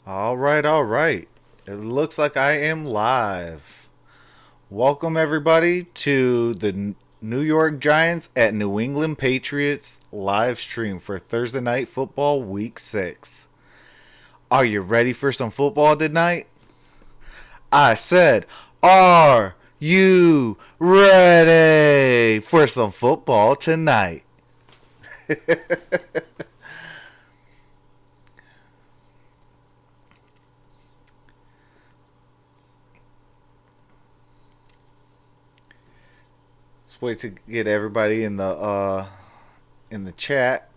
All right, all right. It looks like I am live. Welcome, everybody, to the New York Giants at New England Patriots live stream for Thursday Night Football Week 6. Are you ready for some football tonight? I said, are you ready for some football tonight? Let's wait to get everybody in the chat.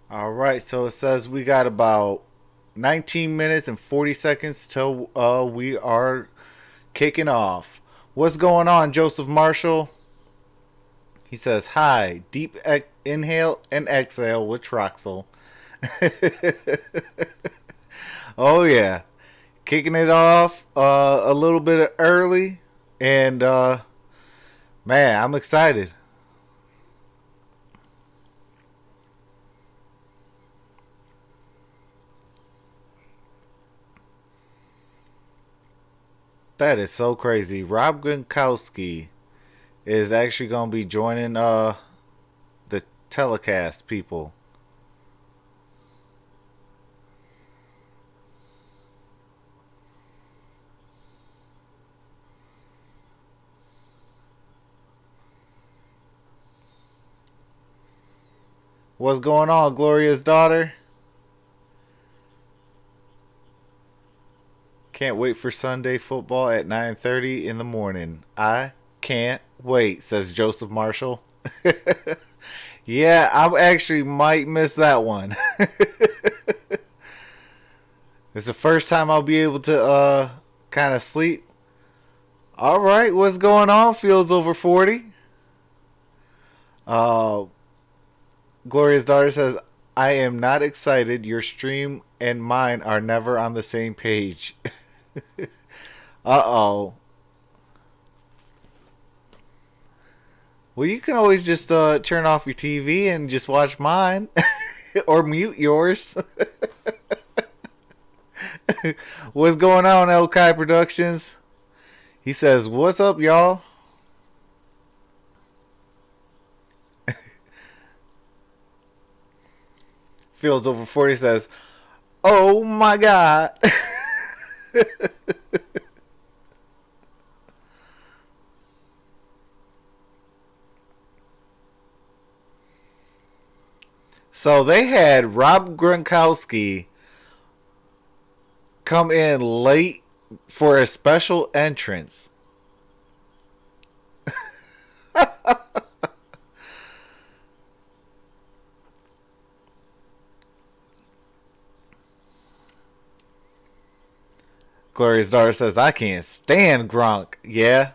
All right, so it says we got about 19 minutes and 40 seconds till we are kicking off. What's going on, Joseph Marshall? He says, hi, deep inhale and exhale with Troxel. Oh, yeah. Kicking it off a little bit early. And, man, I'm excited. That is so crazy. Rob Gronkowski is actually going to be joining the telecast people. What's going on, Gloria's daughter? Can't wait for Sunday football at 9:30 in the morning. I can't wait, says Joseph Marshall. Yeah, I actually might miss that one. It's the first time I'll be able to kind of sleep. All right, what's going on? Fields over 40. Uh Gloria's daughter says, "I am not excited. Your stream and mine are never on the same page." Uh-oh. Well, you can always just turn off your TV and just watch mine or mute yours. What's going on, El Kai Productions? He says, "What's up, y'all?" Fields over 40 says, "Oh my god." So they had Rob Gronkowski come in late for a special entrance. Gloria's daughter says, "I can't stand Gronk." Yeah,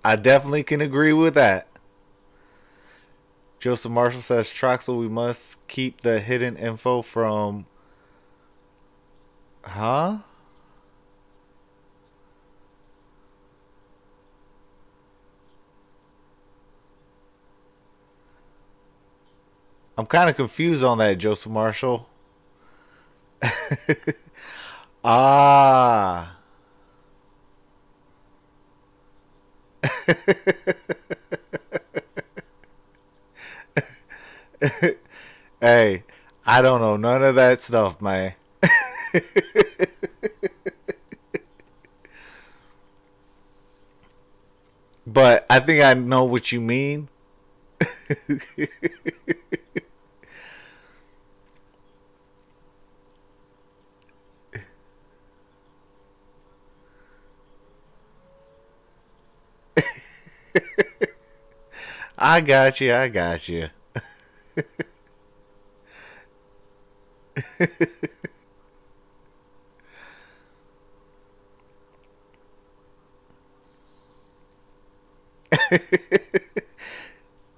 I definitely can agree with that. Joseph Marshall says, "Troxel, we must keep the hidden info from." Huh? I'm kind of confused on that, Joseph Marshall. Ah. Hey, I don't know none of that stuff, man. But I think I know what you mean. I got you. I got you.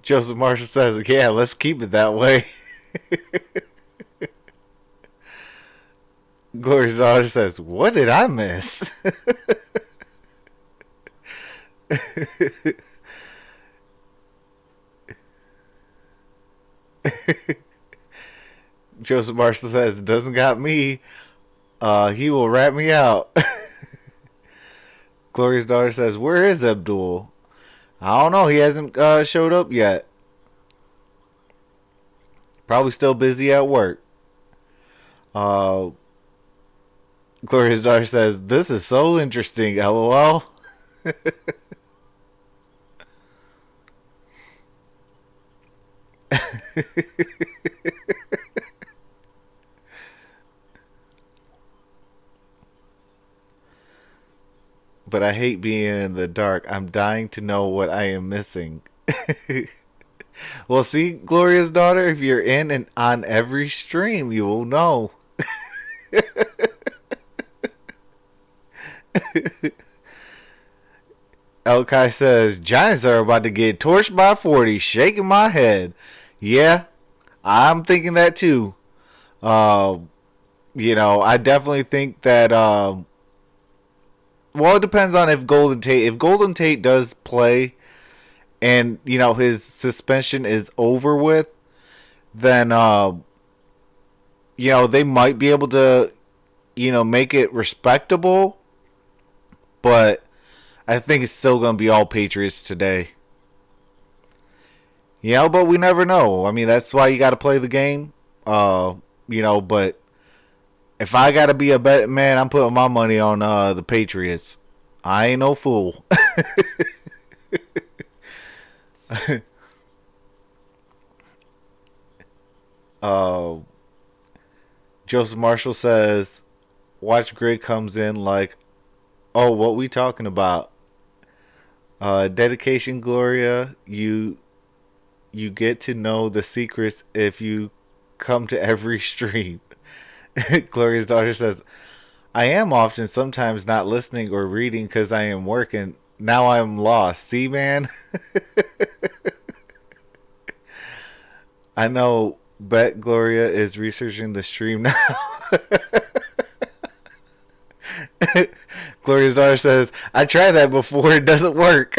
Joseph Marshall says, "Yeah, let's keep it that way." Gloria's daughter says, "What did I miss?" Joseph Marshall says, "Doesn't got me. He will rat me out." Gloria's daughter says, "Where is Abdul?" I don't know. He hasn't showed up yet. Probably still busy at work. Uh, Gloria's daughter says, "This is so interesting." LOL. But I hate being in the dark. I'm dying to know what I am missing. Well, see, Gloria's daughter, if you're in and on every stream, you will know. Elkai says, Giants are about to get torched by 40, shaking my head. Yeah, I'm thinking that too. Uh, I definitely think that, well, it depends on if Golden Tate, does play and, his suspension is over with, then, they might be able to, make it respectable, but I think it's still going to be all Patriots today. But we never know. I mean, that's why you got to play the game. But if I got to be a bet man, I'm putting my money on the Patriots. I ain't no fool. uh, Joseph Marshall says, watch Grid comes in like, oh, what we talking about? Dedication, Gloria. You get to know the secrets if you come to every stream. Gloria's daughter says, I am often sometimes not listening or reading because I am working. Now I'm lost. See, man? I know Bet Gloria is researching the stream now. Gloria's daughter says, I tried that before. It doesn't work.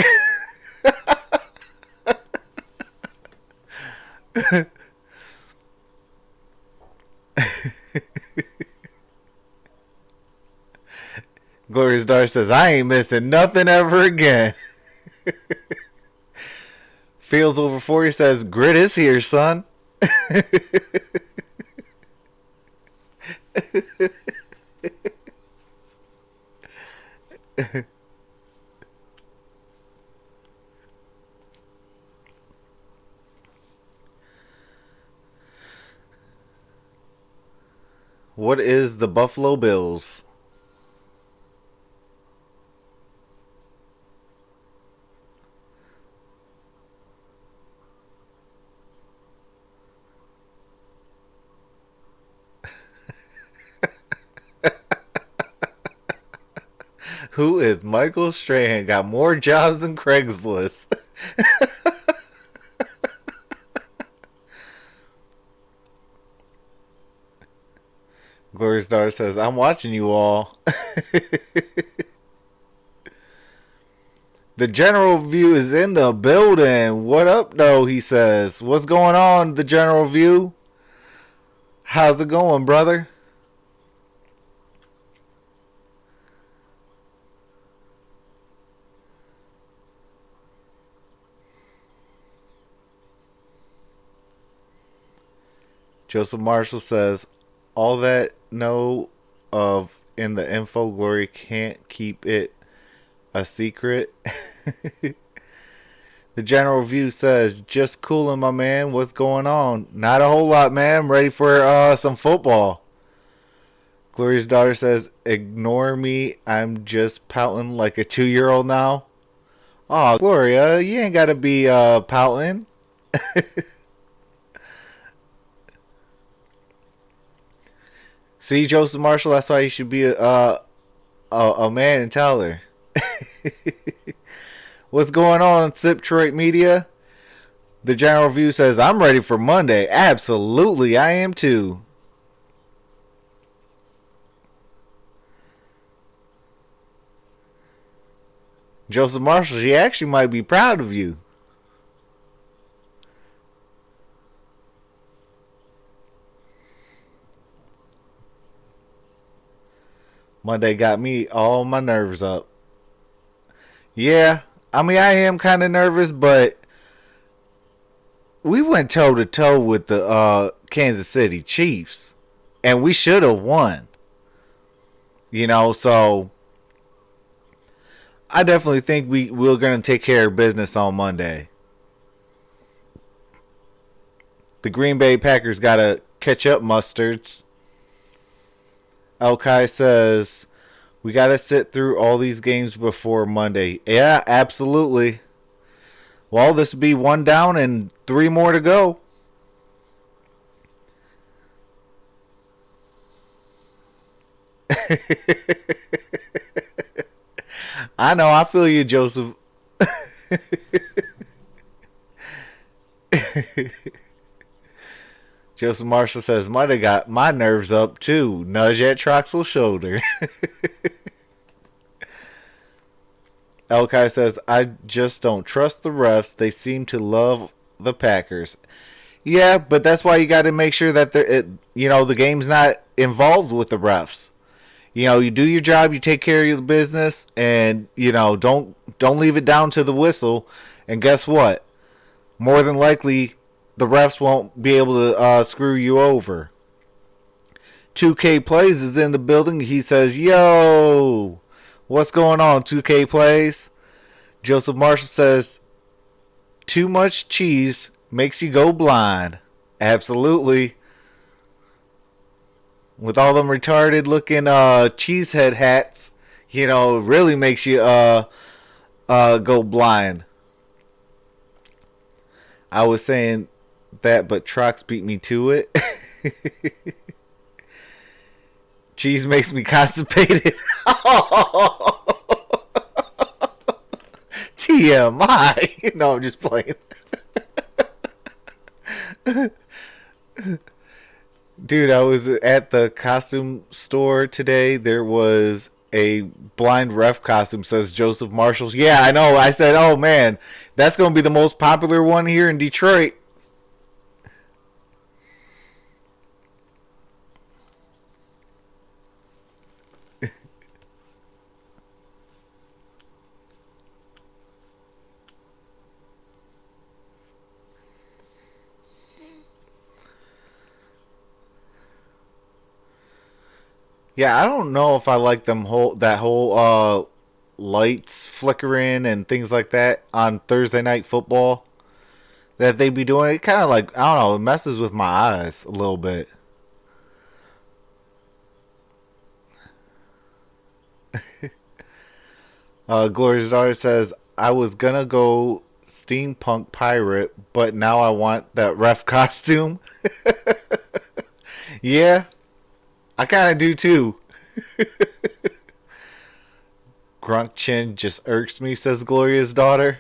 Gloria's daughter says, I ain't missing nothing ever again. Fields over 40 says, Grit is here, son. What is the Buffalo Bills? Who is Michael Strahan? Got more jobs than Craigslist. Gloria's daughter says, I'm watching you all. The general view is in the building. What up, though? He says. What's going on, the general view? How's it going, brother? Joseph Marshall says, all that know of in the info glory can't keep it a secret. The general view says, just cooling, my man. What's going on? Not a whole lot, man. I'm ready for some football. Gloria's daughter says, ignore me. I'm just pouting like a 2-year-old now. Oh, Gloria, you ain't got to be pouting. See, Joseph Marshall, that's why you should be a man and tell her. What's going on, Detroit Media? The general view says, I'm ready for Monday. Absolutely, I am too. Joseph Marshall, she actually might be proud of you. Monday got me all my nerves up. Yeah, I mean, I am kind of nervous, but we went toe to toe with the Kansas City Chiefs, and we should have won. So I definitely think we're going to take care of business on Monday. The Green Bay Packers got to catch up, mustards. Elkai says, we got to sit through all these games before Monday. Yeah, absolutely. Well, this will be 1 down and 3 more to go. I know, I feel you, Joseph. Joseph Marshall says, might have got my nerves up too. Nudge at Troxel's shoulder. Elkai says, I just don't trust the refs. They seem to love the Packers. Yeah, but that's why you got to make sure that the game's not involved with the refs. You do your job, you take care of your business, and don't leave it down to the whistle. And guess what? More than likely, the refs won't be able to screw you over. 2K Plays is in the building. He says, yo, what's going on, 2K Plays? Joseph Marshall says, too much cheese makes you go blind. Absolutely. With all them retarded looking cheesehead hats, it really makes you go blind. I was saying that, but Trox beat me to it. Cheese makes me constipated. TMI. No, I'm just playing. Dude, I was at the costume store today. There was a blind ref costume, says Joseph Marshall. Yeah, I know. I said, oh man, that's going to be the most popular one here in Detroit. Yeah, I don't know if I like that whole lights flickering and things like that on Thursday night football that they be doing. It kind of like, I don't know, it messes with my eyes a little bit. Gloria's daughter says, I was gonna go steampunk pirate, but now I want that ref costume. Yeah, I kind of do too. Grunk chin just irks me, says Gloria's daughter.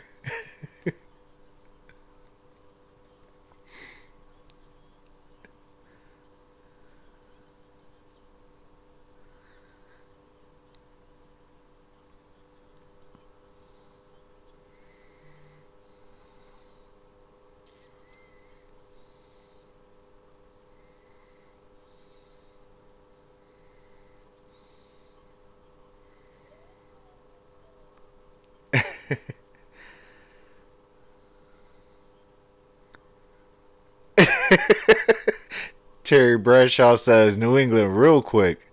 Terry Bradshaw says New England real quick.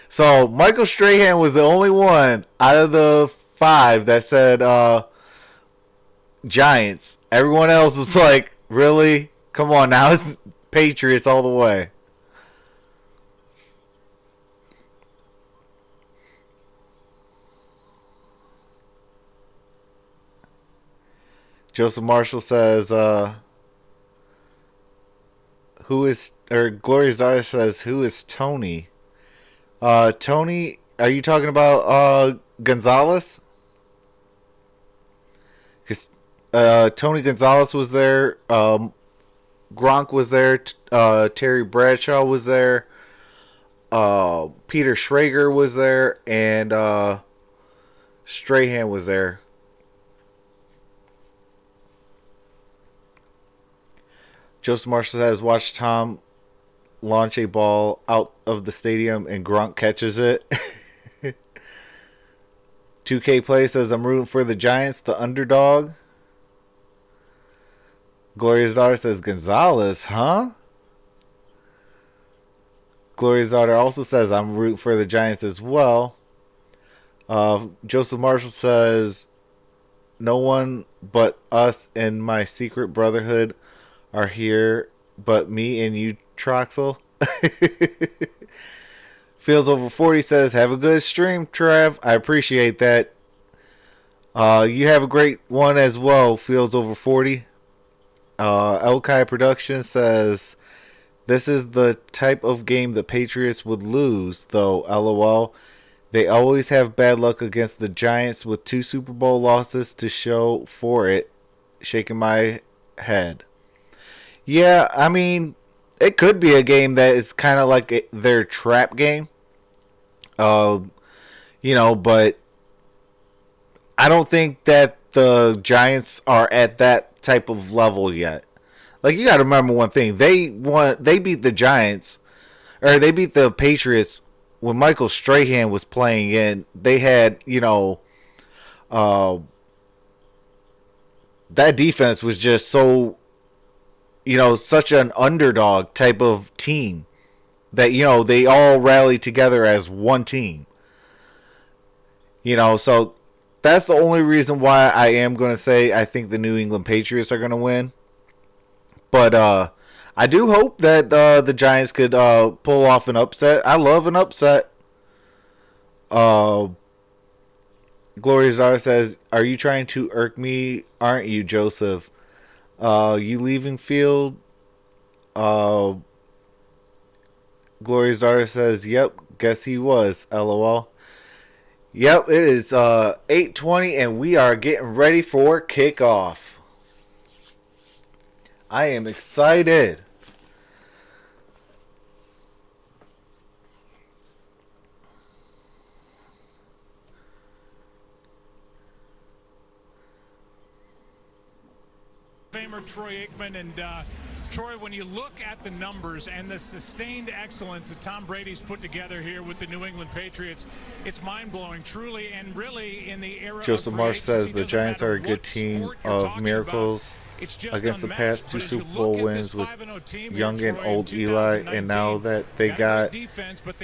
So Michael Strahan was the only one out of the 5 that said Giants. Everyone else was like, really? Come on now, it's Patriots all the way. Joseph Marshall says, who is, or Gloria's daughter says, who is Tony? Tony, are you talking about Gonzalez? Because Tony Gonzalez was there. Gronk was there. Terry Bradshaw was there. Peter Schrager was there. And Strahan was there. Joseph Marshall says, watch Tom launch a ball out of the stadium and Gronk catches it. 2K Play says, I'm rooting for the Giants, the underdog. Gloria's daughter says, Gonzalez, huh? Gloria's daughter also says, I'm rooting for the Giants as well. Joseph Marshall says, no one but us and my secret brotherhood are here, but me and you, Troxel. Fields over 40 says, have a good stream, Trev. I appreciate that. You have a great one as well, Fields over 40. Elkai Production says, this is the type of game the Patriots would lose, though, LOL. They always have bad luck against the Giants with 2 Super Bowl losses to show for it. Shaking my head. Yeah, I mean, it could be a game that is kind of like their trap game. But I don't think that the Giants are at that type of level yet. Like, you got to remember one thing. They beat the Giants, or they beat the Patriots when Michael Strahan was playing in. They had, that defense was just so, such an underdog type of team that, they all rallied together as one team. So that's the only reason why I am going to say I think the New England Patriots are going to win. But I do hope that the Giants could pull off an upset. I love an upset. Gloria's daughter says, are you trying to irk me? Aren't you, Joseph? You leaving field? Gloria's daughter says, yep, guess he was, LOL. Yep, it is 8:20 and we are getting ready for kickoff. I am excited. Famer Troy Aikman, and Troy, when you look at the numbers and the sustained excellence that Tom Brady's put together here with the New England Patriots, it's mind-blowing, truly, and really in the era Joseph of Marsh says the Giants are a good what team sport you're of talking miracles about, against the past 2 Super Bowl wins with young and Troy, old Eli, and now that they got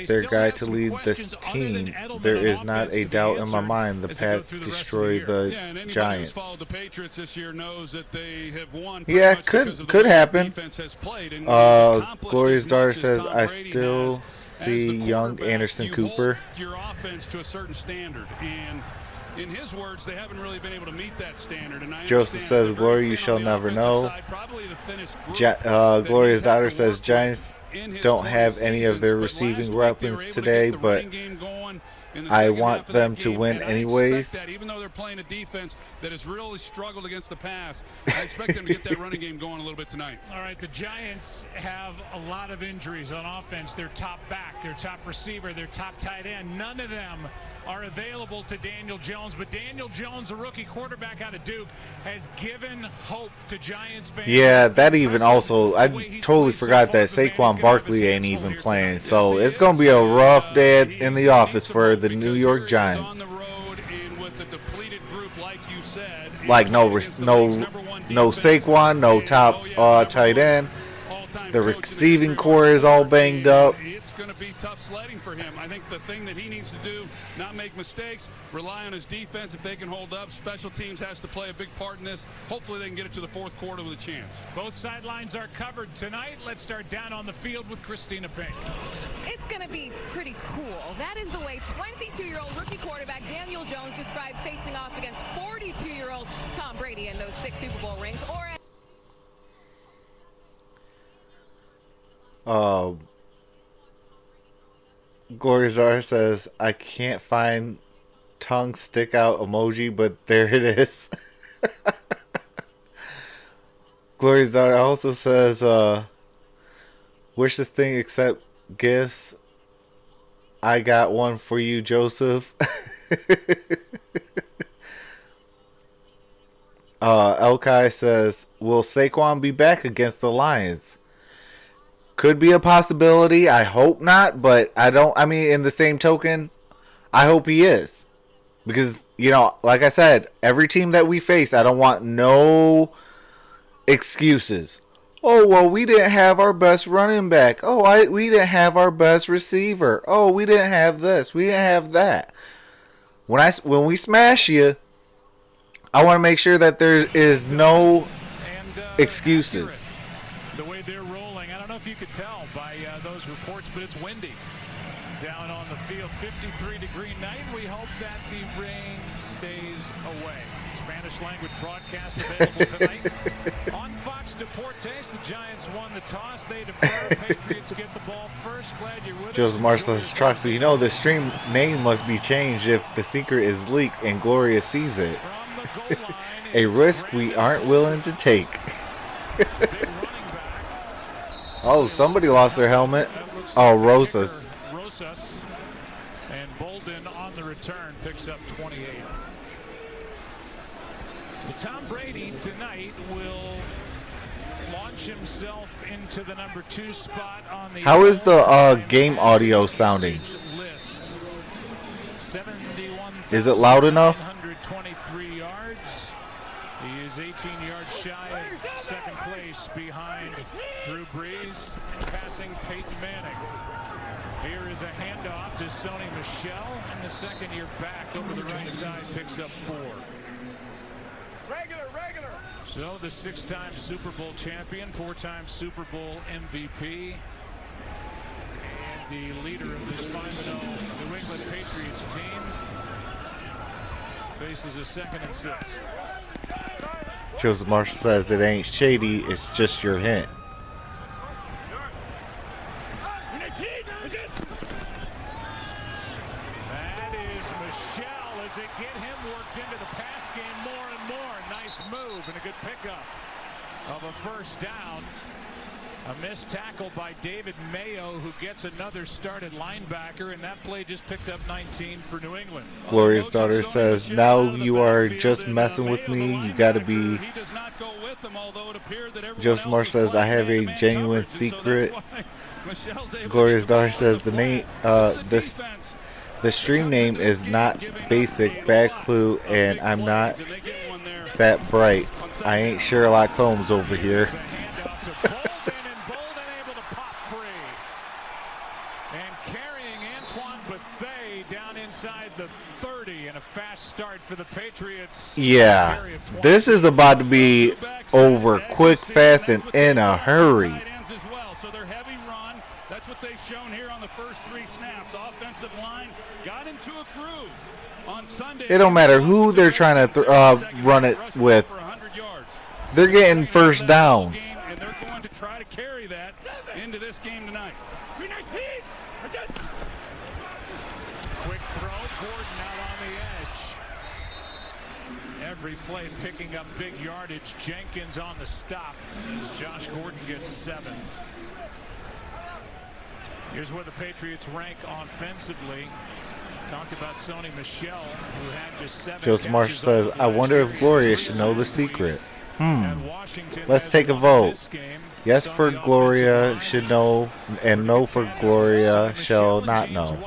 their guy to lead this team, there is not a doubt in my mind the Pats destroy the Giants. The Patriots this year knows that they have won. Yeah, could happen. Gloria's daughter says, I still see young Anderson Cooper. Your offense to a certain standard, and in his words, they haven't really been able to meet that standard. And Joseph says, Gloria, you shall never know. Gloria's daughter says, Giants don't have any of their receiving weapons today, but in the I second want half of them that to game. win And anyways. I expect that, even though they're playing a defense that has really struggled against the pass, I expect them to get that running game going a little bit tonight. All right, the Giants have a lot of injuries on offense. Their top back, their top receiver, their top tight end, none of them are available to Daniel Jones. But Daniel Jones, a rookie quarterback out of Duke, has given hope to Giants fans. Yeah, that even also, I totally forgot that Saquon Barkley ain't even playing. So it's going to be a rough day in the office for the New York Giants. Like no Saquon, no top tight end. The receiving core is all banged up. It's going to be tough sledding for him. I think the thing that he needs to do, not make mistakes, rely on his defense. If they can hold up, special teams has to play a big part in this. Hopefully they can get it to the fourth quarter with a chance. Both sidelines are covered tonight. Let's start down on the field with Christina Pink. It's going to be pretty cool. That is the way 22-year-old rookie quarterback Daniel Jones described facing off against 42-year-old Tom Brady in those 6 Super Bowl rings. Or Gloria Zara says, I can't find tongue stick out emoji, but there it is. Gloria Zara also says, wish this thing except gifts. I got one for you, Joseph. Elkai says, will Saquon be back against the Lions? Could be a possibility. I hope not, but I mean, in the same token, I hope he is. Because, you know, like I said, every team that we face, I don't want no excuses. Oh, well, we didn't have our best running back. Oh, we didn't have our best receiver. Oh, we didn't have this. We didn't have that. When we smash you, I want to make sure that there is no excuses. The way they're rolling, I don't know if you could tell by those reports, but it's windy down on the field. 53-degree night. We hope that the rain stays away. Spanish language broadcast available tonight on Fox Deportes. The Giants won the toss. They defer. Patriots get the ball first. Glad you're with us. Joseph Marcellus Troxel, you know the stream name must be changed if the secret is leaked and Gloria sees it. A risk we aren't willing to take. Oh, somebody lost their helmet. Oh, Rosas. And Bolden on the return picks up 28. Well, Tom Brady tonight will launch himself into the number 2 spot on the. How is the game audio sounding? List. Is it loud enough? 123 yards. He is 18 yards shy of second place behind Drew Brees and passing Peyton Manning. Here is a handoff to Sony Michel, and the second-year back over the right side picks up 4. Regular. So the 6-time Super Bowl champion, 4-time Super Bowl MVP, and the leader of this 5-0 New England Patriots team faces a 2nd and 6. Joseph Marshall says it ain't shady, it's just your hint. That is Michel as it get him worked into the pass game more and more. Nice move and a good pickup of a first down. A missed tackle by David Mayo, who gets another start at linebacker, and that play just picked up 19 for New England. Gloria's daughter says, now you are just messing with me. You got to be. Joseph Marsh says, I have a genuine secret. Gloria's daughter says, the name, the stream name is not basic, bad clue, and I'm not that bright. I ain't Sherlock Holmes over here. Start for the Patriots. Yeah, this is about to be over quick, fast, and in a hurry. So they're heavy run. That's what they've shown here on the first 3 snaps. Offensive line got into a groove on Sunday. It don't matter who they're trying to run it with. They're getting first downs. And they're going to try to carry that into this game tonight. Quick throw. Gordon out on the edge. Every play picking up big yardage. Jenkins on the stop as Josh Gordon gets 7. Here's where the Patriots rank offensively. Talked about Sony Michel, who had just 7. Joseph Marshall says, I wonder if Gloria should know the secret. Let's take a vote. Yes for Gloria should know, and no for Gloria shall not know.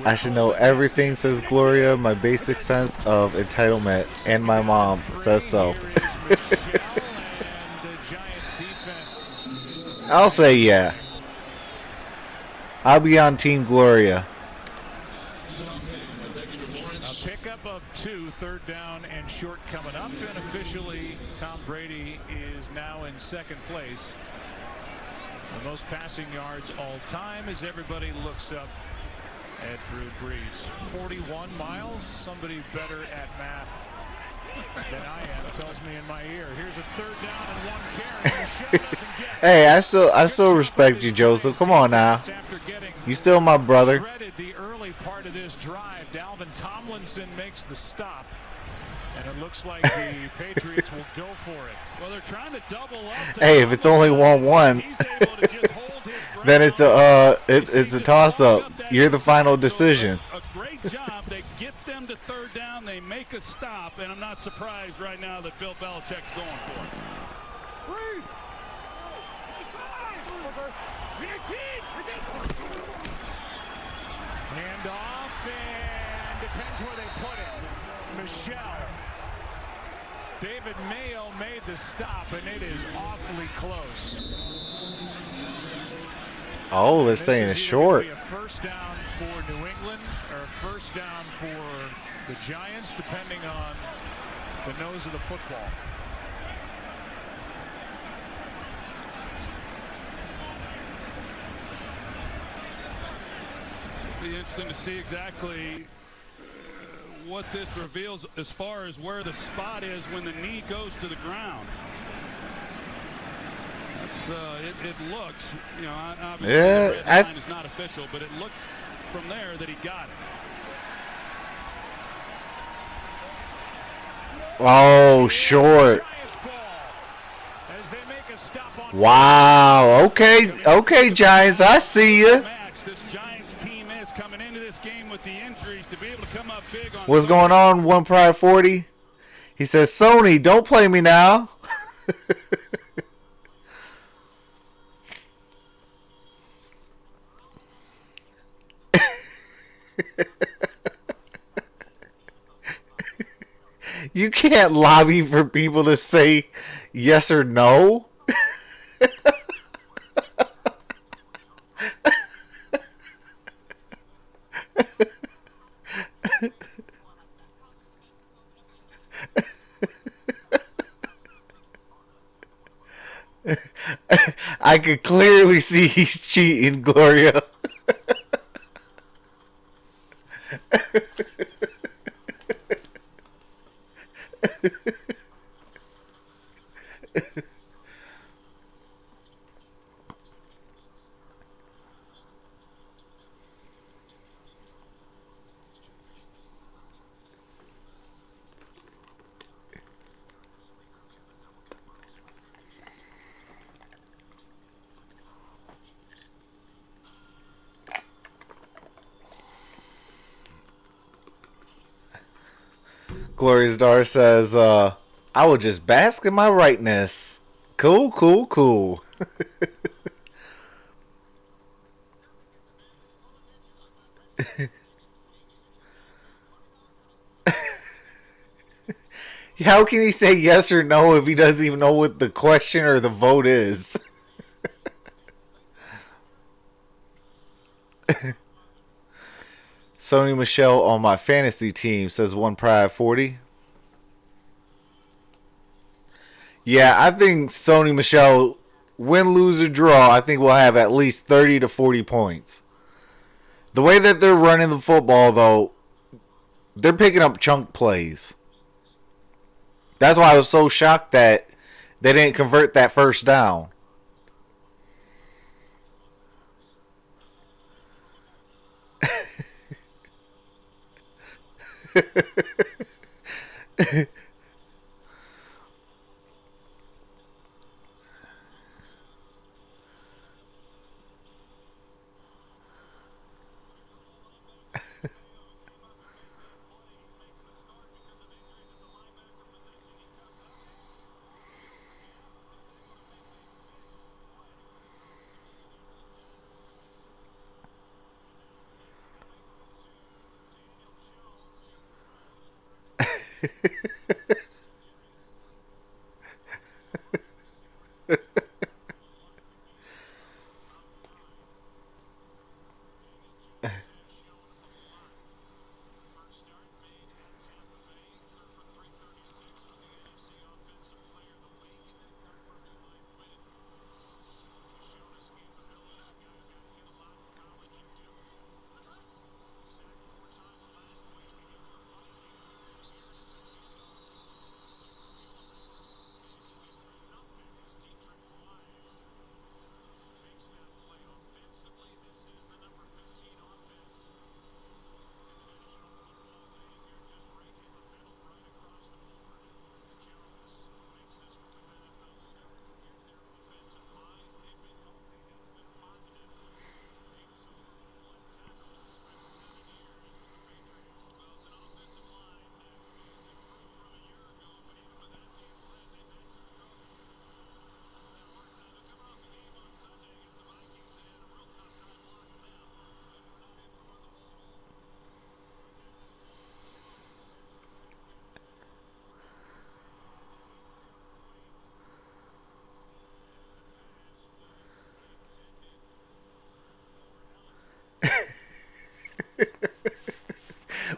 I should know everything, says Gloria. My basic sense of entitlement, and my mom says so. I'll say yeah. I'll be on Team Gloria. A pickup of 2, 3rd down and short coming up, and officially Tom Brady is now in 2nd place. The most passing yards all time as everybody looks up at Drew Brees. 41 miles. Somebody better at math than I am tells me in my ear. Here's a 3rd down and 1 carry. Hey, I still respect you, Joseph. Come on now. You still my brother. The early part of this drive, Dalvin Tomlinson makes the stop. And it looks like the Patriots will go for it. Well, they're trying to double up. Hey, if it's only 1-1, then it's a toss-up. You're the final decision. A great job. They get them to 3rd down. They make a stop, and I'm not surprised right now that Bill Belichick's going for it. Hand off, and depends where they put it. Michel. David Mayo made the stop, and it is awfully close. Oh, they're saying it's short. A 1st down for New England, or a 1st down for the Giants, depending on the nose of the football. It'll be interesting to see exactly what this reveals as far as where the spot is when the knee goes to the ground. That's it looks, you know, obviously the red line is not official, but it looked from there that he got it. Oh, short. Wow. Okay, Giants. I see you. This Giants team is coming into this game with the injuries to be able to come up big on. What's going on, 1 Pride 40? He says, Sony, don't play me now. You can't lobby for people to say yes or no. I could clearly see he's cheating, Gloria. Gloria's daughter says, I will just bask in my rightness. Cool, cool, cool. How can he say yes or no if he doesn't even know what the question or the vote is? Sony Michel on my fantasy team, says 1 Pride 40. Yeah, I think Sony Michel, win, lose, or draw, I think we'll have at least 30 to 40 points. The way that they're running the football, though, they're picking up chunk plays. That's why I was so shocked that they didn't convert that 1st down.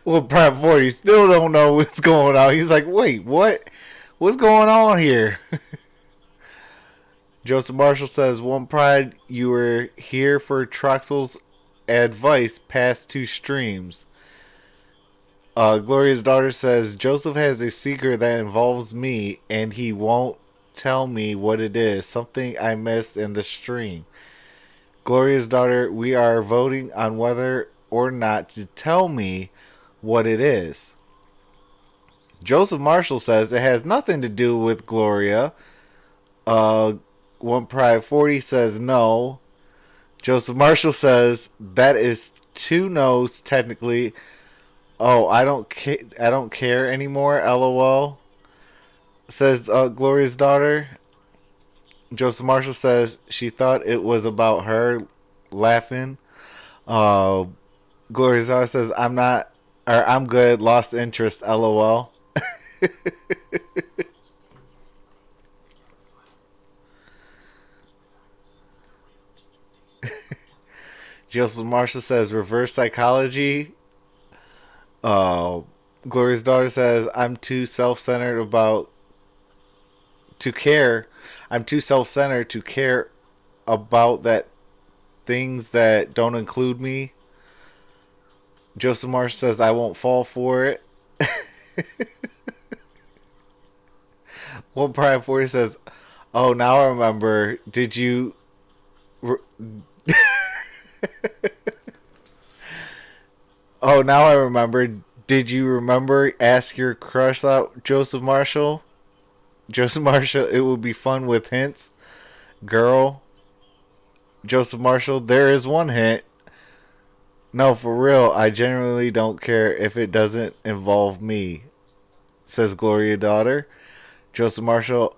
Well, Prime 40 still don't know what's going on. He's like, wait, what? What's going on here? Joseph Marshall says, One Pride, you were here for Troxel's advice past 2 streams. Gloria's daughter says, Joseph has a secret that involves me, and he won't tell me what it is. Something I missed in the stream. Gloria's daughter, we are voting on whether or not to tell me what it is. Joseph Marshall says it has nothing to do with Gloria. One Pride 40 says no. Joseph Marshall says that is 2 no's technically. Oh, I don't care anymore. LOL. Says Gloria's daughter. Joseph Marshall says she thought it was about her laughing. Gloria's daughter says I'm good. Lost interest. LOL. Joseph Marshall says reverse psychology. Gloria's daughter says I'm too self-centered to care. I'm too self-centered to care about that things that don't include me. Joseph Marshall says I won't fall for it. One Pride 40 says, oh, now I remember. Did you... Oh, now I remember. Did you remember? Ask your crush out, Joseph Marshall. Joseph Marshall, it would be fun with hints. Girl. Joseph Marshall, there is one hint. No, for real, I genuinely don't care if it doesn't involve me, says Gloria daughter. Joseph Marshall,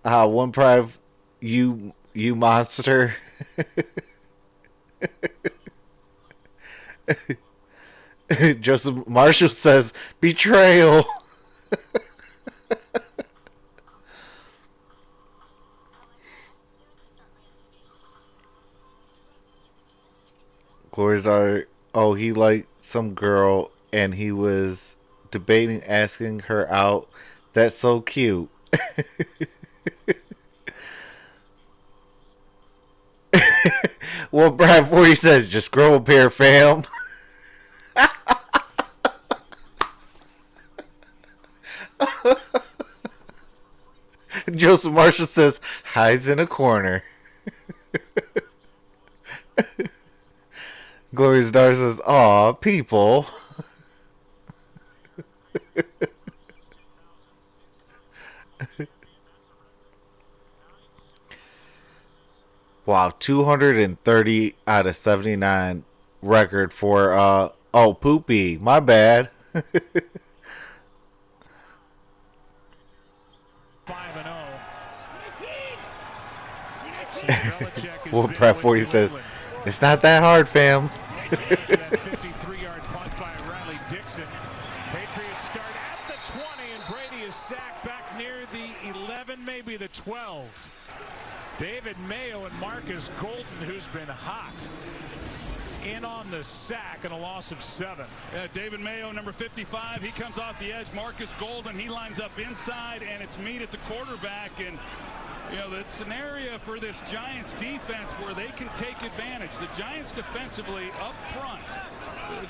One Pride, you monster. Joseph Marshall says, betrayal. Gloria's daughter, oh, he liked some girl and he was debating asking her out. That's so cute. Well, Brad 40 says, just grow a pair, fam. Joseph Marshall says, hides in a corner. Gloria's daughter says, aw, people. Wow, 230 out of 79 record for oh, Poopy. My bad. 5-0. So Belichick has Well, been Pratt with 40 New says, England. it's not that hard, fam. That 53-yard punt by Riley Dixon. Patriots start at the 20, and Brady is sacked back near the 11, maybe the 12. David Mayo and Marcus Golden, who's been hot, in on the sack and a loss of 7. David Mayo, number 55, he comes off the edge. Marcus Golden, he lines up inside, and it's Mead at the quarterback. And you know, it's an area for this Giants defense where they can take advantage. The Giants defensively up front,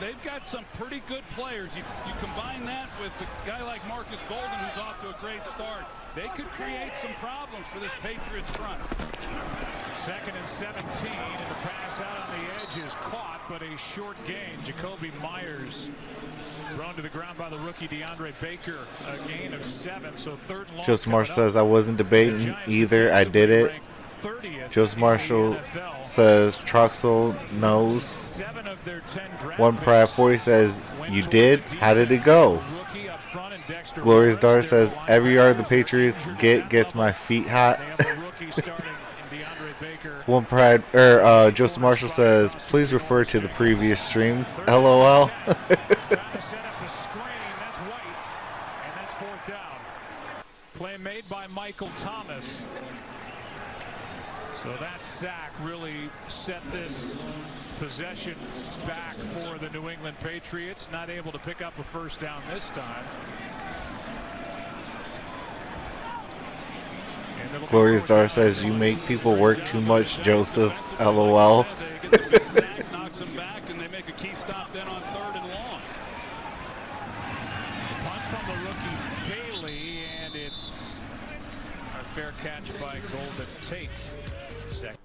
they've got some pretty good players. You combine that with a guy like Marcus Golden, who's off to a great start. They could create some problems for this Patriots front. 2nd and 17, and the pass out on the edge is caught, but a short gain. Jacoby Myers thrown to the ground by the rookie DeAndre Baker. A gain of 7, so 3rd and long. Joseph Marshall says, I wasn't debating either. I did it. Joseph Marshall says, Troxel knows. 7 of their 10 draft One Pride 40 says, you did? How did it go? Glorious Daughter says, every yard the Patriots gets my feet hot. One Pride, Joseph Marshall says, please refer to the previous streams. LOL. Play made by Michael Thomas. So that sack really set this possession back for the New England Patriots. Not able to pick up a first down this time. Glorious Daughter says, you make people work too much, Joseph. LOL. Knocks them back, and they make a key stop then on 3rd and long. Punt from the rookie Bailey, and it's a fair catch by Golden Tate. Second.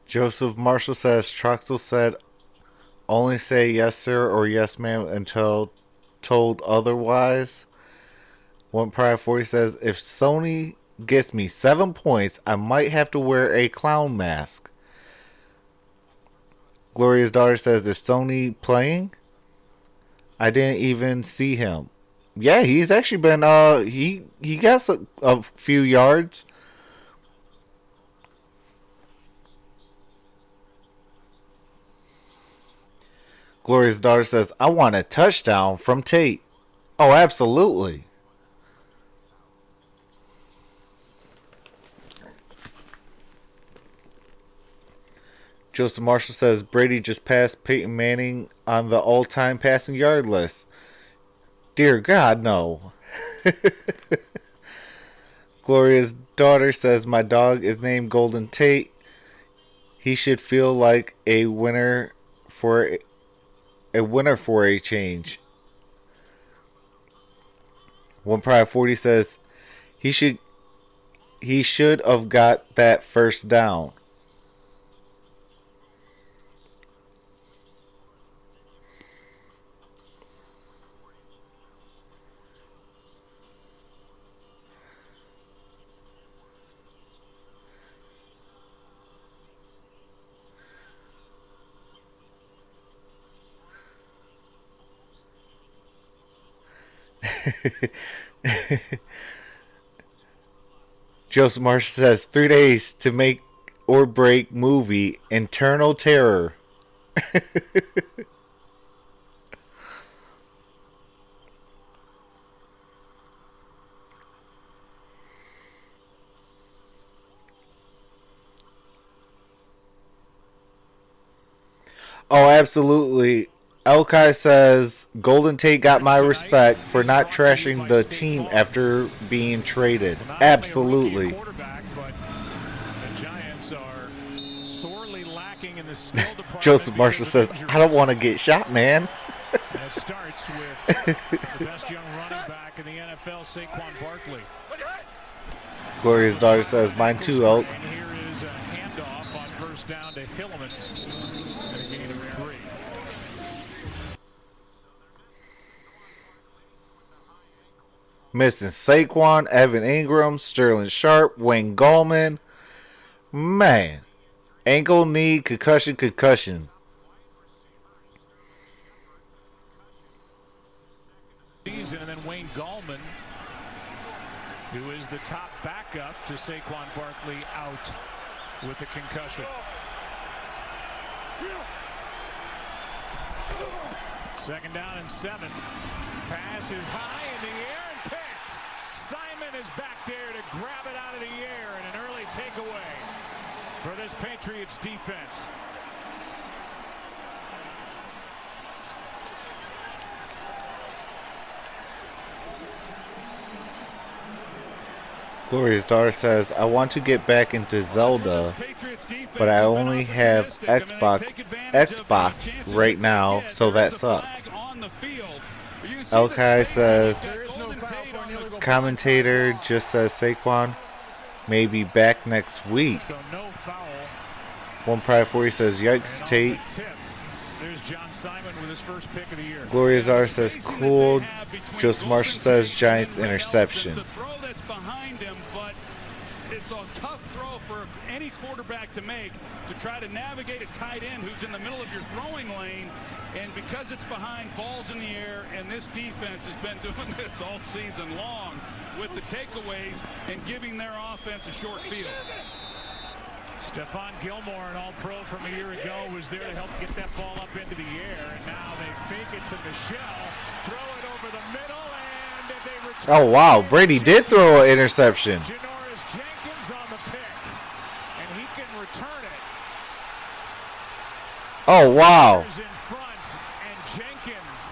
Joseph Marshall says, Troxel said, only say yes sir or yes ma'am until told otherwise. One Pride 40 says, if Sony gets me 7 points, I might have to wear a clown mask. Gloria's Daughter says, is Sony playing? I didn't even see him. Yeah, he's actually been, he got a few yards. Gloria's Daughter says, I want a touchdown from Tate. Oh, absolutely. Joseph Marshall says, Brady just passed Peyton Manning on the all-time passing yard list. Dear God, no. Gloria's Daughter says, my dog is named Golden Tate. He should feel like a winner for a change. One Pride 40 says, he should have got that first down. Joseph Marsh says 3 days to make or break movie Internal Terror. Oh, absolutely. Elkai says, Golden Tate got my respect for not trashing the team after being traded. Absolutely. The Giants are sorely lacking in the skill department. Joseph Marshall says, I don't want to get shot, man. And it starts with the best young running back in the NFL, Saquon Barkley. Gloria's daughter says, mine too, Elk. And here is a handoff on first down to Hillman. And a gain of 3. Missing Saquon, Evan Ingram, Sterling Sharp, Wayne Gallman. Man. Ankle, knee, concussion. Season, and then Wayne Gallman, who is the top backup to Saquon Barkley, out with a concussion. Second down and 7. Pass is high in the air and picked. Simon is back there to grab it out of the air, and an early takeaway for this Patriots defense. Gloria's daughter says, I want to get back into Zelda, but I only have Xbox right now, so that sucks. Elkai says, commentator just says Saquon may be back next week. So no foul. One Pride 40 says, yikes, Tate. There's John Simon with his first pick of the year. Gloria's daughter says, cool. Joseph Marshall says, Giants interception. It's a tough throw for any quarterback to make, to try to navigate a tight end who's in the middle of your throwing lane, and because it's behind, balls in the air, and this defense has been doing this all season long with the takeaways and giving their offense a short field. Stephon Gilmore, an all-pro from a year ago, was there to help get that ball up into the air, and now they fake it to Michelle, throw it over the middle, and they return. Oh, wow. Brady did throw an interception. On the pick, and he can return it. Oh, wow. In front, and Jenkins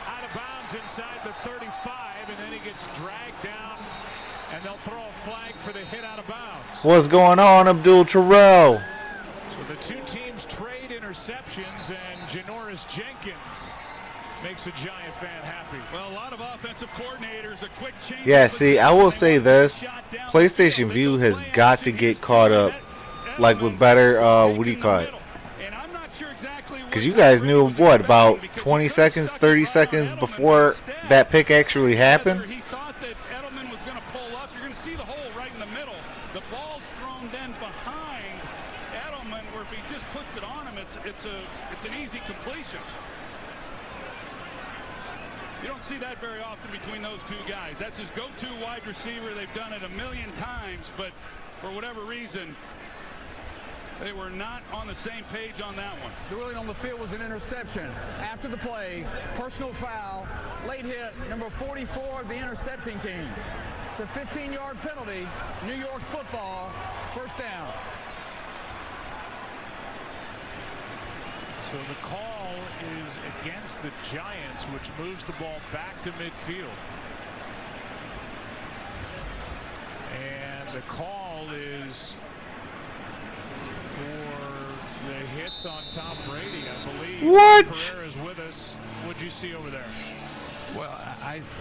out of bounds inside the 35, and then he gets dragged down, and they'll throw a flag for the hit out of bounds. What's going on, Abdul Terrell? So the two teams trade interceptions, and Janoris Jenkins makes a Giant fan happy. Well, a lot of offensive coordinators, a quick change. Yeah, see, I will say this. PlayStation View has got to get caught up, like, with better, what do you call it? Because you guys knew, what, about 20 seconds, 30 seconds before that pick actually happened? He thought that Edelman was going to pull up. You're going to see the hole right in the middle. The ball's thrown then behind Edelman, where if he just puts it on him, it's an easy completion. You don't see that very often between those two guys. That's his go-to wide receiver. They've done it a million times, but for whatever reason, they were not on the same page on that one. The ruling on the field was an interception. After the play, personal foul, late hit, number 44 of the intercepting team. It's a 15-yard penalty. New York's football, first down. So the call is against the Giants, which moves the ball back to midfield. And the call is for the hits on Tom Brady, I believe. What? Pereira is with us. What'd you see over there? Well,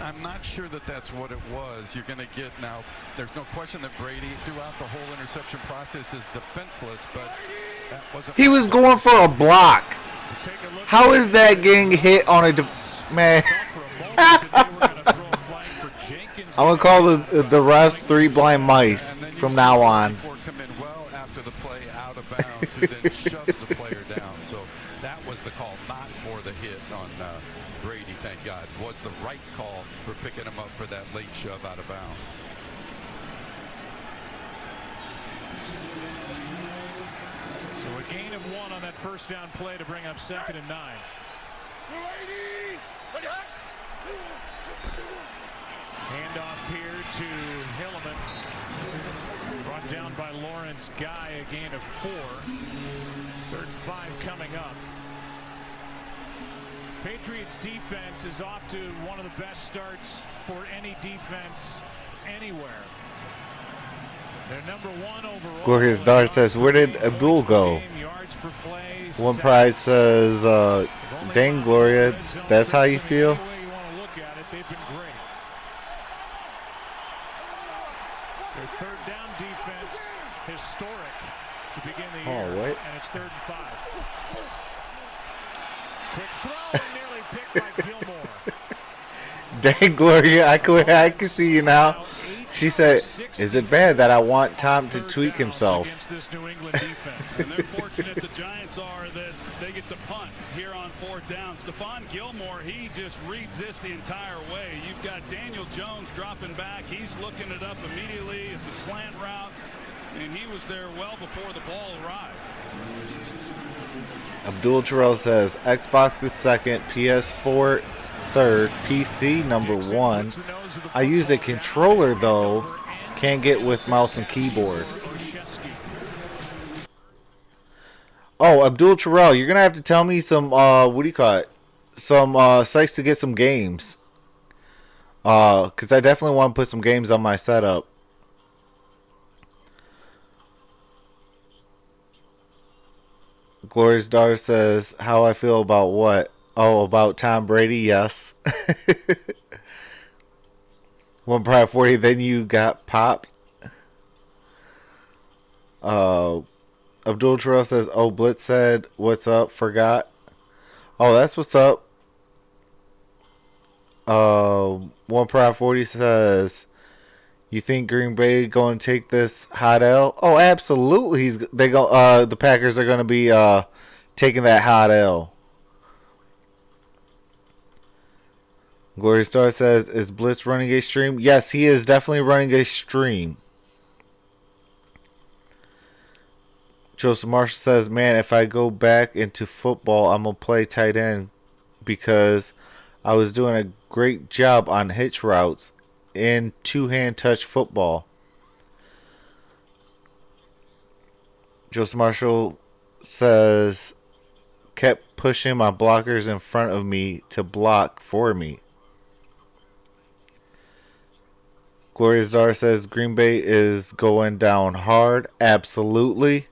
I'm not sure that that's what it was. You're going to get now. There's no question that Brady, throughout the whole interception process, is defenseless, but that wasn't. He was going for a block. How is that getting hit on a man? I'm going to call the refs 3 blind mice from now on. Come in well after the play out of bounds, who then shoves the player down. So that was the call, not for the hit on Brady, thank God. Was the right call for picking him up for that late shove out of bounds. So a gain of 1 on that first down play to bring up 2nd and 9. Handoff here to Hillman. Brought down by Lawrence Guy, a gain of 4. 3rd and 5 coming up. Patriots defense is off to one of the best starts for any defense anywhere. Their number 1 overall. Glorious Dar says, where did Abdul go? One Pride says, dang, Gloria, that's how you feel? They've been great. Their third down defense, historic to begin the year. Oh, what? And it's 3rd and 5. Quick throw, nearly picked by Gilmore. Dang, Gloria, I can see you now. She said, is it bad that I want Tom to tweak himself? Against this New England defense. And they're fortunate the Giants are that they get to punt here on 4th down. Stephon Gilmore, he just reads this the entire way. You've got Daniel Jones dropping back. He's looking it up immediately. It's a slant route, and he was there well before the ball arrived. Abdul Terrell says, Xbox is second, PS4 third, PC number 1. I use a controller though, can't get with mouse and keyboard. Oh, Abdul Terrell, you're gonna have to tell me some what do you call it? Some sites to get some games. Cause I definitely want to put some games on my setup. Gloria's daughter says, how I feel about what? Oh, about Tom Brady, yes. One Pride 40, then you got popped. Abdul Terrell says, oh, Blitz said, what's up, forgot. Oh, that's what's up. One Pride 40 says, you think Green Bay going to take this hot L? Oh, absolutely. The Packers are going to be taking that hot L. Glory Star says, is Blitz running a stream? Yes, he is definitely running a stream. Joseph Marshall says, man, if I go back into football, I'm going to play tight end because I was doing a great job on hitch routes in two-hand touch football. Joseph Marshall says, kept pushing my blockers in front of me to block for me. Gloria Zar says, Green Bay is going down hard. Absolutely.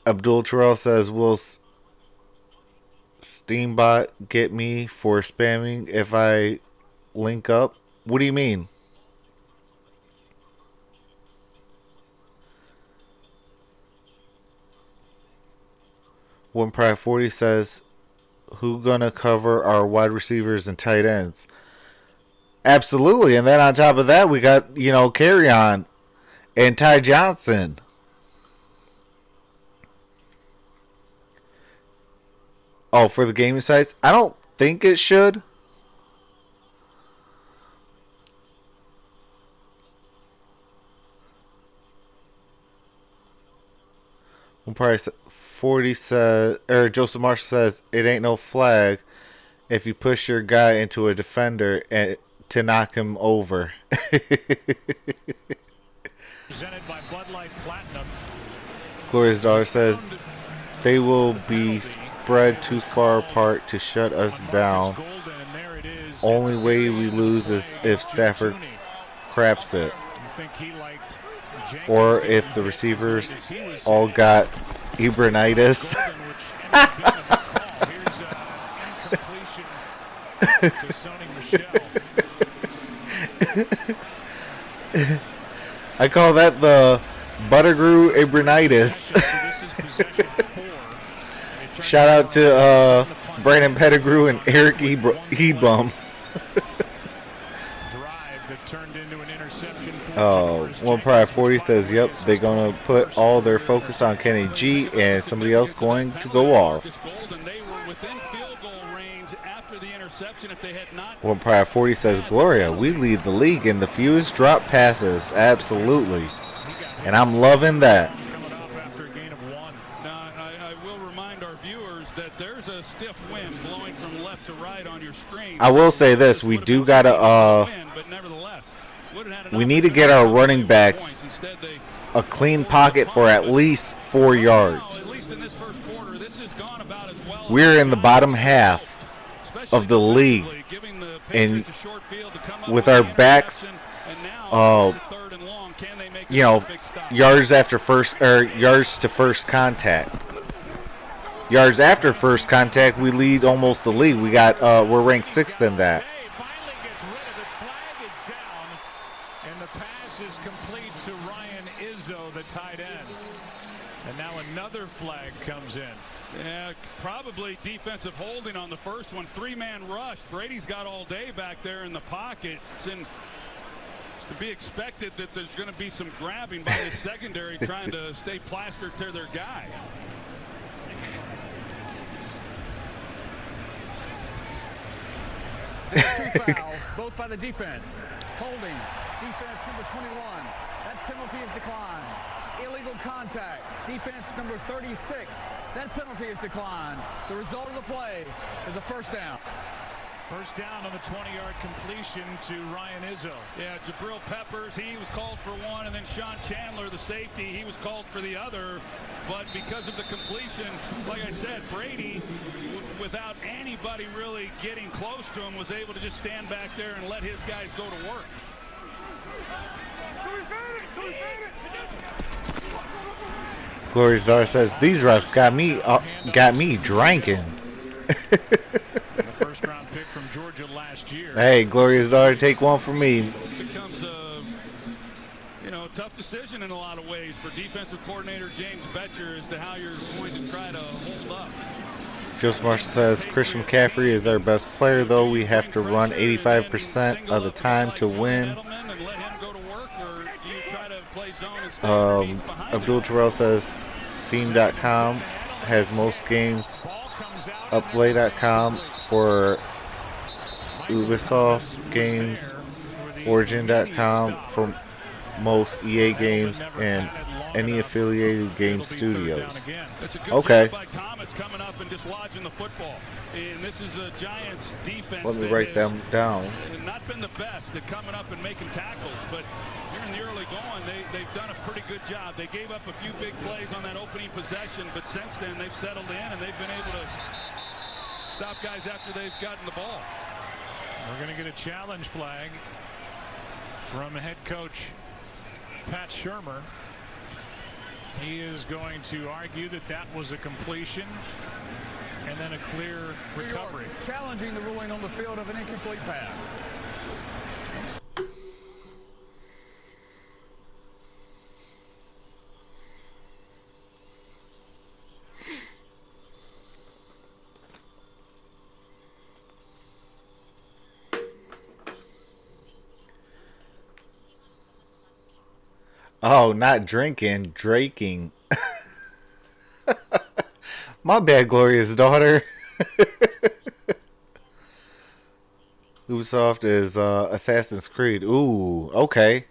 Abdul Terrell says, will Steambot get me for spamming if I link up? What do you mean? One Pride 40 says, who gonna cover our wide receivers and tight ends? Absolutely. And then on top of that, we got, Carry On and Ty Johnson. Oh, for the gaming sites? I don't think it should. One Price 40 says, or Joseph Marshall says, it ain't no flag if you push your guy into a defender and to knock him over. Presented by Bud Light Platinum. Gloria's daughter says, they will be spread too far apart to shut us down. Only way we lose is if Stafford craps it. Or if the receivers all got Ebranitis. I call that the Buttergrew Ebranitis. Shout out to Brandon Pettigrew and Eric Hebum. Oh, One Pride 40 says, yep, they're going to put all their focus on Kenny G and somebody else going to go off. One Pride 40 says, Gloria, we lead the league in the fewest drop passes. Absolutely. And I'm loving that. Now, I will remind our viewers that there's a stiff wind blowing from left to right on your screen. I will say this, we do got to, we need to get our running backs a clean pocket for at least 4 yards. We're in the bottom half of the league, and with our backs making you know, a big stop. yards after first, or yards to first contact. Yards after first contact, we lead almost the league. We got we're ranked 6th in that. Finally gets rid of it. Flag is down, and the pass is complete to Ryan Izzo, the tight end. And now another flag comes in. Yeah, probably defensive holding on the first one. 3-man rush. Brady's got all day back there in the pocket. It's to be expected that there's going to be some grabbing by the secondary trying to stay plastered to their guy. There are 2 fouls, both by the defense. Holding, defense number 21. That penalty is declined. Illegal contact, defense number 36. That penalty is declined. The result of the play is a first down. First down on the 20-yard completion to Ryan Izzo. Yeah, Jabril Peppers, he was called for one, and then Sean Chandler, the safety, he was called for the other. But because of the completion, like I said, Brady, without anybody really getting close to him, was able to just stand back there and let his guys go to work. Glorious Dar says these refs got me drinking. The first round pick from Georgia last year. Hey, Glorious Dar, take one for me. It becomes a tough decision in a lot of ways for defensive coordinator James Betcher as to how you're going to try to hold up. Joseph Marshall says Christian McCaffrey is our best player, though we have to run 85% of the time to win. Abdul Terrell says Steam.com has most games. Upplay.com for Ubisoft games. Origin.com for most EA games and any affiliated game studios. Okay. By Thomas coming up and dislodging the football. And this is a Giants defense. Let me write them down. Not been the best at coming up and making tackles, but here in the early going, they've done a pretty good job. They gave up a few big plays on that opening possession, but since then they've settled in and they've been able to stop guys after they've gotten the ball. We're going to get a challenge flag from head coach Pat Shurmur. He is going to argue that that was a completion and then a clear recovery. New York is challenging the ruling on the field of an incomplete pass. Oh, not drinking, draking. My bad, Glorious Daughter. Ubisoft is Assassin's Creed. Ooh, okay.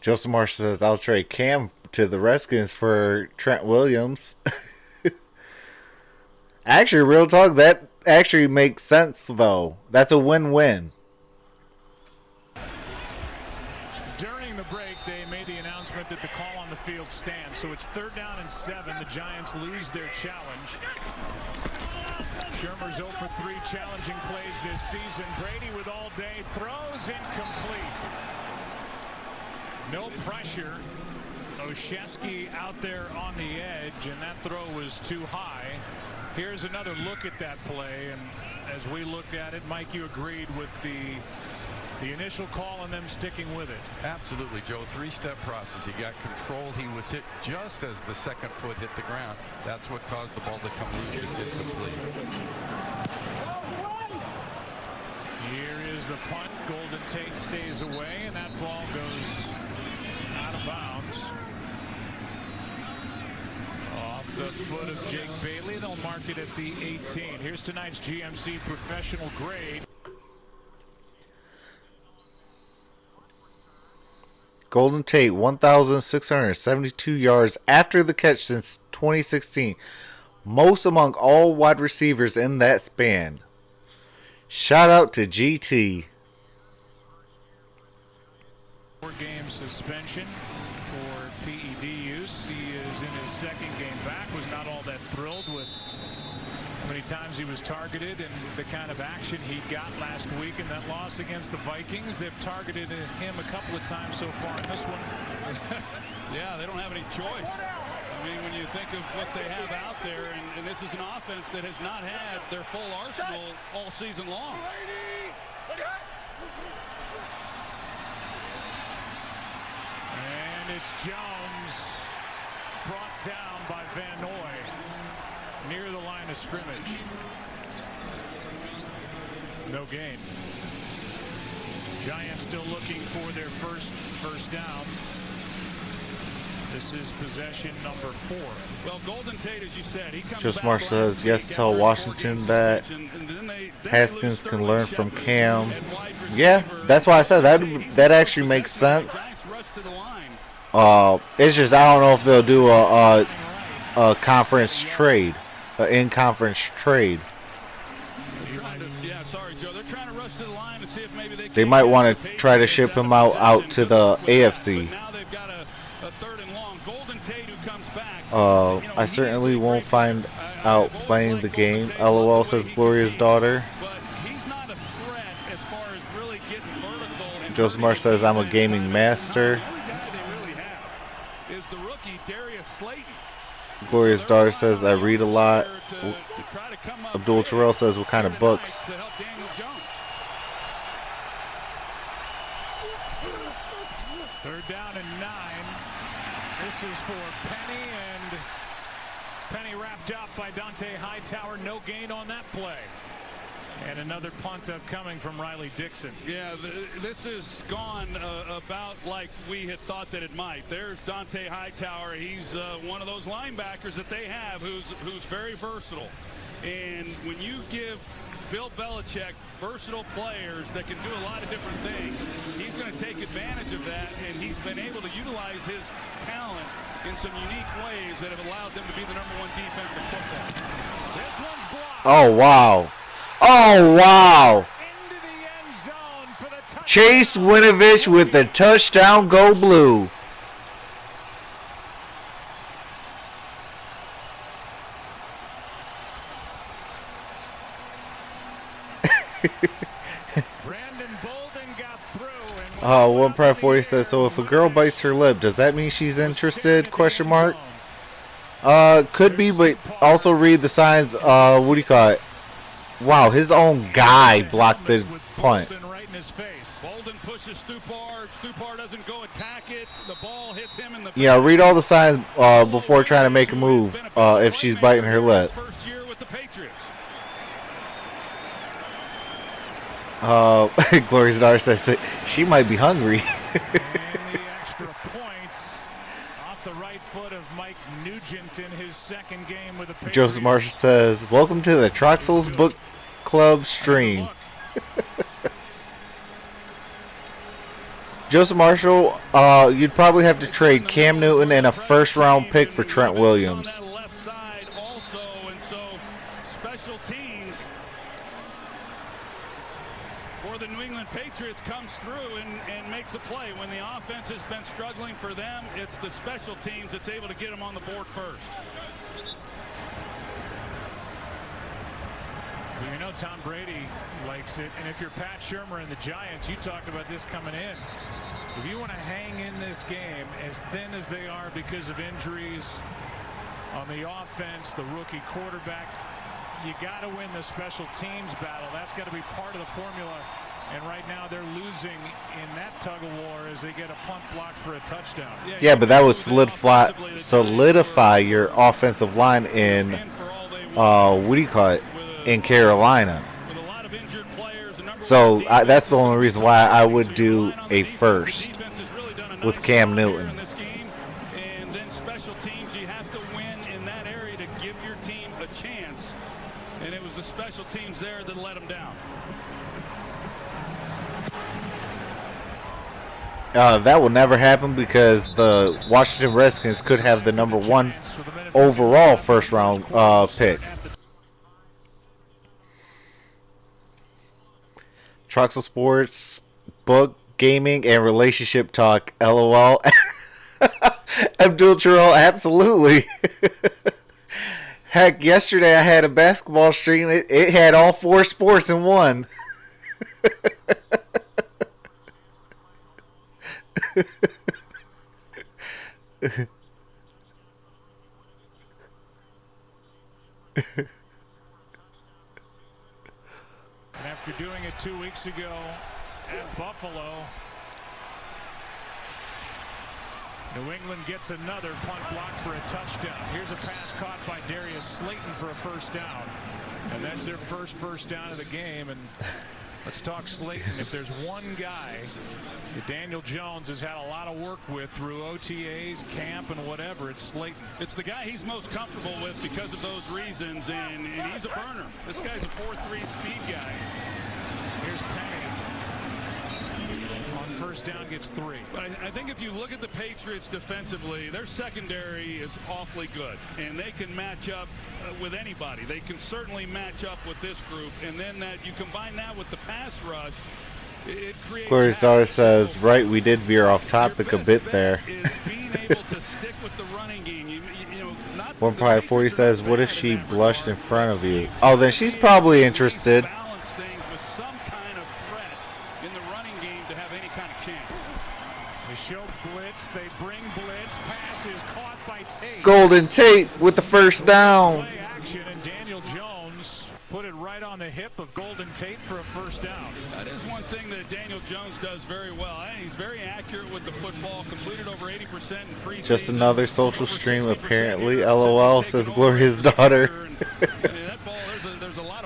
Joseph Marsh says, I'll trade Cam to the Redskins for Trent Williams. Actually, real talk, that actually makes sense, though. That's a win-win. During the break, they made the announcement that the call on the field stands. So it's 3rd down and 7. The Giants lose their challenge. Shermer's 0 for 3 challenging plays this season. Brady with all day. Throws incomplete. No pressure. Oshesky out there on the edge, and that throw was too high. Here's another look at that play, and as we looked at it, Mike, you agreed with the initial call and them sticking with it. Absolutely, Joe. 3-step process. He got control. He was hit just as the second foot hit the ground. That's what caused the ball to come loose. It's incomplete. Here is the punt. Golden Tate stays away, and that ball goes out of bounds. Off the foot of Jake Bailey. They'll mark it at the 18. Here's tonight's GMC professional grade. Golden Tate, 1,672 yards after the catch since 2016. Most among all wide receivers in that span. Shout out to GT. 4-game suspension for PED use. He is in his 2nd game back. Was not all that thrilled with how many times he was targeted and the kind of action he got last week in that loss against the Vikings. They've targeted him a couple of times so far in this one. Yeah, they don't have any choice. I mean, when you think of what they have out there, and this is an offense that has not had their full arsenal all season long. And it's Jones brought down by Van Noy near the line of scrimmage. No gain. Giants still looking for their first down. This is possession number 4. Well, Golden Tate, as you said, he comes Just back Marsh says, yes, week tell after Washington 4-game that suspension, and then they Haskins lose can learn Sterling from Shepard Cam. at wide Yeah, receiver. that's why I said that actually makes sense. It's just I don't know if they'll do a conference trade, an in-conference trade. Yeah, sorry, Joe. They're trying to rush to the line to see if maybe They might want to try to ship him out to the AFC. Now they've got a 3rd and long. Golden Tate who comes back. I certainly won't find out playing the game. LOL, says Gloria's daughter. But he's not a threat as far as really getting vertical. And Joseph Marsh says I'm a gaming master. The only guy they really have is the rookie Darius Slayton. Gloria's daughter says I read a lot. To try to come up Abdul Terrell says what kind of books? to help Daniel Jones. 3rd down and 9. This is for Penny, and Penny wrapped up by Dante Hightower. No gain on that play. And another punt upcoming from Riley Dixon. Yeah, this has gone about like we had thought that it might. There's Dante Hightower. He's one of those linebackers that they have who's very versatile. And when you give Bill Belichick versatile players that can do a lot of different things, he's going to take advantage of that, and he's been able to utilize his talent in some unique ways that have allowed them to be the #1 defense in football. This one's blocked. Oh, wow. Oh, wow. Into the end zone for the touchdown. Chase Winovich with the touchdown, go blue. Brandon Bolden got through. And One Pride 40 says, so if a girl bites her lip, does that mean she's interested? Question mark. Could be, but also read the signs. What do you call it? Wow, his own guy blocked the punt. Right in his face. Bolden pushes Stupar. Stupar doesn't go attack it. The ball hits him in the Yeah, read all the signs before trying to make a move if she's biting her lip. First year with the Patriots. Gloria's daughter says she might be hungry. And the extra point off the right foot of Mike Nugent in his 2nd game with the Patriots. Joseph Marshall says, welcome to the Troxel's Book Club stream. Joseph Marshall, you'd probably have to trade Cam Newton and a first-round pick for Trent Williams. On that left side also, and so special teams for the New England Patriots comes through and makes a play. When the offense has been struggling for them, it's the special teams that's able to get them on the board first. Well, you know Tom Brady likes it, and if you're Pat Shurmur and the Giants, you talked about this coming in. If you want to hang in this game as thin as they are because of injuries on the offense, the rookie quarterback, you got to win the special teams battle. That's got to be part of the formula. And right now they're losing in that tug of war as they get a punt block for a touchdown. Yeah, but that would solidify your offensive line in what do you call it, in Carolina. So that's the only reason why I would do a first with Cam Newton. And then special teams, you have to win in that area to give your team a chance. And it was the special teams there that let them down. That will never happen because the Washington Redskins could have the #1 overall first-round pick. Troxel Sports, book, gaming, and relationship talk. LOL. Abdul Terrell, absolutely. Heck, yesterday I had a basketball stream. It had all 4 sports in one. After doing it 2 weeks ago at Buffalo, New England gets another punt block for a touchdown. Here's a pass caught by Darius Slayton for a first down. And that's their first down of the game. And let's talk Slayton. If there's one guy that Daniel Jones has had a lot of work with through OTAs, camp, and whatever, it's Slayton. It's the guy he's most comfortable with because of those reasons, and he's a burner. This guy's a 4.3 speed guy. Here's Penny. On first down, gets 3. But I think if you look at the Patriots defensively, their secondary is awfully good, and they can match up with anybody. They can certainly match up with this group, and then that you combine that with the pass rush, it creates. Glorious Daughter says, right, we did veer off topic a bit there. One Pride 40 says, what if she blushed in front of you? Oh, then she's probably interested. They show blitz, they bring blitz, pass is caught by Tate. Golden Tate with the first down. Play action, and Daniel Jones put it right on the hip of Golden Tate for a first down. That is one thing that Daniel Jones does very well. He's very accurate with the football, completed over 80% in preseason. Just another social stream apparently. LOL, says Glorious Daughter.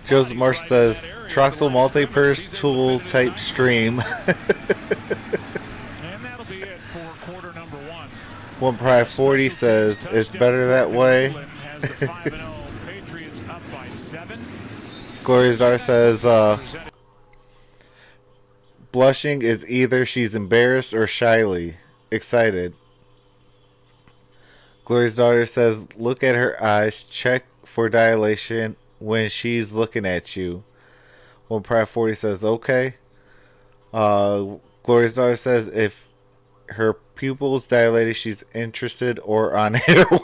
Joseph Marsh says, Troxel multi-purse tool type stream. One Pride 40 says, it's better that way. Gloria's Daughter says, blushing is either she's embarrassed or shyly excited. Gloria's Daughter says, look at her eyes, check for dilation when she's looking at you. One Pride 40 says, okay. Gloria's Daughter says, if her pupils dilated, she's interested or on heroin.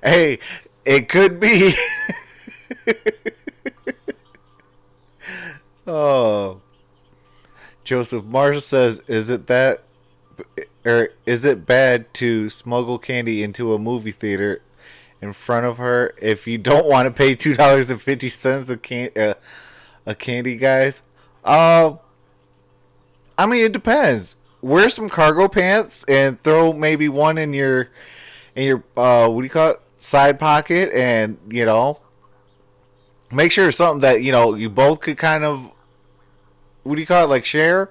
Hey, it could be. Oh. Joseph Marshall says, is it bad to smuggle candy into a movie theater in front of her if you don't want to pay $2.50 a candy, guys? I mean, it depends. Wear some cargo pants and throw maybe one in your what do you call it, side pocket, and make sure it's something that you both could kind of, what do you call it, like share.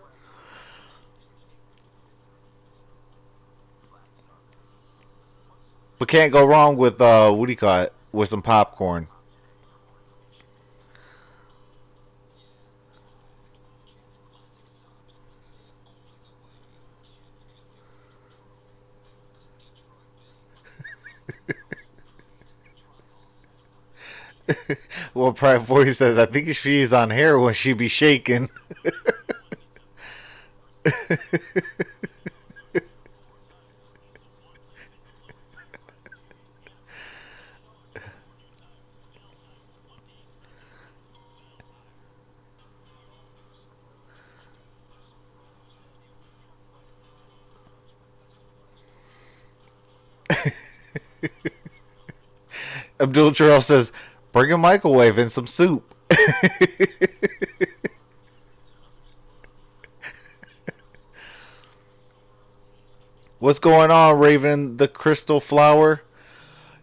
But can't go wrong with what do you call it? With some popcorn. Well, Private Boy says, I think she's on heroin. She be shaking. Abdul Terrell says, bring a microwave and some soup. What's going on, Raven the Crystal Flower?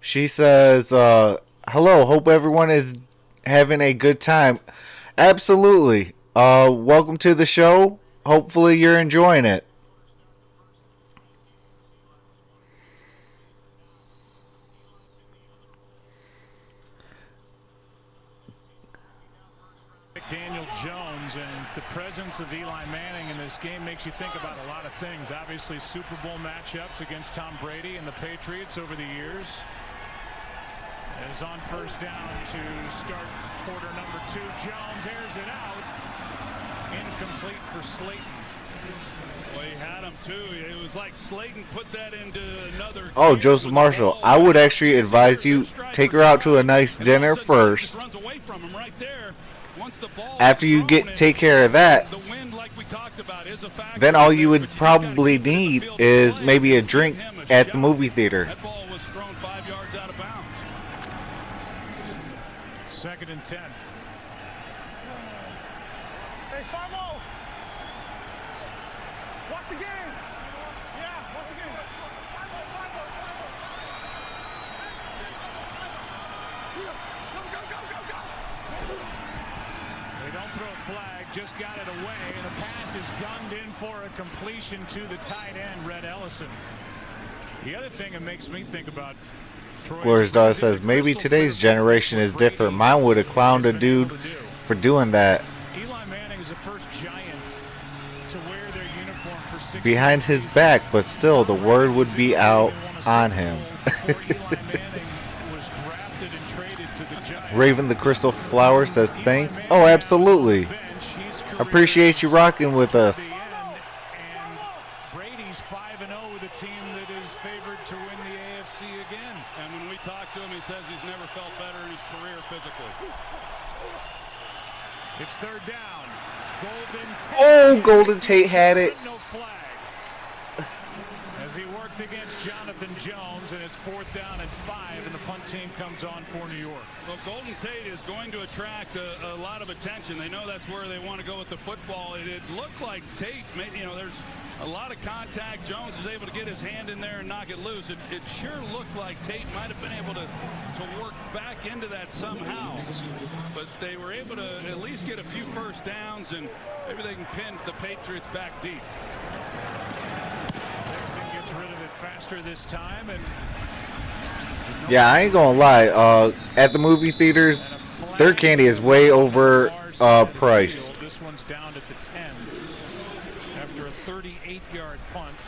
She says, hello, hope everyone is having a good time. Absolutely. Welcome to the show. Hopefully you're enjoying it. Daniel Jones, and the presence of Eli Manning in this game makes you think about a lot of things. Obviously, Super Bowl matchups against Tom Brady and the Patriots over the years. As on first down to start quarter number 2, Jones airs it out. Incomplete for Slayton. Well, he had him too. It was like Slayton put that into another. Oh, Joseph Marshall, I would actually advise you take her out to a nice dinner first. After you take care of that, then all you would probably need is maybe a drink at the movie theater. That ball was thrown 5 yards out of bounds. 2nd and 10. Hey, Famo! Watch the game! Yeah, watch the game. Go! They don't throw a flag, just got it away, and the pass is gunned in for a completion to the tight end, Red Ellison. The other thing that makes me think about Glorious Daughter says, maybe today's generation is different. Mine would have clowned a dude for doing that. Eli Manning is the first Giant to wear their uniform for 6 Behind his back, but still the word would be out on him. Raven the Crystal Flower says, thanks. Oh, absolutely. Appreciate you rocking with us. Brady's 5-0 with a team that is favored to win the AFC again. And when we talk to him, he says he's never felt better in his career physically. It's 3rd down. Golden Tate. Oh, Golden Tate had it. No flag. As he worked against Jonathan Jones, and it's 4th down and 5, and the punt team comes on for New York. Well, Golden Tate is going to attract a lot of attention. They know that's where they want to go with the football. It looked like Tate, there's a lot of contact. Jones is able to get his hand in there and knock it loose. It sure looked like Tate might have been able to work back into that somehow. But they were able to at least get a few first downs, and maybe they can pin the Patriots back deep. Dixon gets rid of it faster this time, and Yeah, I ain't gonna lie. At the movie theaters, their candy is way over priced. This one's down at the 10 after a 38-yard punt.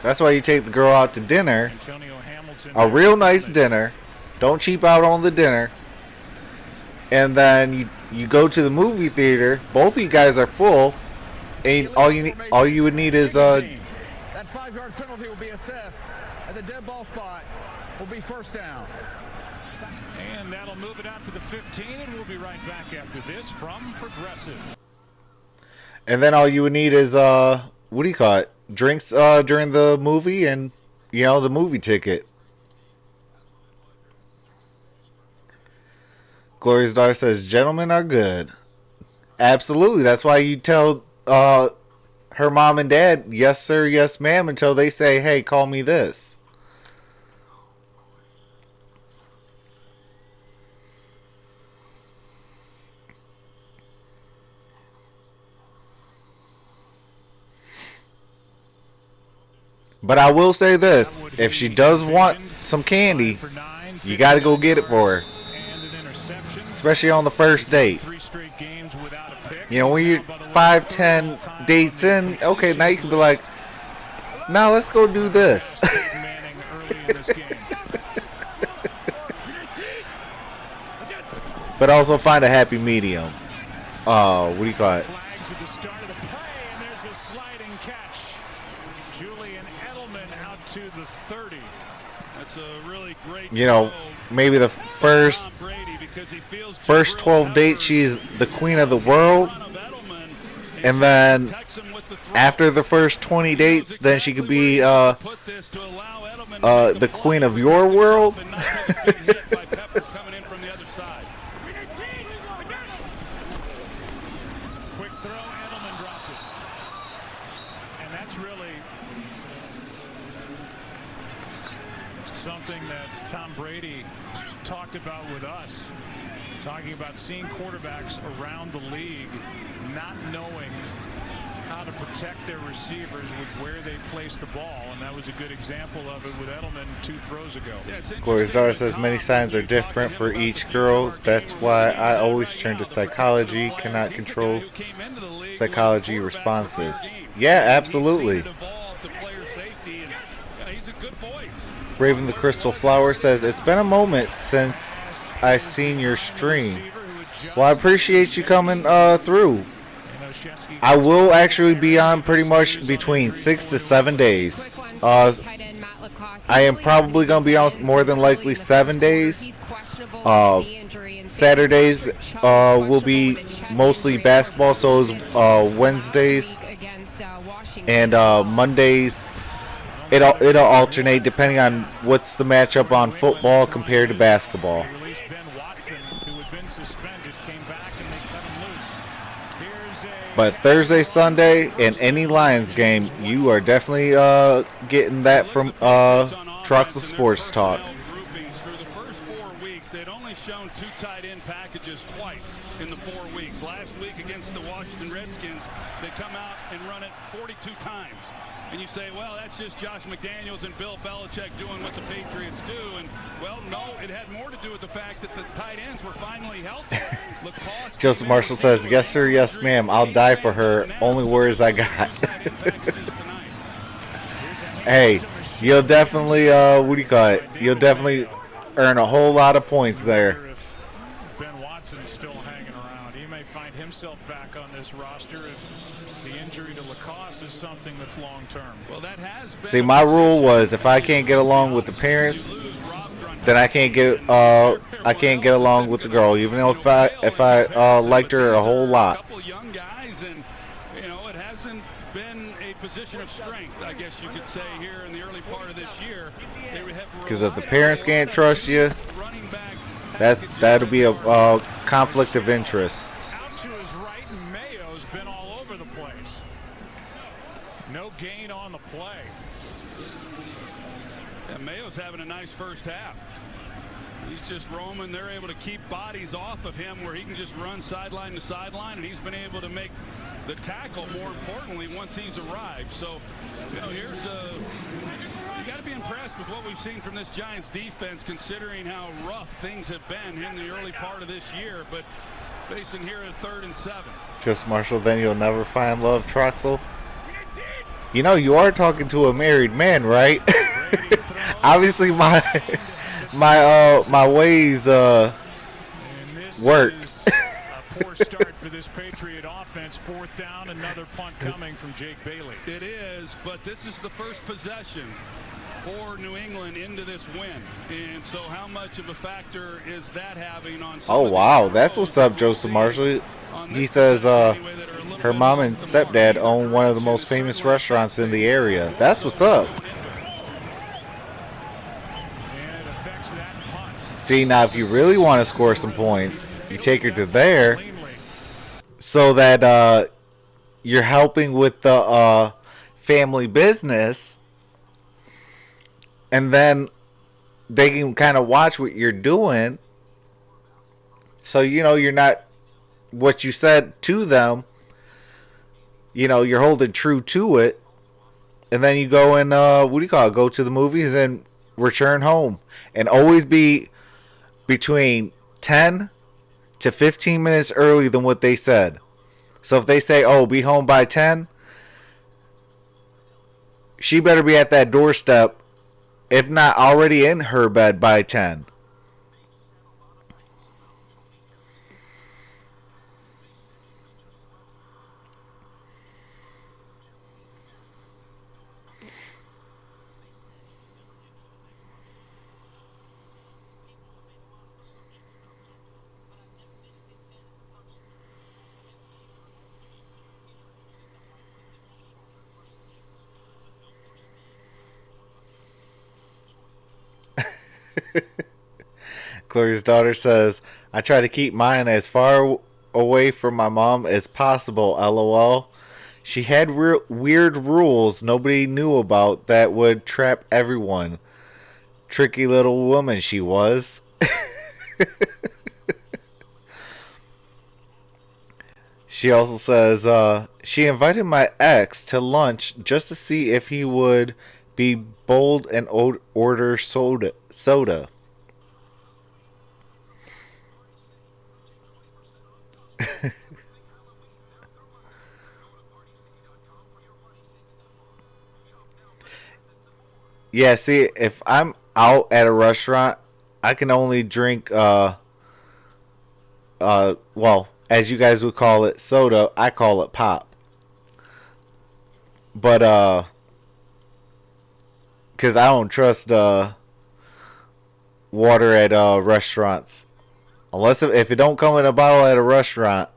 That's why you take the girl out to dinner, Antonio Hamilton, a real nice dinner. Don't cheap out on the dinner. And then you go to the movie theater. Both of you guys are full, and all you would need is That 5-yard penalty will be assessed, and the dead ball spot will be 1st down. and that'll move it out to the 15, and we'll be right back after this from Progressive. And then all you would need is what do you call it? Drinks during the movie, and the movie ticket. Glorious Daughter says, gentlemen are good. Absolutely. That's why you tell her mom and dad, yes sir, yes ma'am, until they say, hey, call me this. But I will say this: if she does want some candy, you got to go get it for her, especially on the first date. You know, when you're 5, 10 dates in, okay, now you can be like, "Now let's go do this." But also find a happy medium. What do you call it? Flags at the start of the play, and there's a sliding catch. Julian Edelman out to the 30. That's a really great. You know, maybe the first 12 dates, she's the queen of the world. And then after the first 20 dates, then she could be the queen of your world. Quick throw, Edelman dropped it. And that's really something that Tom Brady talked about with us. Talking about seeing quarterbacks around the league not knowing how to protect their receivers with where they place the ball, and that was a good example of it with Edelman 2 throws ago. Gloria's daughter says many signs are different for each girl. That's why I always turn to psychology. Cannot control psychology responses. Yeah, absolutely. Raven the Crystal Flower says it's been a moment since I seen your stream. Well, I appreciate you coming through. I will actually be on pretty much between 6 to 7 days. I am probably going to be on more than likely 7 days. Saturdays will be mostly basketball, so is Wednesdays and Mondays. It'll alternate depending on what's the matchup on football compared to basketball. But Thursday, Sunday, and any Lions game, you are definitely getting that from Troxel Sports Talk. For the first 4 weeks, they'd only shown 2 tight end packages twice in the 4 weeks. Last week against the Washington Redskins, they come out and run it 42 times. And you say, well, that's just Josh McDaniels and Bill Belichick doing what the Patriots do. And, well, no, it had more to do with the fact that the tight ends were finally healthy. Joseph Marshall says, yes, sir, yes, ma'am. I'll die for her. Only words I got. Hey, you'll definitely, what do you call it? You'll definitely earn a whole lot of points there. If Ben Watson's still hanging around, he may find himself back on this roster if the injury to Lacoste is something that's long term. Well, that has been. See, my rule was if I can't get along with the parents, then I can't get along with the girl, even though if I liked her a whole lot. A couple young guys, and you know it hasn't been a position of strength, I guess you could say, here in the early part of this year. Because if the parents can't trust you, that'll be a conflict of interest. Out to his right, and Mayo's been all over the place. No gain on the play. And Mayo's having a nice first half. He's just roaming. They're able to keep bodies off of him where he can just run sideline to sideline, and he's been able to make the tackle, more importantly, once he's arrived. So, you know, you got to be impressed with what we've seen from this Giants defense, considering how rough things have been in the early part of this year. But facing here at 3rd and 7. Just Marshall, then you'll never find love, Troxel. You know, you are talking to a married man, right? Obviously, my ways worked. A poor start for this Patriot offense. 4th down, another punt coming from Jake Bailey. It is, but this is the first possession for New England into this win. And so how much of a factor is that having on some Oh, wow. That's what's up, Joseph Marshall. He says her mom and stepdad own one of the most famous restaurants in the area. That's what's up. See, now if you really want to score some points, you take her to there so that you're helping with the family business, and then they can kind of watch what you're doing. So, you know, you're not what you said to them, you know, you're holding true to it. and then you go and what do you call it? Go to the movies and return home, and always be between 10 to 15 minutes early than what they said. So if they say, "Oh, be home by 10," she better be at that doorstep, if not already in her bed by 10. Chloe's daughter says, "I try to keep mine as far away from my mom as possible, lol. She had weird rules nobody knew about that would trap everyone. Tricky little woman she was." She also says, she invited my ex to lunch just to see if he would be bold and order soda. Yeah, see, if I'm out at a restaurant, I can only drink well, as you guys would call it, soda. I call it pop. But cuz I don't trust water at restaurants. Unless if it don't come in a bottle at a restaurant,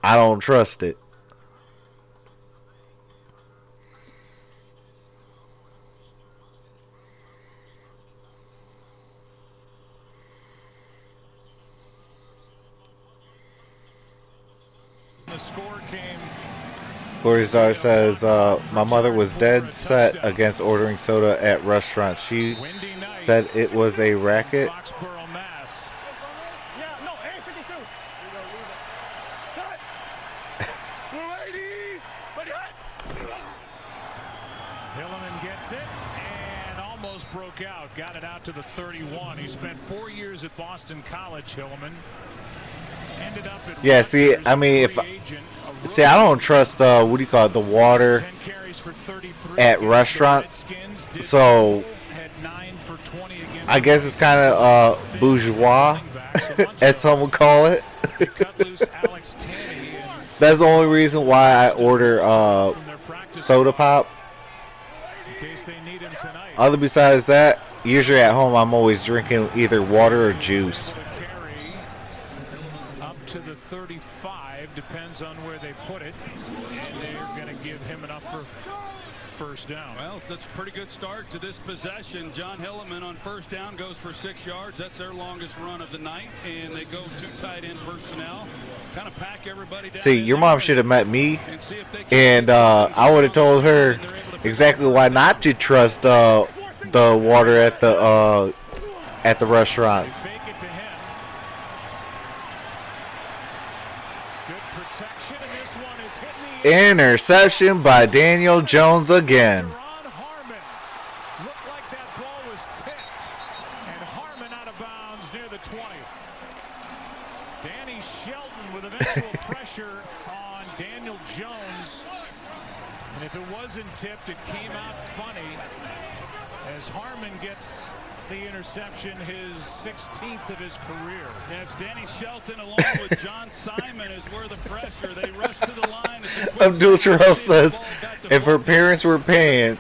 I don't trust it. The score came. Glory's daughter says, my mother was dead set against ordering soda at restaurants. She said it was a racket. Foxborough, Mass. Yeah, no, A52. Shut. Hilliman gets it and almost broke out. Got it out to the 31. He spent 4 years at Boston College, Hilliman. Ended up at Yeah, see, I mean, see, I don't trust, what do you call it, the water at restaurants. So, I guess it's kind of bourgeois, as some would call it. That's the only reason why I order soda pop. Other besides that, usually at home I'm always drinking either water or juice. Up to the 35, depends on where they put it. And they're going to give him enough for first down. Well, that's a pretty good start to this possession. John Hilliman on first down goes for 6 yards. That's their longest run of the night. And they go to tight end personnel. Kind of pack everybody down. See, your mom should have met me, and I would have told her exactly why not to trust the water at the restaurants. Fake it to him. Good protection, and this one is hitting the Interception by Daniel Jones again. Ron Harmon. Looked like that ball was tipped, and Harmon out of bounds near the 20. Danny Shelton with eventual pressure on Daniel Jones. And if it wasn't tipped, it came out funny as Harmon gets the interception, his 16th of his career. That's Danny Shelton along with John Simon is where the pressure. They rush to the line. Abdul Terrell says, if her parents were paying,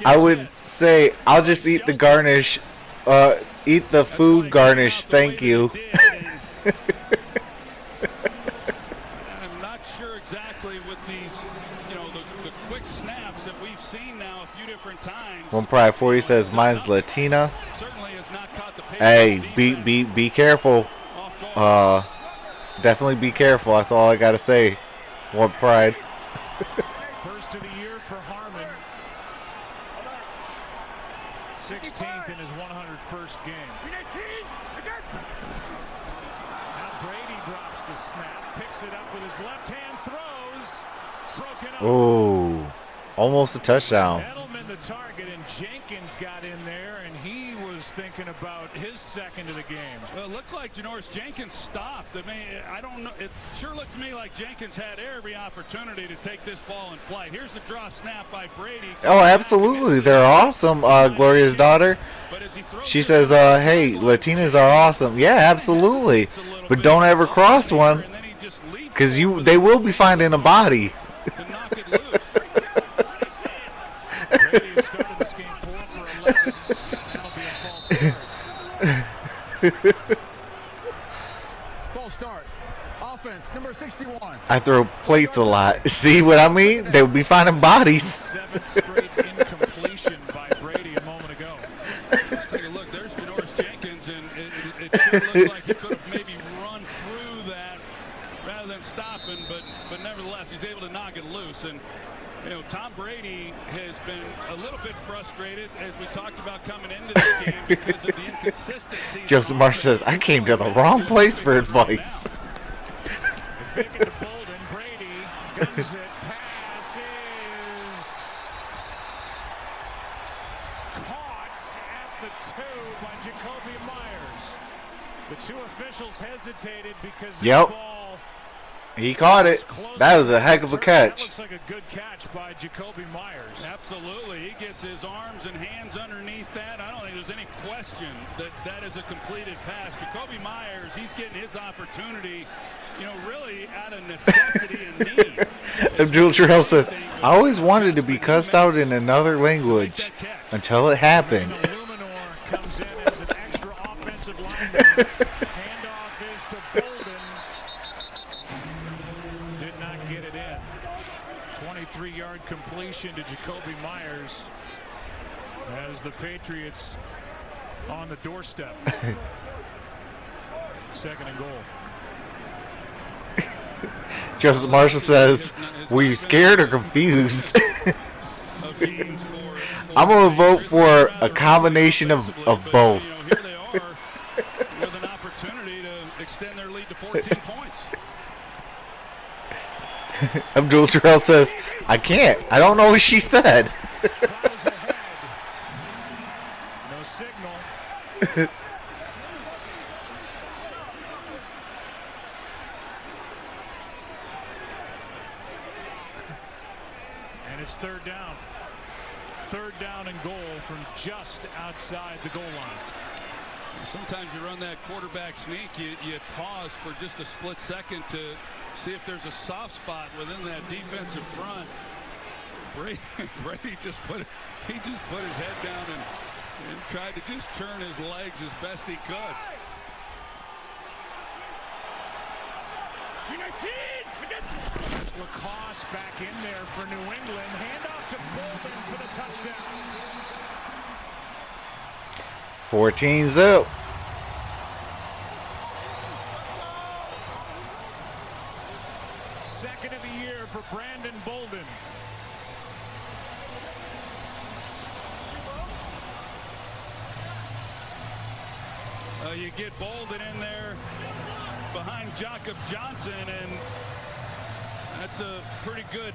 I would say, I'll just eat the garnish, eat the food garnish, thank you. I'm not sure exactly with these, the quick snaps that we've seen now a few different times. One Pride 40 says, mine's Latina. Certainly has not caught the pace. Hey, be careful. Definitely be careful. That's all I gotta say. One Pride. First of the year for Harmon. 16th in his 101st game. Now Brady drops the snap, picks it up with his left hand, throws. Broken up. Oh. Almost a touchdown. Edelman the target, and Jenkins got in there, and he was thinking about his second of the game. Well, it looked like Janoris Jenkins stopped. I mean, I don't know. It sure looked to me like Jenkins had every opportunity to take this ball in flight. Here's the draw snap by Brady. Oh, absolutely. They're awesome, Gloria's daughter. She says, hey, Latinas are awesome. Yeah, absolutely. But don't ever cross one, because they will be finding a body. Brady has started this game 4 for 11. That'll be a false start. False start. Offense, number 61. I throw plates a lot. See what I mean? They will be finding bodies. 7th straight incompletion by Brady a moment ago. Let's take a look. There's Janoris Jenkins, and it sure looked like he could have maybe run through that rather than stopping, but nevertheless, he's able to knock it loose. And you know, Tom Brady has been a little bit frustrated, as we talked about coming into this game, because of the inconsistency. Joseph Marsh says, I came to the wrong place for advice. Fake it to Bolden. Brady guns it. Pass is caught at the 2 by Jacoby Myers. The 2 officials hesitated because the ball. He caught it. That was a heck of a catch. That looks like a good catch by Jacoby Myers. Absolutely. He gets his arms and hands underneath that. I don't think there's any question that that is a completed pass. Jacoby Myers, he's getting his opportunity, you know, really out of necessity and need. Abdul Terrell says, I always wanted to be cussed out in another language until it happened. Luminor comes in as an extra offensive lineman. Handoff is to Bolden. Did not get it in. 23-yard completion to Jacoby Myers as the Patriots on the doorstep. 2nd and goal. Joseph Marshall says, were you scared or confused? I'm going to vote for a combination of both. You know, here they are with an opportunity to extend their lead to 14 points. Abdul Terrell says, I can't. I don't know what she said. No signal. And it's 3rd down. 3rd down and goal from just outside the goal line. Sometimes you run that quarterback sneak, you pause for just a split second to see if there's a soft spot within that defensive front. Brady just put his head down and tried to just turn his legs as best he could. It's Lacoste back in there for New England. Handoff to Bolden for the touchdown. 14-0. Second of the year for Brandon Bolden. You get Bolden in there behind Jacob Johnson, and that's a pretty good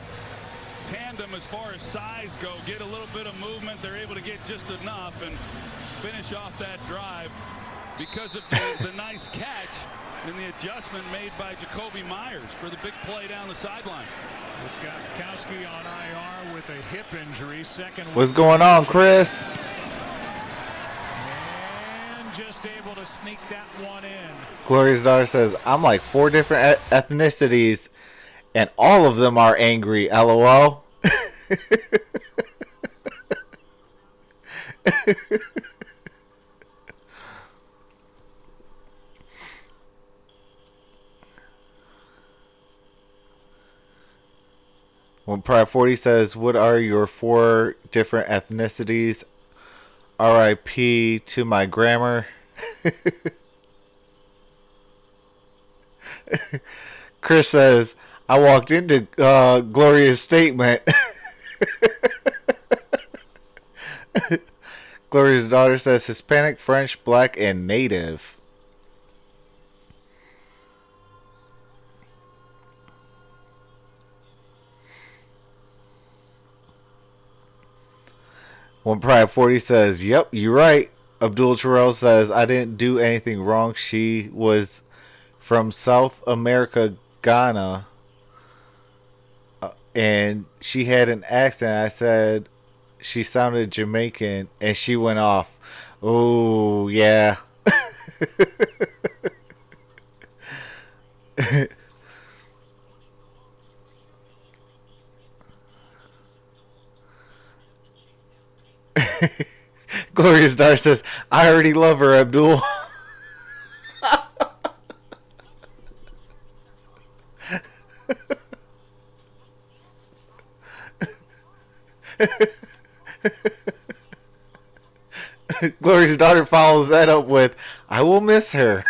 tandem as far as size go. Get a little bit of movement. They're able to get just enough and finish off that drive because of the nice catch and the adjustment made by Jacoby Myers for the big play down the sideline. With Gostkowski on IR with a hip injury. What's going on, Chris? And just able to sneak that one in. Gloria's daughter says, I'm like 4 different ethnicities, and all of them are angry, LOL. When Pride 40 says, what are your 4 different ethnicities? RIP to my grammar. Chris says, I walked into Gloria's statement. Gloria's daughter says Hispanic, French, Black, and Native. One Pride 40 says, "Yep, you're right." Abdul Terrell says, "I didn't do anything wrong. She was from South America, Ghana, and she had an accent. I said she sounded Jamaican, and she went off." Oh, yeah. Glorious Dar says, "I already love her, Abdul." Glorious Daughter follows that up with, "I will miss her."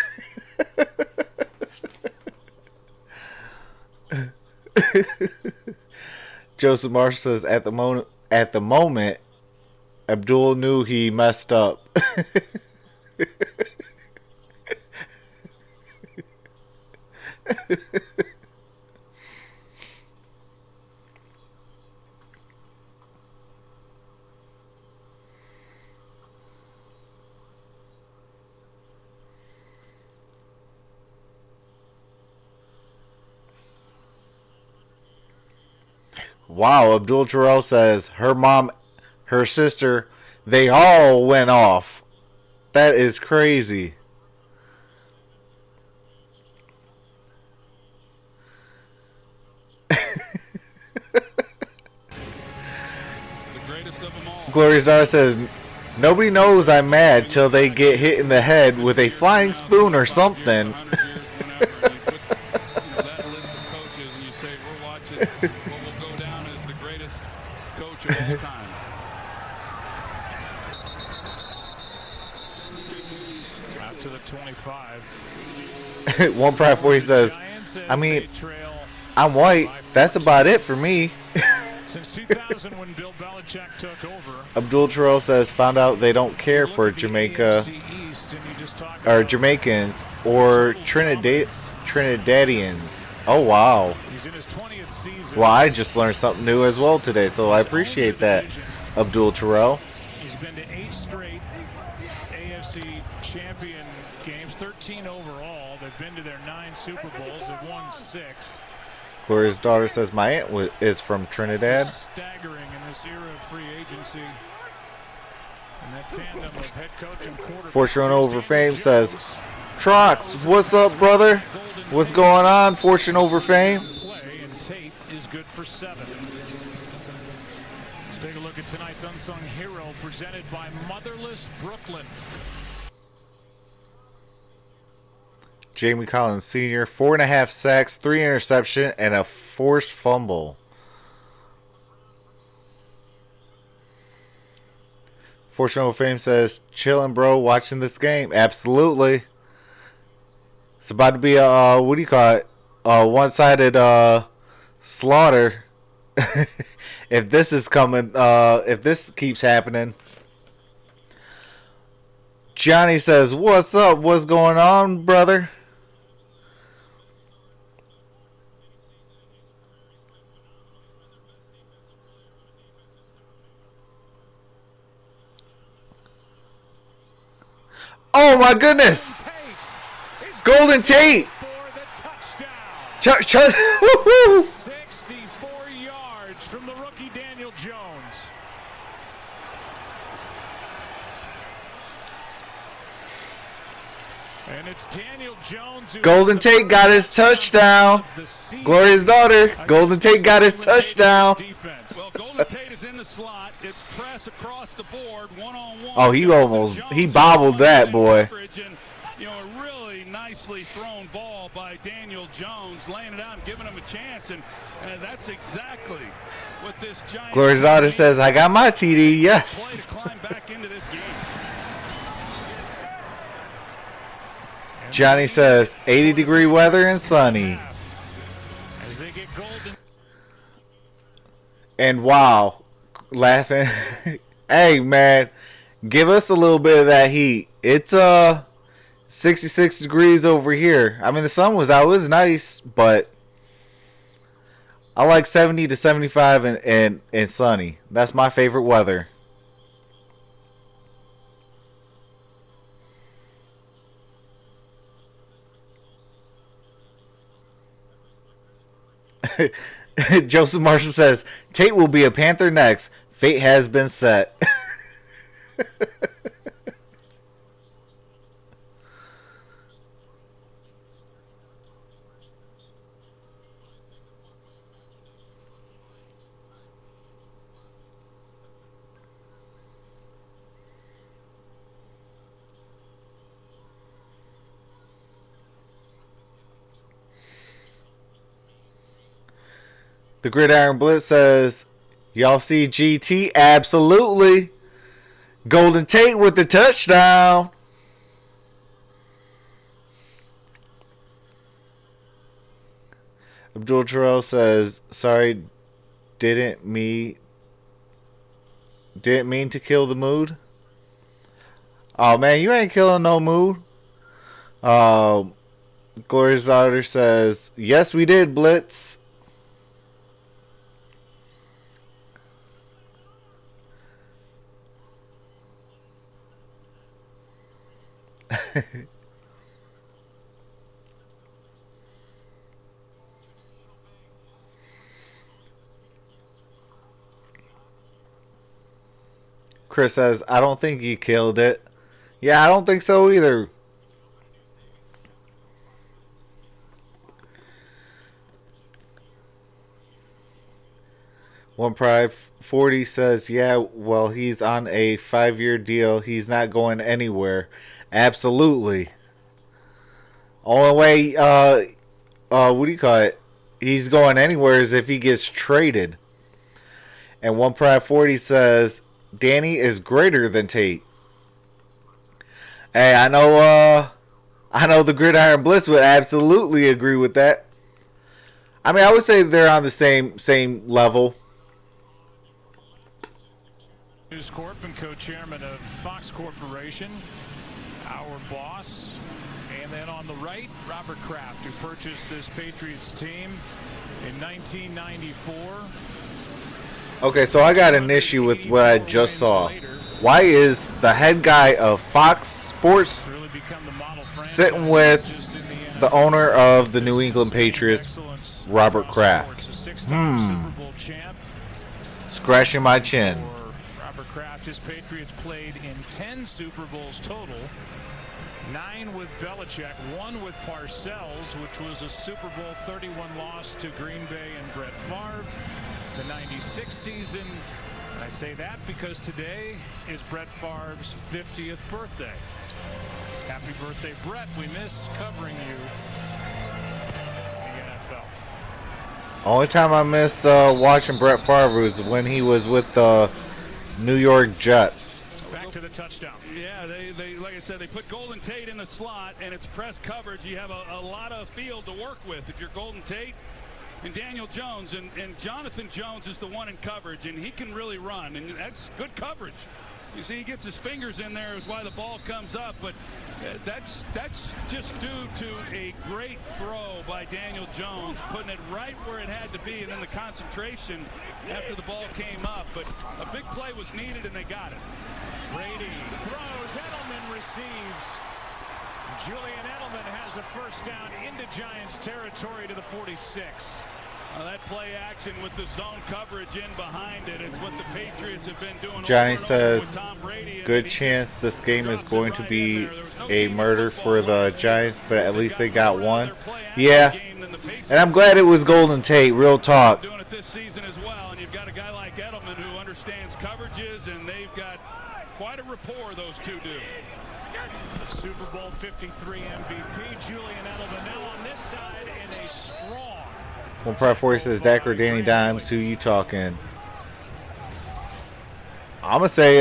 Joseph Marsh says, at the moment, Abdul knew he messed up. Wow, Abdul Terrell says her mom, her sister, they all went off. That is crazy. The greatest of them all. Glorious Zara says, "Nobody knows I'm mad till they get hit in the head with a flying spoon or something." That list of coaches and you say we're watching what will go down as the greatest coach of all time. Out to the 25. One Pride 40 says, "I mean, I'm white. That's about it for me." Since 2000 when Bill Belichick took over. Abdul Terrell says, "Found out they don't care for Jamaica or Jamaicans or Trinidadians." Oh, wow. He's in his 20th season. Well, I just learned something new as well today, so I appreciate that, Abdul Terrell. He's been to 8 straight AFC champion games, 13 overall. They've been to their 9 Super Bowls. They've won 6. Gloria's daughter says, "My aunt is from Trinidad." Staggering in this era of free agency. And that tandem of head coach and quarterback. Fortune Over Fame says, "Trox, what's up, brother? What's going on, Fortune Over Fame?" Play and Tate is good for 7. Let's take a look at tonight's unsung hero presented by Motherless Brooklyn. Jamie Collins Sr., 4.5 sacks, 3 interception, and a forced fumble. Fortune Over Fame says, "Chillin', bro, watching this game." Absolutely. It's about to be a, what do you call it? A one-sided slaughter. If this is coming, if this keeps happening. Johnny says, "What's up? What's going on, brother?" Oh my goodness! Golden Tate! Woo-hoo! 64 yards from the rookie Daniel Jones. And it's Daniel Jones. Golden Tate got his touchdown. Gloria's daughter. Golden Tate got his touchdown. Well, Golden Tate is in the slot. It's press across the board, one-on-one. Oh, he bobbled that, boy. And, a really nicely thrown ball by Daniel Jones, laying it out and giving him a chance. And that's exactly what this Giants. Gloria's daughter says, "I got my TD, yes." Play to climb back into this game. Johnny says, 80-degree weather and sunny. As they get Golden. And wow, laughing. Hey, man, give us a little bit of that heat. It's 66 degrees over here. I mean, the sun was out. It was nice, but I like 70 to 75 and sunny. That's my favorite weather. Joseph Marshall says, Tate will be a Panther next. Fate has been set. The Gridiron Blitz says, y'all see GT? Absolutely. Golden Tate with the touchdown. Abdul Terrell says, sorry, didn't mean to kill the mood. Oh man, you ain't killing no mood. Gloria's daughter says, yes we did, Blitz. Chris says, I don't think he killed it. Yeah, I don't think so either. One Pride 40 says, yeah, well, he's on a 5-year deal. He's not going anywhere. Absolutely. Only way, what do you call it? He's going anywhere is if he gets traded. And One Pride 40 says, Danny is greater than Tate. Hey, I know the Gridiron Bliss would absolutely agree with that. I mean, I would say they're on the same level. News Corp and co-chairman of Fox Corporation, our boss. And then on the right, Robert Kraft, who purchased this Patriots team in 1994. Okay, so I got an issue with what I just saw. Why is the head guy of Fox Sports sitting with the owner of the New England Patriots, Robert Kraft? Scratching my chin. Robert Kraft, his Patriots played in 10 Super Bowls total. 9 with Belichick, 1 with Parcells, which was a Super Bowl 31 loss to Green Bay and Brett Favre. The 96 season. I say that because today is Brett Favre's 50th birthday. Happy birthday, Brett. We miss covering you in the NFL. Only time I missed watching Brett Favre was when he was with the New York Jets. Back to the touchdown. Yeah, they like I said, they put Golden Tate in the slot, and it's press coverage. You have a lot of field to work with if you're Golden Tate. And Daniel Jones, and Jonathan Jones is the one in coverage, and he can really run, and that's good coverage. You see, he gets his fingers in there is why the ball comes up, but that's just due to a great throw by Daniel Jones, putting it right where it had to be, and then the concentration after the ball came up. But a big play was needed, and they got it. Brady throws, Edelman receives. Julian Edelman has a first down into Giants territory to the 46. That play action with the zone coverage in behind it. It's what the Patriots have been doing. Johnny over says, with Tom Brady, good chance this game is going to be a murder for the Giants, but at least they got one. Yeah, and I'm glad it was Golden Tate, real talk. Doing it this season as well, and you've got a guy like Edelman who understands coverages, and they've got quite a rapport, those two do. Super Bowl 53 MVP Julian Edelman now on this side in a strong. One Pride 40 says, Dak or Danny Dimes, who you talking? I'm going to say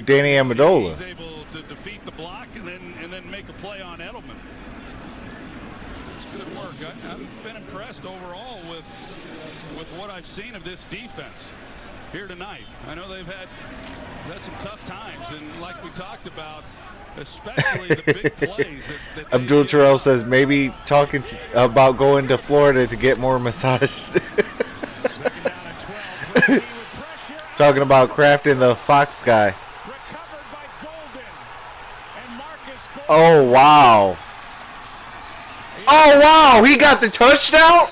Danny Amendola. He's able to defeat the block and then make a play on Edelman. It's good work. I've been impressed overall with what I've seen of this defense here tonight. I know they've had some tough times, and like we talked about, especially the big plays. Abdul Terrell says maybe talking about going to Florida to get more massages. Talking about Kraft and the Fox guy. Oh, wow. Oh, wow. He got the touchdown?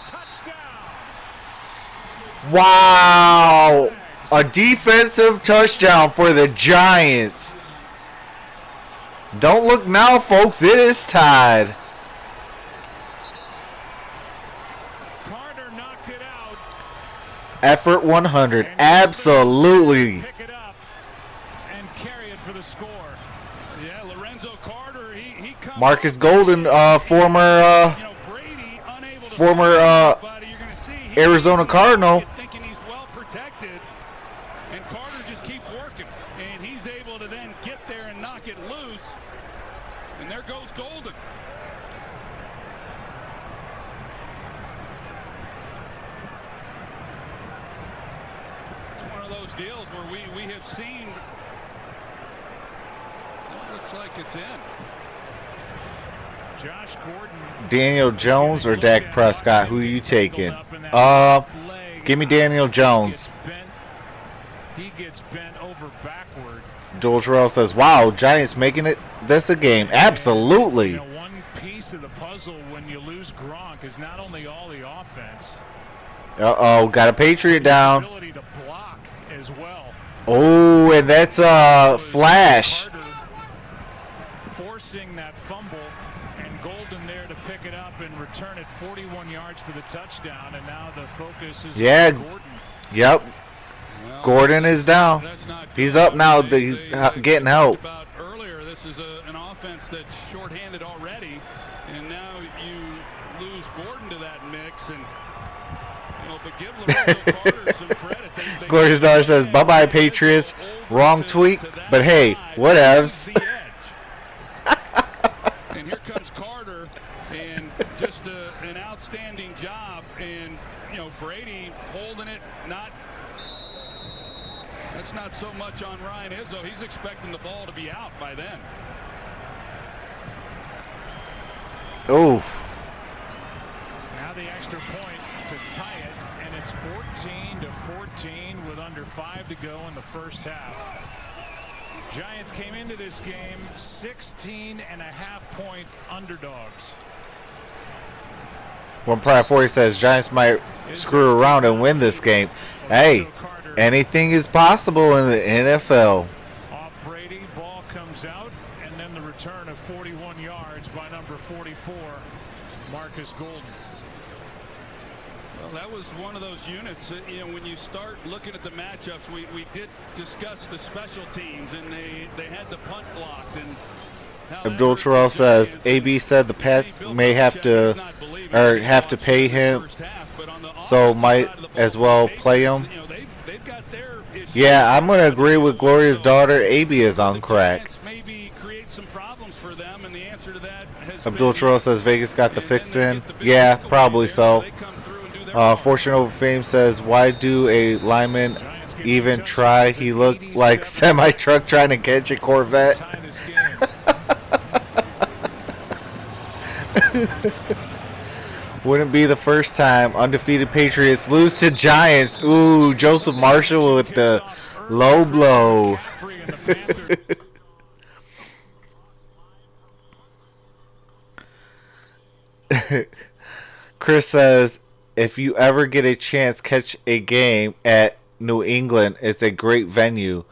Wow! A defensive touchdown for the Giants. Don't look now, folks. It is tied. Carter knocked it out. Effort 100. Absolutely. Pick it up and carry it for the score. Yeah, Lorenzo Carter, he comes Marcus Golden, former Brady unable to former but you're gonna see he- Arizona Cardinal. thinking he's well protected, and Carter just keeps working, and he's able to then get there and knock it loose, and there goes Golden. It's one of those deals where we have seen. It looks like it's in. Josh Gordon. Daniel Jones or Dak Prescott? Who are you taking? Give me Daniel Jones. He gets bent over backward. Joel Terrell says, "Wow, Giants making it this a game." Absolutely. You know, one piece of the puzzle when you lose Gronk is not only all the offense. Uh-oh, got a Patriot down. Ability to block as well. Oh, and that's Flash. Carter forcing that fumble, and Golden there to pick it up and return it 41 yards for the touchdown. And now the focus is on Gordon. Yep. Well, Gordon is down. that's not He's good. up now. They He's getting help. About earlier, this is an offense that's shorthanded already, and now you lose Gordon to that mix, and but give Lorenzo Carter some credit. They Gloria Star says, "Bye-bye, Patriots." Wrong tweet, but hey, whatevs. And here comes Carter, and just an outstanding job, and Brady holding it. That's not so much on Ryan Izzo. He's expecting the ball to be out by then. Oof. Now the extra point to tie it, and it's 14-14 with under 5 to go in the first half. Giants came into this game 16.5-point underdogs. One Pride 40 says Giants might screw around and win this game. Hey, anything is possible in the NFL. Off Brady, ball comes out, and then the return of 41 yards by number 44, Marcus Golden. Well, that was one of those units. When you start looking at the matchups, we did discuss the special teams, and they had the punt blocked. And Abdul Terrell says AB said the Pats may have to pay him, so might as well play him. Yeah, I'm going to agree with Gloria's daughter. AB is on crack. Abdul Terrell says Vegas got the fix in. Yeah, probably so. Fortune Over Fame says, why do a lineman even try? He looked like semi-truck trying to catch a Corvette. Wouldn't be the first time undefeated Patriots lose to Giants. Ooh, Joseph Marshall with the low blow. Chris says, if you ever get a chance, catch a game at New England. It's a great venue.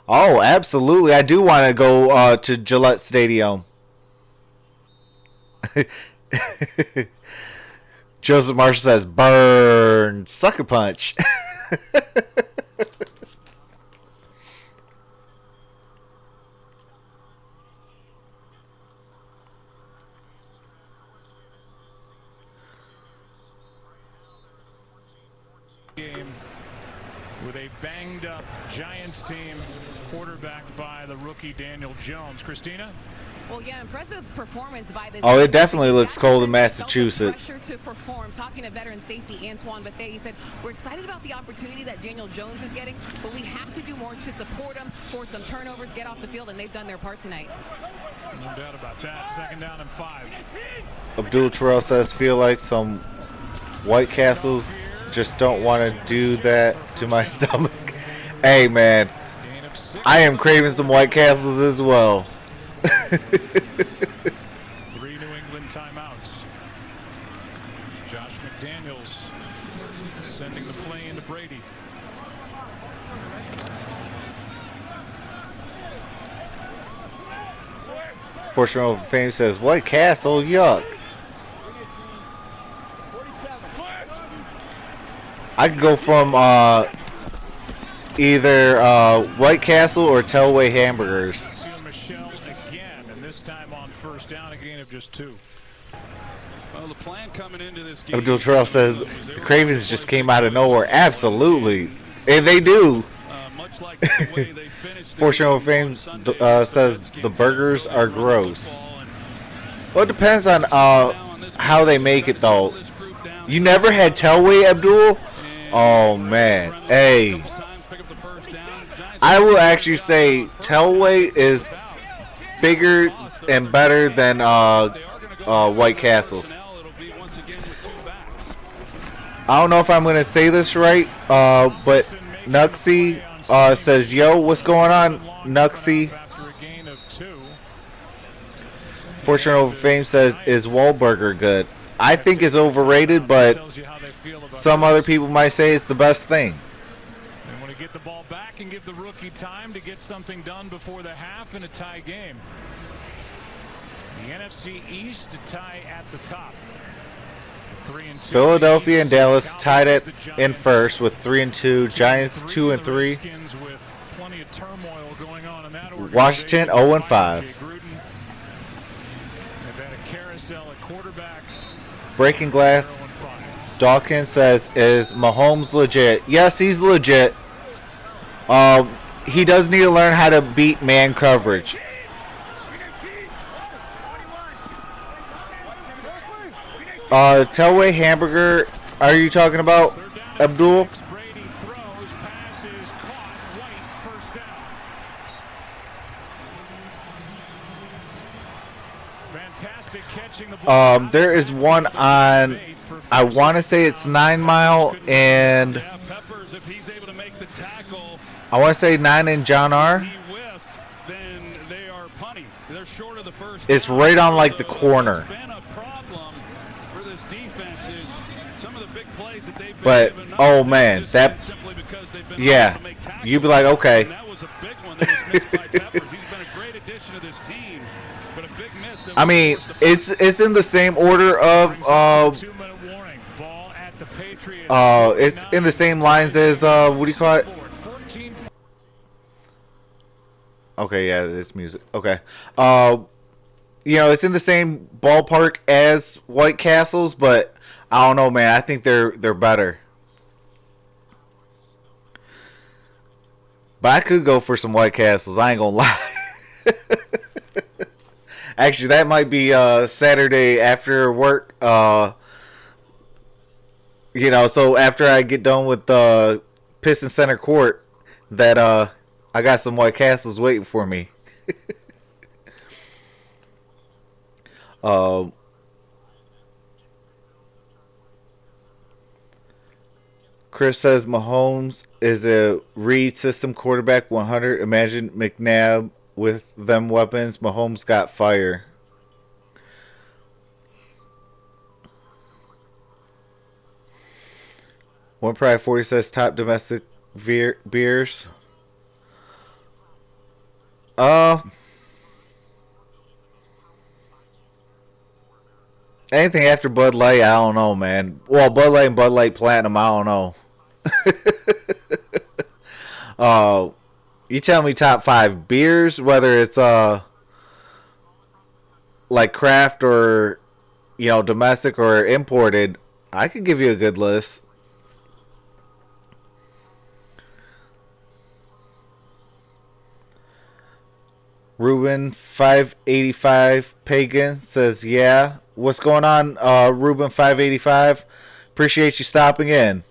Oh, absolutely. I do want to go to Gillette Stadium. Joseph Marshall says, burn. Sucker punch. Game with a banged up Giants team quarterbacked by the rookie Daniel Jones. Christina? Well, yeah, impressive performance by this. Oh, it definitely looks cold in Massachusetts. Pressure to perform. Talking to veteran safety Antoine Bethea, he said, we're excited about the opportunity that Daniel Jones is getting, but we have to do more to support him, force some turnovers, get off the field, and they've done their part tonight. No doubt about that. 2nd down and 5. Abdul Terrell says, feel like some White Castles just don't want to do that to my stomach. Hey, man, I am craving some White Castles as well. 3 New England timeouts. Josh McDaniels sending the play into Brady. Fortune over Fame says, White Castle, yuck. I could go from either White Castle or Tellway hamburgers. To Michelle again, and this time on first down, a gain of just 2. Well, the plan coming into this game. Abdul Terrell says the Cravens just came out of nowhere. Absolutely. And they do. Much like the way they finished Fortune over Fame says the burgers are gross. Well, it depends on how they make it, though. You never had Tellway, Abdul? Oh, man. Hey. I will actually say Tellway is bigger and better than White Castle's. I don't know if I'm going to say this right, but Nuxie says, yo, what's going on, Nuxie? Fortune over Fame says, is Wahlburger good? I think it's overrated, but some other people might say it's the best thing. They want to get the ball back and give the rookie time to get something done before the half in a tie game. The NFC East, a tie at the top. 3-2. Philadelphia and Dallas tied it in first with 3-2. Giants 2-3. Washington 0-5. Breaking Glass. Dawkins says, is Mahomes legit? Yes, he's legit. He does need to learn how to beat man coverage. Tellway hamburger, are you talking about, Abdul? There is one on, I want to say it's 9 Mile and I want to say 9 in John R. It's right on like the corner. But oh man, that yeah, you'd be like, okay. I mean, it's in the same order of it's in the same lines as what do you call it? Okay, yeah, it is music. Okay. You know, it's in the same ballpark as White Castle's, but I don't know, man. I think they're better. But I could go for some White Castles. I ain't gonna lie. Actually, that might be Saturday after work. You know, so after I get done with Piston Center Court, that I got some White Castles waiting for me. Chris says Mahomes is a read system quarterback 100. Imagine McNabb with them weapons. Mahomes got fire. One Pride 40 says top domestic beers. Anything after Bud Light, I don't know, man. Well, Bud Light and Bud Light Platinum, I don't know. You tell me top 5 beers, whether it's like craft or domestic or imported, I could give you a good list. Ruben 585 Pagan says, yeah. What's going on, Ruben 585? Appreciate you stopping in.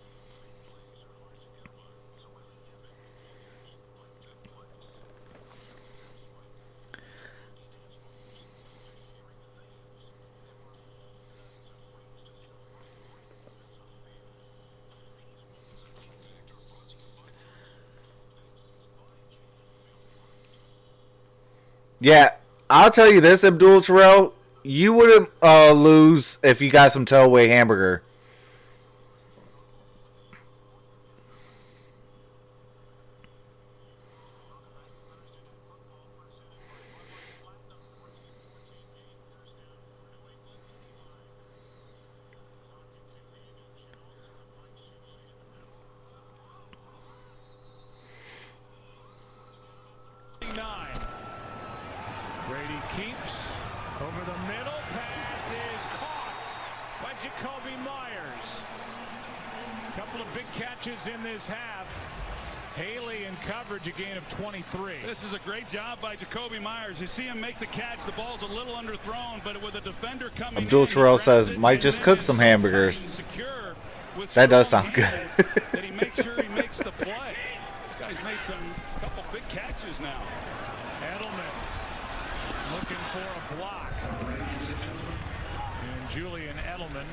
Yeah, I'll tell you this, Abdul Terrell. You wouldn't lose if you got some Tellway hamburger. Brady keeps over the middle. Pass is caught by Jacoby Myers. A couple of big catches in this half. Haley in coverage, a gain of 23. This is a great job by Jacoby Myers. You see him make the catch. The ball's a little underthrown, but with a defender coming Abdul in, Terrell says, might just cook some hamburgers. That does sound good. That he makes sure he makes the play. This guy's made a couple big catches now. Edelman looking for a block. And Julian Edelman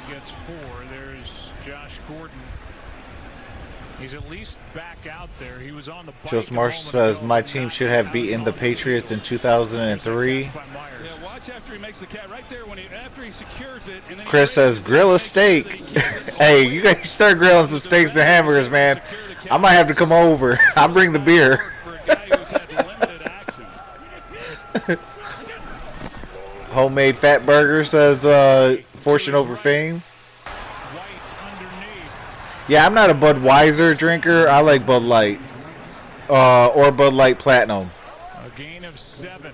gets 4. There's Josh Gordon. He's at least back out there. He was on the bike. Joseph Marshall says, my team should have beaten the Patriots in 2003. Yeah, watch after he makes the catch right there after he secures it. And then Chris says, grill a steak. Hey, you guys start grilling some steaks and hamburgers, man. I might have to come over. I'll bring the beer. For a guy who's had limited action. Homemade fat burger says, fortune over fame. Yeah, I'm not a Budweiser drinker. I like Bud Light or Bud Light Platinum. A gain of 7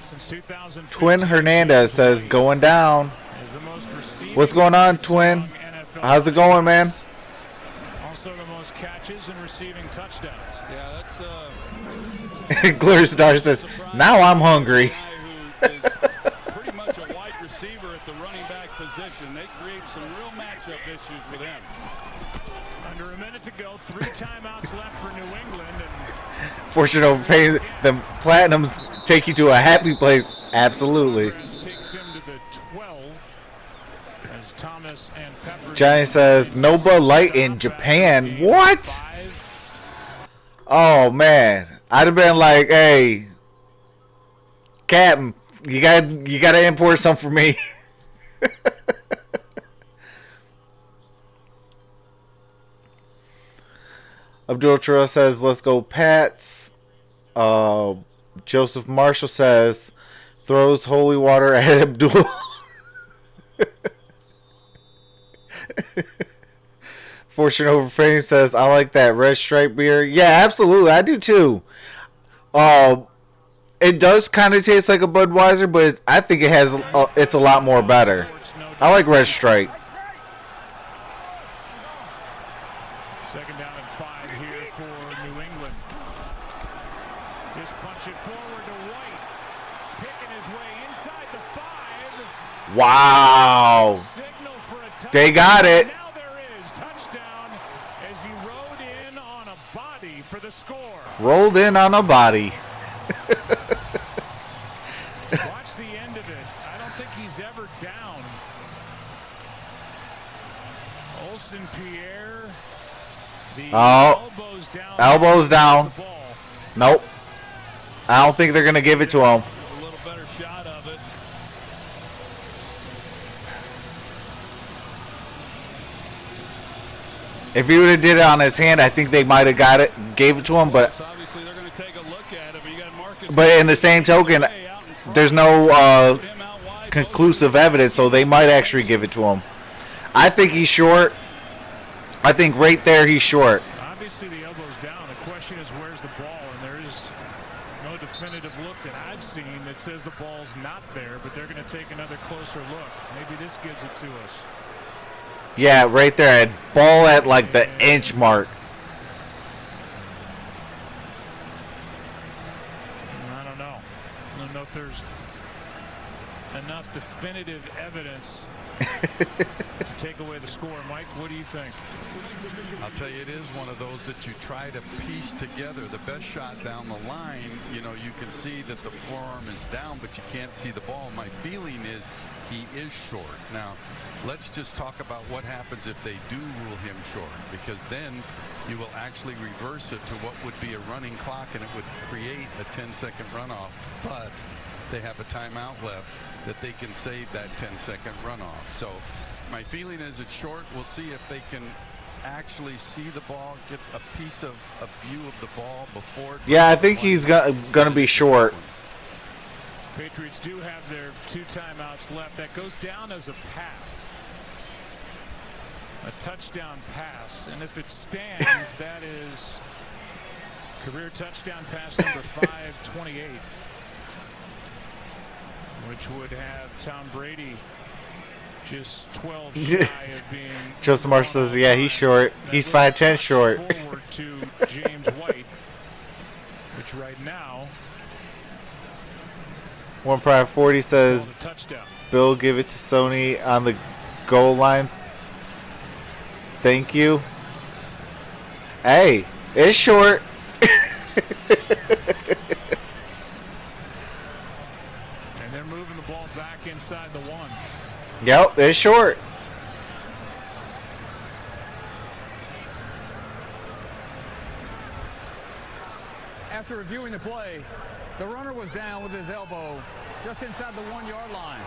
since 2015. Twin Hernandez says, going down. What's going on, Twin? How's it going, man? Also the most catches and receiving touchdowns. Yeah, that's Glitter Star says, now I'm hungry. Pretty much a wide receiver at the running back position. They create some real matchup issues with him. Under a minute to go, 3 timeouts left for New England. And Fortune over fame. The Platinums take you to a happy place. Absolutely. takes him to the 12 as Thomas and Pepper. Johnny says, no Bud Light in Japan. What? Oh, man. I'd have been like, hey, Captain, you gotta import some for me. Abdul Terrell says, let's go Pats. Joseph Marshall says, throws holy water at Abdul. Fortune over fame says, I like that red stripe beer. Yeah, absolutely. I do too. It does kind of taste like a Budweiser, but I think it has. It's a lot more better. I like red stripe. Second down and 5 here for New England. Just punch it forward to White. Picking his way inside the 5. Wow. Signal for a touchdown. They got it. Now there is touchdown as he rode in on a body for the score. Rolled in on a body. Watch the end of it. I don't think he's ever down. Olsen Pierre. Elbows down. Elbows down. Nope. I don't think they're going to give it to him. A little better shot of it. If he would have did it on his hand, I think they might have got it, gave it to him. But Obviously, they're going to take a look at it. But you got Marcus. But in the same token, there's no conclusive evidence, so they might actually give it to him. I think he's short. I think right there he's short. Obviously, the elbow's down. The question is, where's the ball? And there is no definitive look that I've seen that says the ball's not there, but they're going to take another closer look. Maybe this gives it to us. Yeah, right there. Ball at like the inch mark. I don't know. I don't know if there's enough definitive evidence to take away the score. Mike, what do you think? I'll tell you, it is one of those that you try to piece together. The best shot down the line, you know, you can see that the forearm is down, but you can't see the ball. My feeling is he is short. Now, let's just talk about what happens if they do rule him short, because then you will actually reverse it to what would be a running clock, and it would create a 10-second runoff. But they have a timeout left that they can save that 10-second runoff. So my feeling is it's short. We'll see if they can actually see the ball, get a piece of a view of the ball before. Yeah, I think he's going to be short. Patriots do have their 2 timeouts left. That goes down as a pass. A touchdown pass. And if it stands, that is Career touchdown pass number 528, which would have Tom Brady just 12 shy of being. Joseph Marshall says, yeah, he's short. He's 5'10" short. Forward to James White, which right now. One Prime 40 says, Touchdown. Bill, give it to Sony on the goal line. Thank you. Hey, it's short. And they're moving the ball back inside the 1. Yep, it's short. After reviewing the play, the runner was down with his elbow just inside the 1-yard line.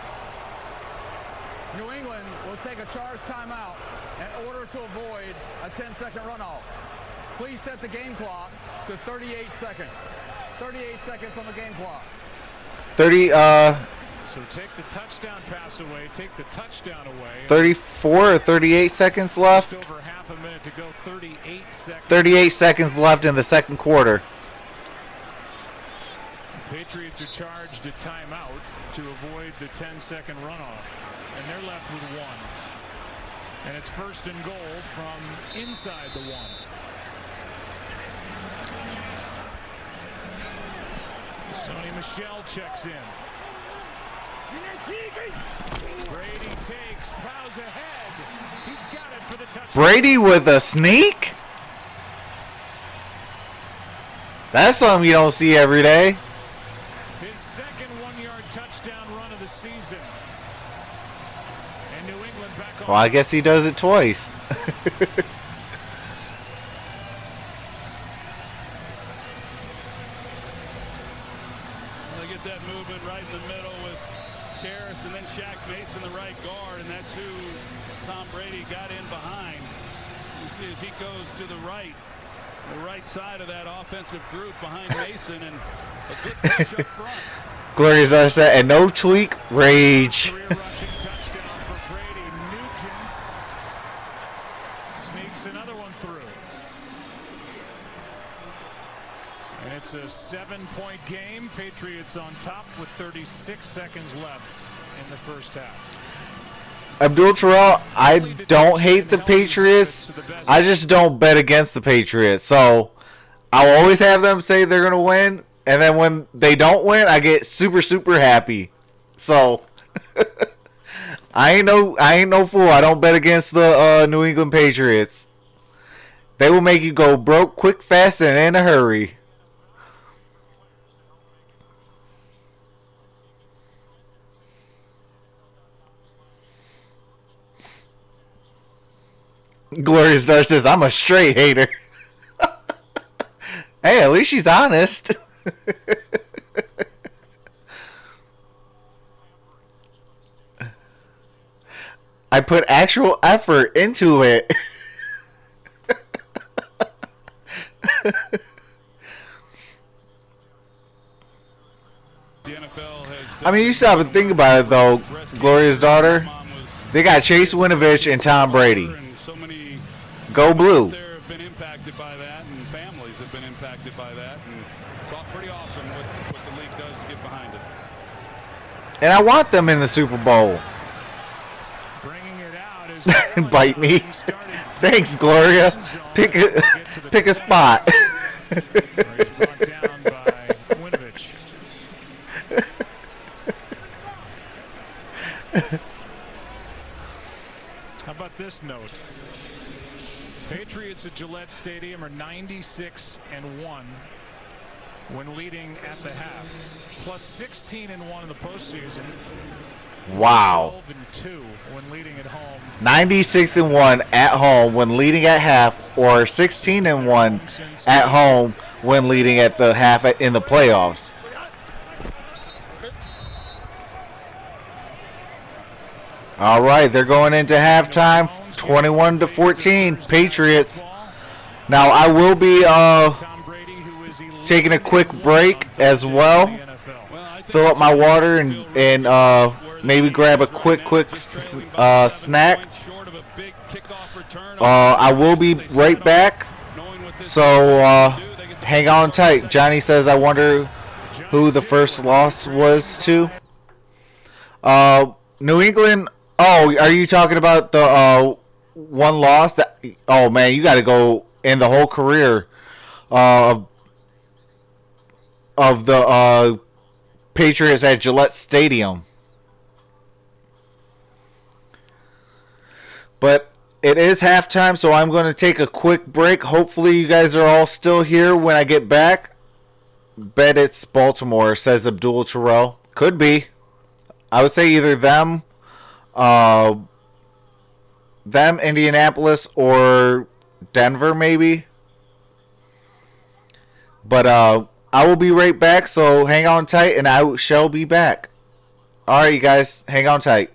New England will take a charge timeout in order to avoid a 10-second runoff. Please set the game clock to 38 seconds. 38 seconds on the game clock. 30, So take the touchdown pass away, take the touchdown away. 34 or 38 seconds left. Just over half a minute to go, 38 seconds. 38 seconds left in the second quarter. The Patriots are charged a timeout to avoid the 10-second runoff, and they're left with 1. And it's first and goal from inside the 1. Sony Michel checks in. Brady takes, plows ahead. He's got it for the touchdown. Brady with a sneak? That's something you don't see every day. His second 1-yard touchdown run of the season. And New England back on. Well, I guess he does it twice. They get that movement right in the middle with Karras and then Shaq Mason, the right guard, and that's who Tom Brady got in behind. You see as he goes to the right side of that offensive group behind Mason, and a good push up front. Glorious Darset and no tweak rage. Career rushing touchdown for Brady. Nugent sneaks another one through. And it's a 7-point game. Patriots on top with 36 seconds left in the first half. Abdul Terrell, I don't hate the Patriots. I just don't bet against the Patriots. So I'll always have them say they're going to win. And then when they don't win, I get super, super happy. So I ain't no fool. I don't bet against the New England Patriots. They will make you go broke quick, fast, and in a hurry. Glorious Star says, I'm a straight hater. Hey, at least she's honest. I put actual effort into it. The NFL has I mean, you stop and think about it, though, Gloria's daughter. They got Chase Winovich and Tom Brady. Go blue. There have been impacted by that, and families have been impacted by that, and it's all pretty awesome what the league does to get behind it. And I want them in the Super Bowl. Bringing it out is Bite me. Thanks, Gloria. Pick a spot. He's brought down by Winovich. How about this note? Patriots at Gillette Stadium are 96-1 when leading at the half, plus 16-1 in the postseason. Wow. 12-2 when leading at home. 96-1 at home when leading at half, or 16-1 at home when leading at the half in the playoffs. All right, they're going into halftime, 21-14, Patriots. Now I will be taking a quick break as well. Fill up my water and maybe grab a quick snack. I will be right back. So hang on tight. Johnny says, I wonder who the first loss was to. New England. Oh, are you talking about the one loss? That, oh, man, you got to go in the whole career of the Patriots at Gillette Stadium. But it is halftime, so I'm going to take a quick break. Hopefully you guys are all still here when I get back. Bet it's Baltimore, says Abdul Terrell. Could be. I would say either them, Indianapolis, or Denver, maybe. But I will be right back, so hang on tight, and I shall be back. All right, you guys, hang on tight.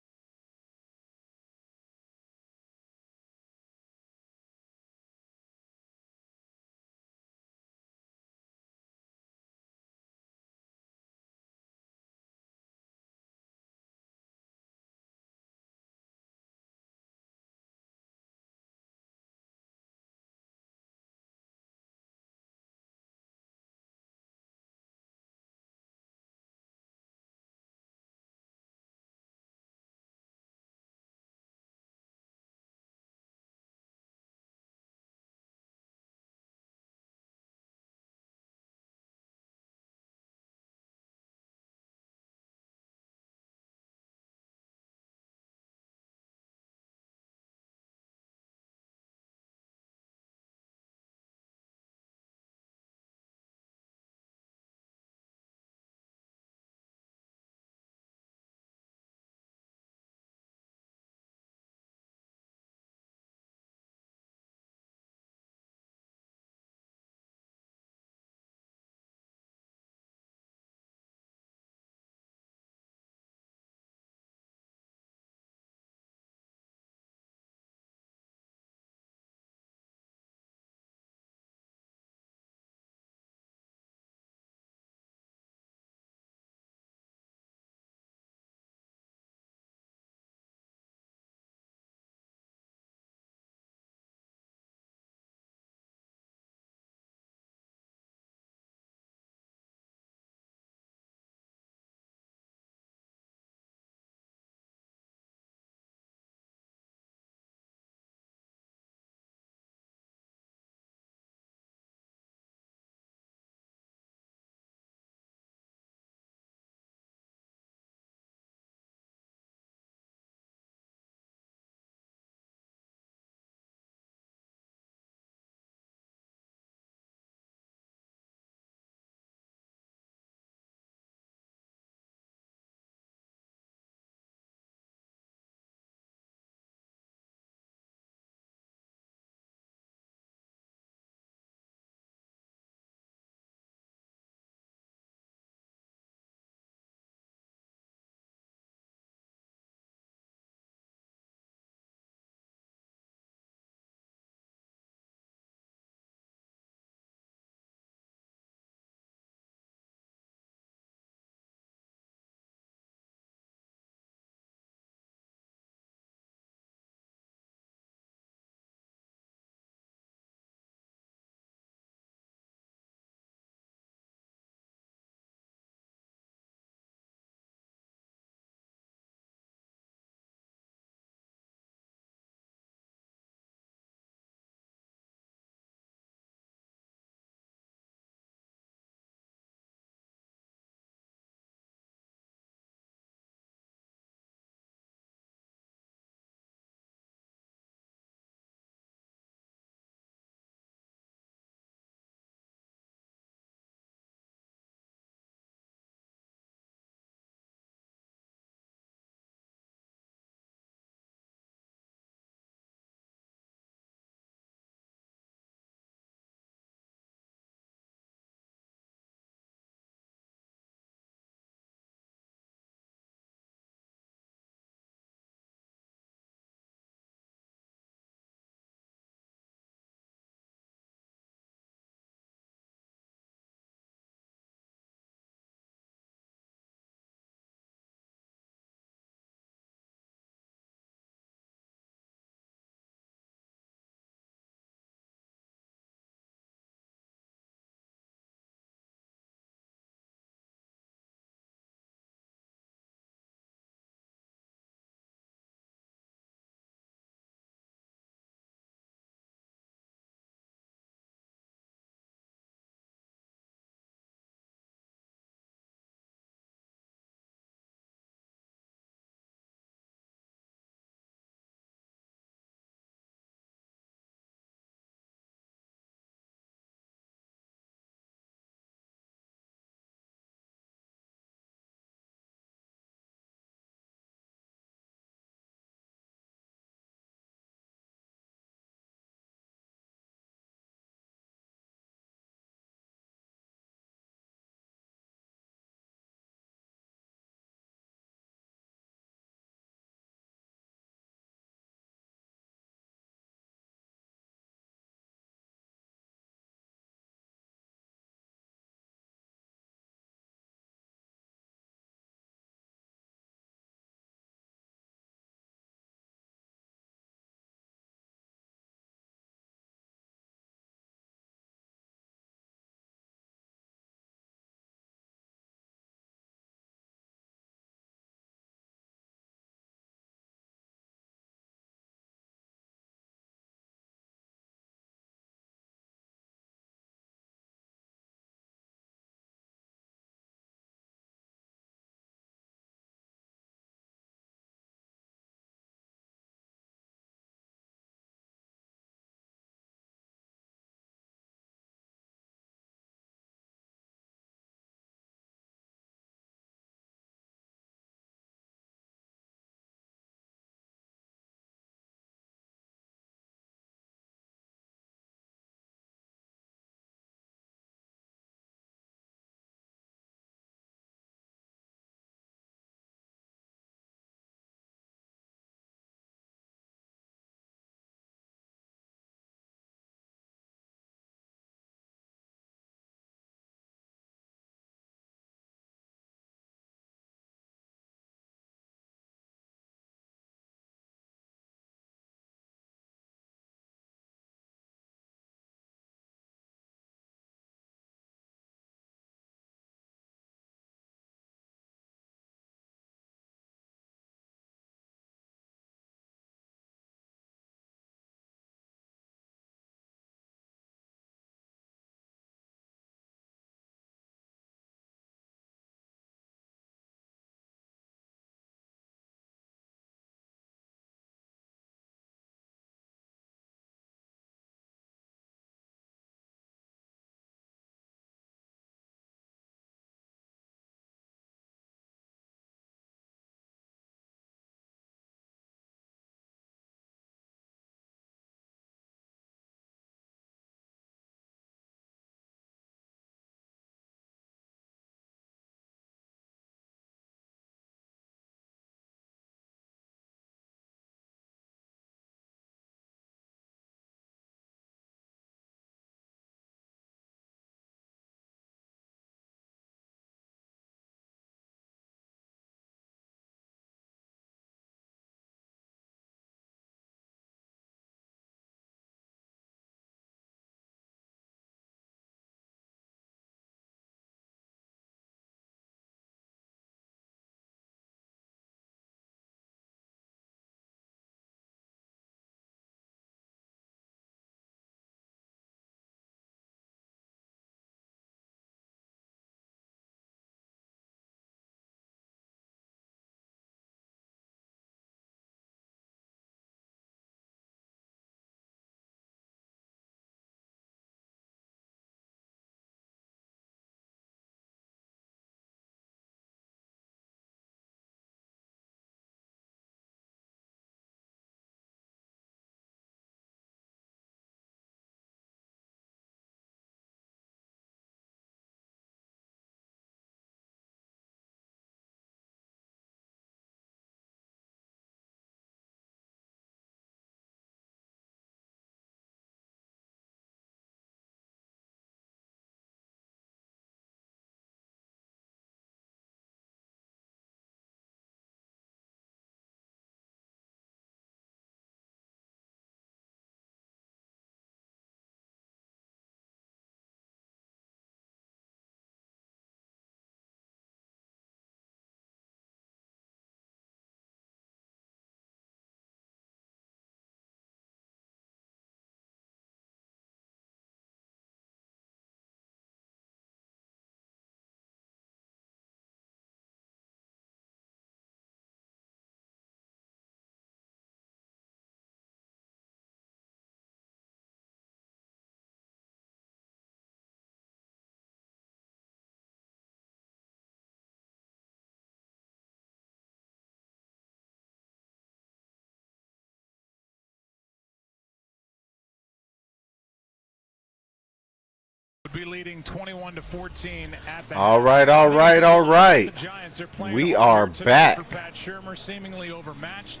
be leading 21-14 at the All right, all right, all right. The Giants are playing We hard are tonight back. for Pat Shurmur, seemingly overmatched,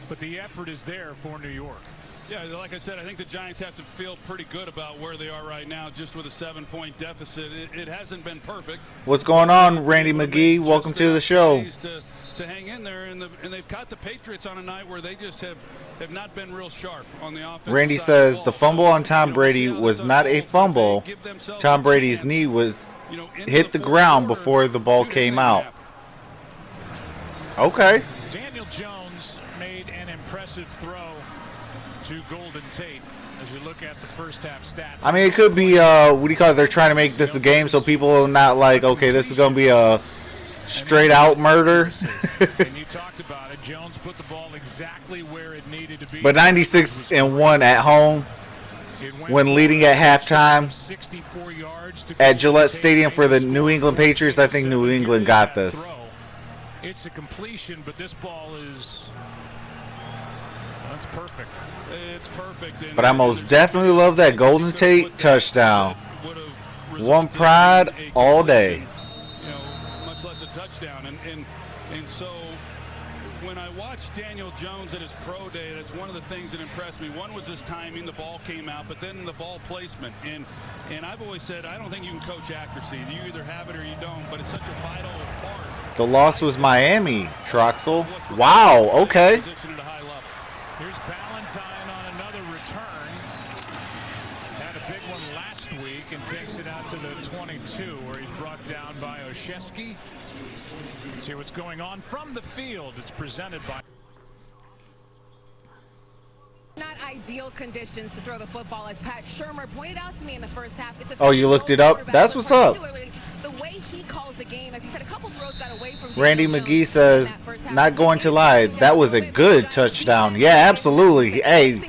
but the effort is there for New York. Yeah, like I said, I think the Giants have to feel pretty good about where they are right now, just with a 7-point deficit. It hasn't been perfect. What's going on, Randy McGee? Welcome to the show. To hang in there, and they've caught the Patriots on a night where they just have not been real sharp on the offense. Randy says the fumble on Tom Brady was not a fumble. Tom Brady's knee was hit the ground before the ball came out. Okay. Daniel Jones made an impressive throw to Golden Tate as you look at the first half stats. I mean, it could be, what do you call it? They're trying to make this a game so people are not like, okay, this is going to be a straight out murder. And you talked about it. Jones put the ball exactly where it needed to be. But 96-1 at home when leading at halftime 64 yards to at Gillette Stadium for the New England Patriots. I think New England got this. It's a completion, but this ball is that's perfect. It's perfect. But I most definitely love that Golden Tate touchdown. One pride all day. Much less a touchdown. And so when I watched Daniel Jones at his pro day, that's one of the things that impressed me. One was his timing, the ball came out, but then the ball placement. And I've always said I don't think you can coach accuracy. You either have it or you don't, but it's such a vital part. The loss was Miami, Troxel. Wow, okay. Here's Ballantyne on another return. Had a big one last week and takes it out to the 22 where he's brought down by Oshesky. Let's hear what's going on from the field. It's presented by... Not ideal conditions to throw the football, as Pat Shurmur pointed out to me in the first half. It's a Oh, you looked it up? That's what's up. The way he calls the game, as he said, a couple throws got away from Randy Daniel McGee Jones says, in that first half. not going to lie, that was a good touchdown. Yeah, absolutely. Hey,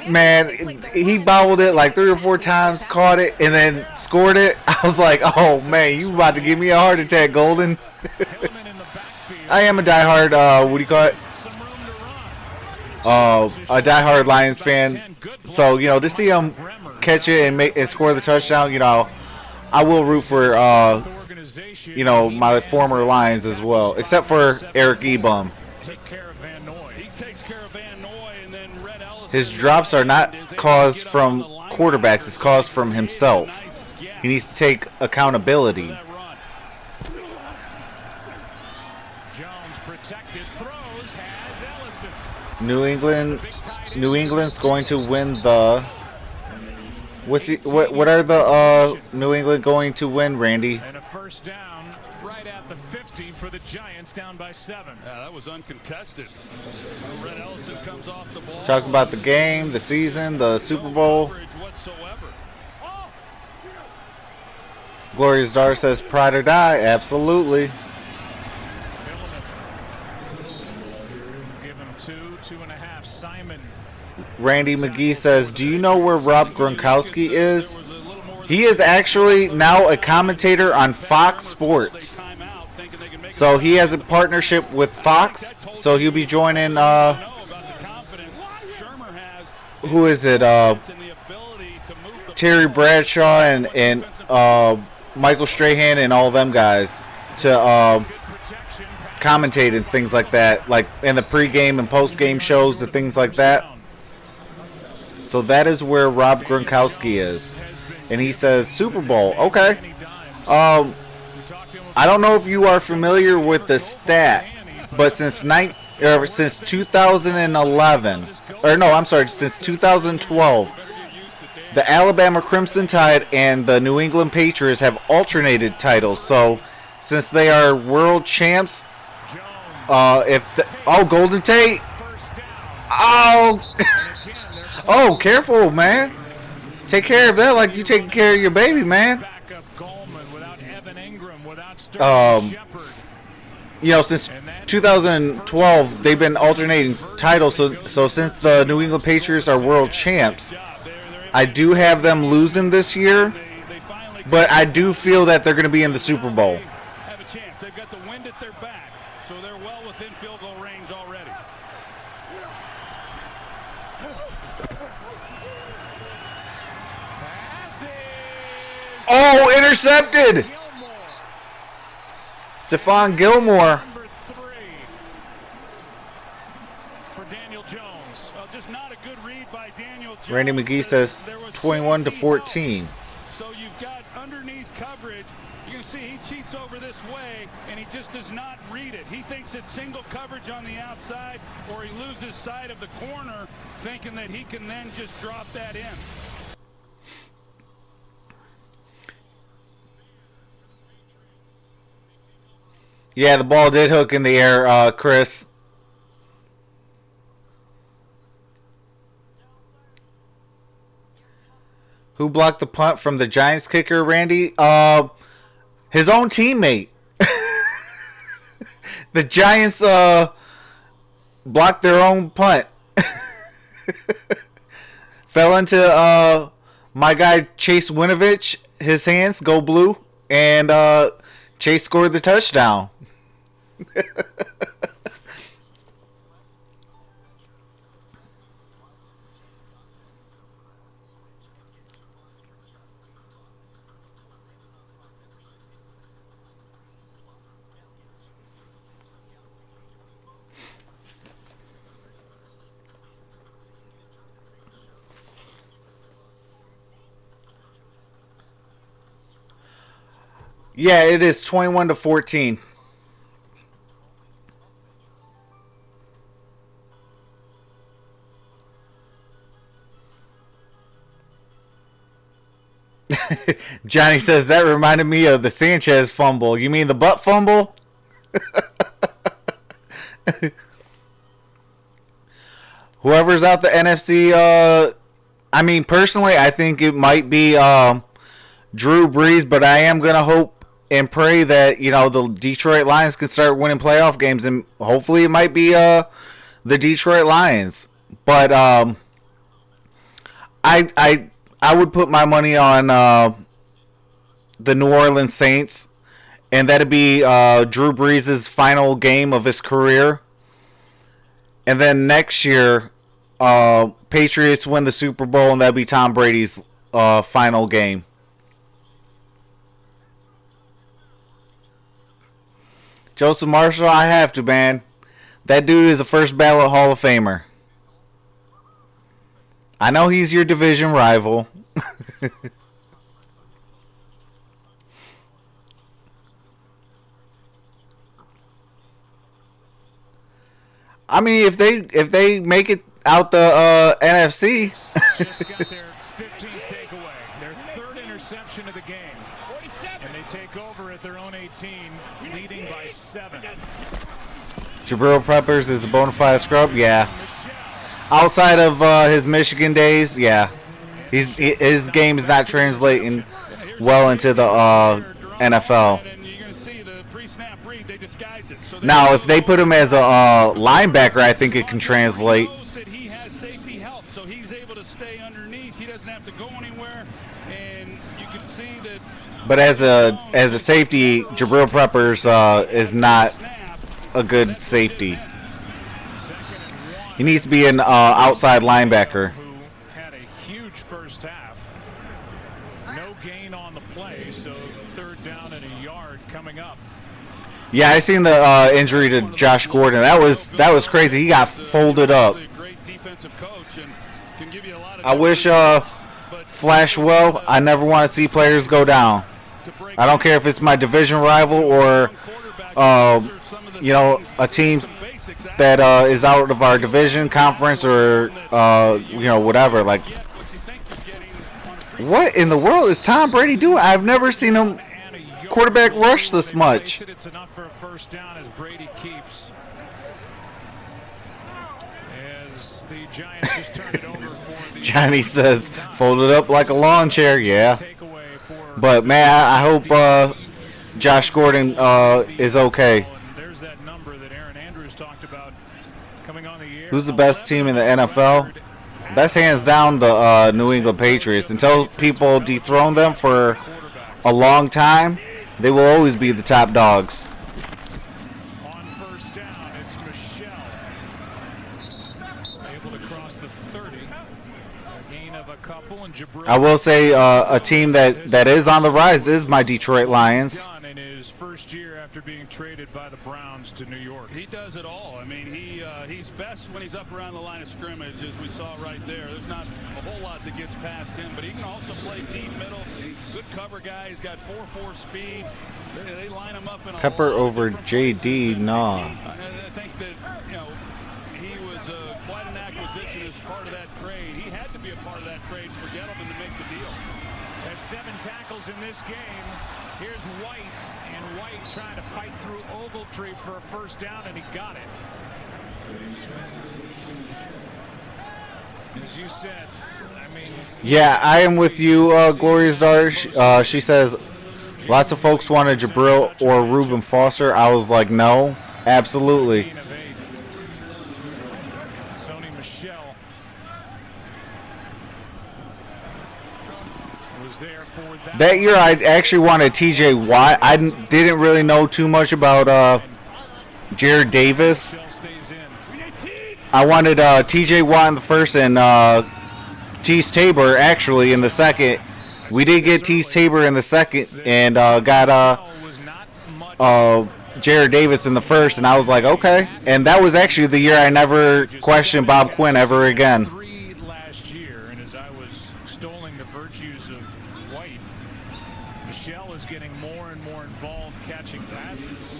man, he bobbled it like 3 or 4 times, caught it, and then scored it. I was like, oh, man, you about to give me a heart attack, Golden. I am a diehard, what do you call it? A diehard Lions fan. So, you know, to see him catch it and score the touchdown, you know, I will root for, you know, my former Lions as well, except for Eric Ebum. His drops are not caused from quarterbacks, it's caused from himself. He needs to take accountability. New England's going to win the... What are the New England going to win, Randy? And a first down right at the 50 for the Giants, down by 7. Yeah, that was uncontested. Red Ellison comes off the ball. Talking about the game, the season, the Super Bowl. Glorious Dar says pride or die. Absolutely. Give him 2.5. Simon. Randy McGee says, do you know where Rob Gronkowski is? He is actually now a commentator on Fox Sports. So he has a partnership with Fox. So he'll be joining, who is it? Terry Bradshaw and Michael Strahan and all them guys to commentate and things like that, like in the pregame and postgame shows and things like that. So that is where Rob Gronkowski is. And he says Super Bowl. Okay. I don't know if you are familiar with the stat, but since 2011, or no, I'm sorry, since 2012, the Alabama Crimson Tide and the New England Patriots have alternated titles. So since they are world champs, Golden Tate. Oh, oh, careful, man. Take care of that like you taking care of your baby, man. You know, since 2012, they've been alternating titles. So since the New England Patriots are world champs, I do have them losing this year, but I do feel that they're going to be in the Super Bowl. Have a chance. They've got the wind at their back, so they're well within field goal range already. Oh, intercepted! Stephon Gilmore. Number 3 for Daniel Jones. Just not a good read by Daniel Jones. Randy McGee says 21-14. So you've got underneath coverage. You can see he cheats over this way, and he just does not read it. He thinks it's single coverage on the outside, or he loses sight of the corner, thinking that he can then just drop that in. Yeah, the ball did hook in the air, Chris. Who blocked the punt from the Giants kicker, Randy? His own teammate. The Giants blocked their own punt. Fell into my guy Chase Winovich. His hands go blue, and Chase scored the touchdown. Yeah, it is 21-14. Johnny says that reminded me of the Sanchez fumble. You mean the butt fumble? Whoever's out the NFC, I mean, personally, I think it might be Drew Brees, but I am going to hope and pray that, you know, the Detroit Lions can start winning playoff games, and hopefully it might be the Detroit Lions. But I would put my money on the New Orleans Saints, and that'd be Drew Brees' final game of his career. And then next year, Patriots win the Super Bowl, and that'd be Tom Brady's final game. Joseph Marshall, I have to, man. That dude is a first ballot Hall of Famer. I know he's your division rival. I mean, if they make it out the NFC. Just got their 15th takeaway, their 3rd interception of the game. And they take over at their own 18, leading by 7. Jabril Peppers is a bona fide scrub, yeah. Outside of his Michigan days, yeah. His game is not translating well into the NFL. Now, if they put him as a linebacker, I think it can translate. He has safety help, so he's able to stay underneath. He doesn't have to go anywhere, and you can see that. But as a safety, Jabril Peppers is not a good safety. He needs to be an outside linebacker. Who had a huge first half. No gain on the play, so 3rd down and a yard coming up. Yeah, I seen the injury to Josh Gordon. That was crazy. He got folded up. I wish Flash well. I never want to see players go down. I don't care if it's my division rival or you know, a team that is out of our division, conference, or you know, whatever. Like, what in the world is Tom Brady doing? I've never seen him quarterback rush this much. It's enough for a first down as Brady keeps. As the Giants just turned it over for the Johnny says, folded up like a lawn chair. Yeah. But, man, I hope Josh Gordon is okay. There's that number that Aaron Andrews talked about coming on the year. Who's the best team in the NFL? Best hands down the New England Patriots. Until people dethrone them for a long time, they will always be the top dogs. On first down, it's Michelle. Able to cross the 30. A gain of a couple, and Jabril. I will say a team that is on the rise is my Detroit Lions. In his first year after being traded by the Browns to New York. He does it all. I mean, he's best when he's up around the line of scrimmage, as we saw right there. There's not a whole lot that gets past him, but he can also play deep middle. Good cover guy. He's got 4.4 speed. They line him up in a Pepper lot of over different JD, places. nah. I think that, you know, he was quite an acquisition as part of that trade. He had to be a part of that trade for Gettleman to make the deal. There's 7 tackles in this game. Here's White, and White trying to fight through Ogletree for a first down, and he got it. As you said, I mean... Yeah, I am with you, Gloria's daughter. She says, lots of folks wanted Jabril or Reuben Foster. I was like, no, absolutely. Sony Michel was there for that year. I actually wanted TJ Watt. I didn't really know too much about Jared Davis. I wanted TJ Watt in the first and Tease Tabor actually in the second. We did get Tease Tabor in the second and got Jared Davis in the first, and I was like, okay. And that was actually the year I never questioned Bob Quinn ever again. Last year, and as I was extolling the virtues of White, Michelle is getting more and more involved catching passes,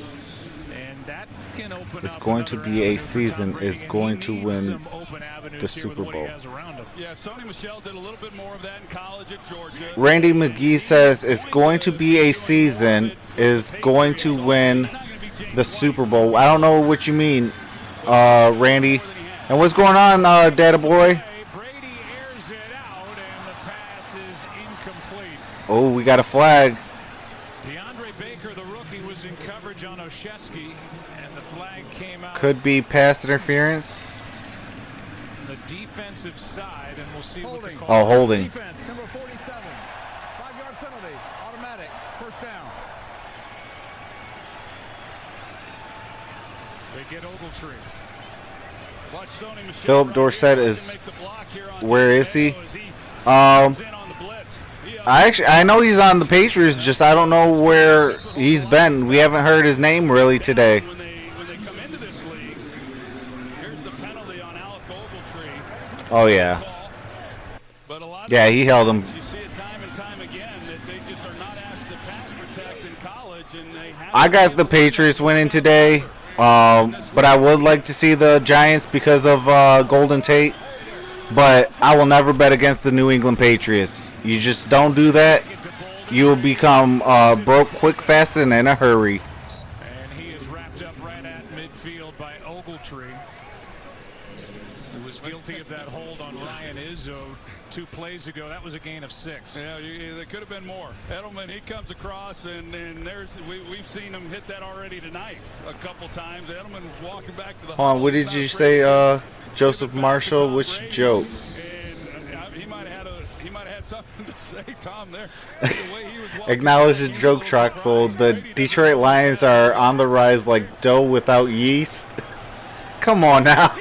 and that can open It's up going to another be a avenue for Tom season Brady, is and going he to needs win some open avenues the here Super with what he Bowl. has around him. Yeah, Sony Michel did a little bit more of that in college at Georgia. Randy McGee says it's going to be a season is going to win the Super Bowl. I don't know what you mean, Randy. And what's going on, Data Boy? Brady airs it out, and the pass is incomplete. Oh, we got a flag. DeAndre Baker, the rookie, was in coverage on Oshesky, and the flag came out. Could be pass interference. The defensive side, and we'll see what the call. Oh, holding. Defense, number 47. 5-yard penalty, automatic, first down. They get Ogletree. Watch Sony Michel Philip right Dorsett here. is. Make the block here on Where is he? comes in on the blitz. I know he's on the Patriots. Just I don't know where he's been. We haven't heard his name really today. When they come into this league, here's the penalty on Alec Ogletree. Oh yeah. But a lot of Yeah, he held him. you see it time and time again that they just are not asked to pass protect in college, and they have. I got the Patriots winning today, but I would like to see the Giants because of Golden Tate. But I will never bet against the New England Patriots. You just don't do that. You will become broke quick, fast, and in a hurry. And he is wrapped up right at midfield by Ogletree, who was guilty of that hold on Ryan Izzo 2 plays ago. That was a gain of 6. Yeah, there could have been more. Edelman, he comes across, and we've seen him hit that already tonight a couple times. Edelman was walking back to the. Hold on, what did you say, Joseph Marshall? Which joke? And he might have had something to say, Tom. There, the way he was walking Acknowledge the back, joke, Troxel. The Detroit Lions are on the rise like dough without yeast. Come on now.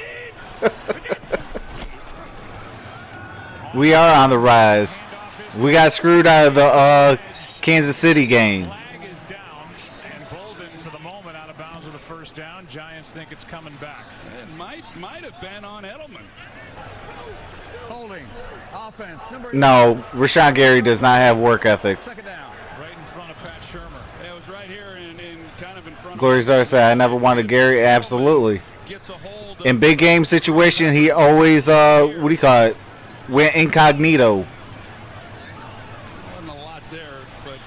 We are on the rise. We got screwed out of the Kansas City game. Flag is down, and Bolden for the moment out of bounds with a first down. Giants think it's coming back. It might have been on Edelman. Holding, offense, number. No, Rashawn Gary does not have work ethics. Second down. Right in front of Pat Shermer. It was right here in kind of in front. Glory Czar said, I never wanted Gary. Absolutely. Gets a hold. In big game situation, he always, what do you call it? Went incognito. Wasn't a lot there, but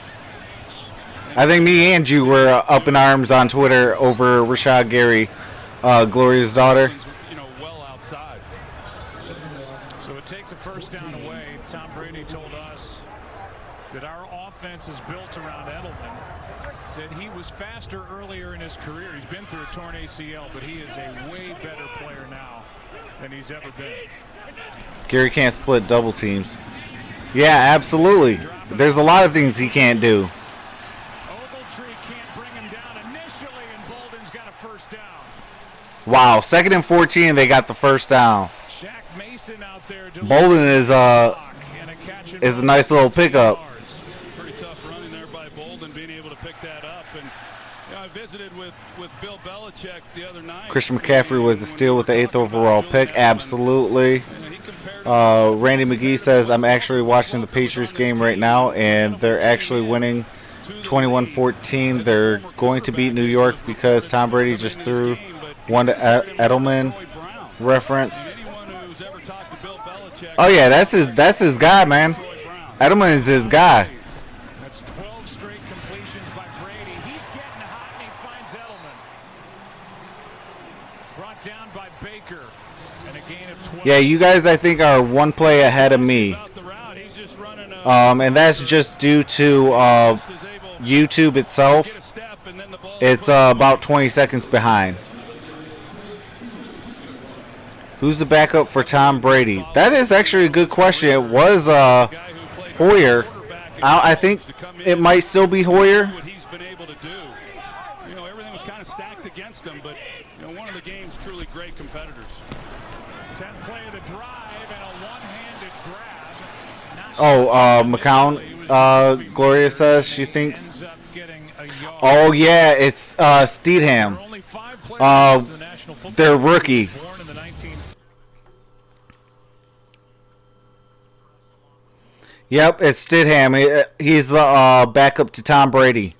I think me and you were up in arms on Twitter over Rashad Gary, Gloria's daughter. Well outside. So it takes a first down away. Tom Brady told us that our offense is built around Edelman, that he was faster earlier in his career. He's been through a torn ACL, but he is a way better player now than he's ever been. Gary can't split double teams. Yeah, absolutely. There's a lot of things he can't do. Ogletree can't bring him down initially, and Bolden's got a first down. Wow, 2nd and 14, they got the first down. Shaq Mason out there Bolden is a nice little pickup. Pretty tough running there by Bolden, being able to pick that up. And I visited with Bill Belichick the other night. Christian McCaffrey was a steal with the 8th overall pick. Absolutely. Randy McGee says, I'm actually watching the Patriots game right now, and they're actually winning 21-14. They're going to beat New York because Tom Brady just threw one to Edelman reference. Oh yeah, that's his guy, man. Edelman is his guy. That's 12 straight completions by Brady. He's getting hot and he finds Edelman. Brought down by Baker. And a gain of 12. Yeah, you guys I think are one play ahead of me. And that's just due to YouTube itself. It's about 20 seconds behind. Who's the backup for Tom Brady? That is actually a good question. It was Hoyer. I think it might still be Hoyer. What he's been able to do. You know, everything was kind of stacked against him, but you know, one of the game's truly great competitors. 10th play of the drive and a one-handed grab. Oh, McCown, Gloria says she thinks. Oh yeah, it's Steedham. Their rookie. Yep, it's Stidham. He's the backup to Tom Brady.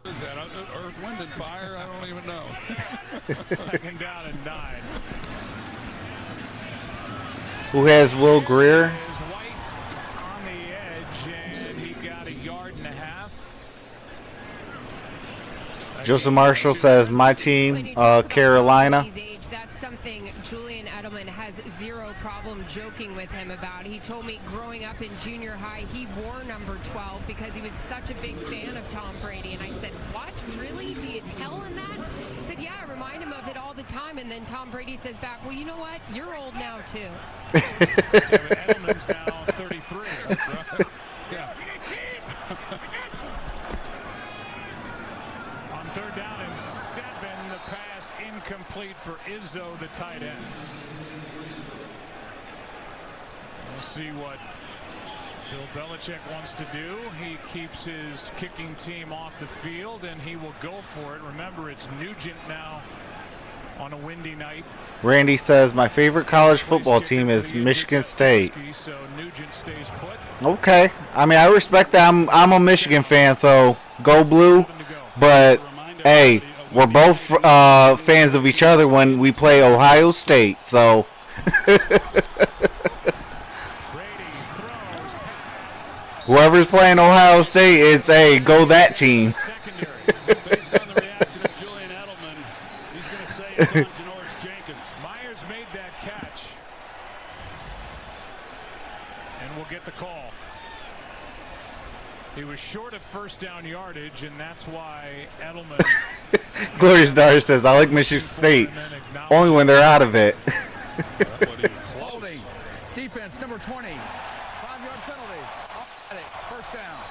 Is that Earth, Wind, and Fire? I don't even know. 2nd down and 9. Who has Will Greer? Is White on the edge, and he got a yard and a half. Joseph Marshall says, my team, Carolina. That's something Julian Edelman has zero problem joking with him about. He told me growing up in junior high, he wore number 12 because he was such a big fan of Tom Brady. And I said, what? Really? Do you tell him that? He said, yeah, I remind him of it all the time. And then Tom Brady says back, well, you know what? You're old now, too. Yeah, but Edelman's now 33. That's right. Yeah. On 3rd down and 7, the pass incomplete for Izzo, the tight end. We'll see what Bill Belichick wants to do. He keeps his kicking team off the field, and he will go for it. Remember, it's Nugent now on a windy night. Randy says, my favorite college football team is Michigan State. So Nugent stays put. Okay. I mean, I respect that. I'm a Michigan fan, so go blue. But, hey, we're both fans of each other when we play Ohio State, so... Whoever's playing Ohio State, it's go that team. Based on the reaction of Julian Edelman, he's going to say it's on Janoris Jenkins. Myers made that catch. And we'll get the call. He was short of 1st down yardage, and that's why Edelman... Glorious Dar says, I like Michigan State, only when they're out of it. Holding. Defense number 20. 5-yard penalty. First down.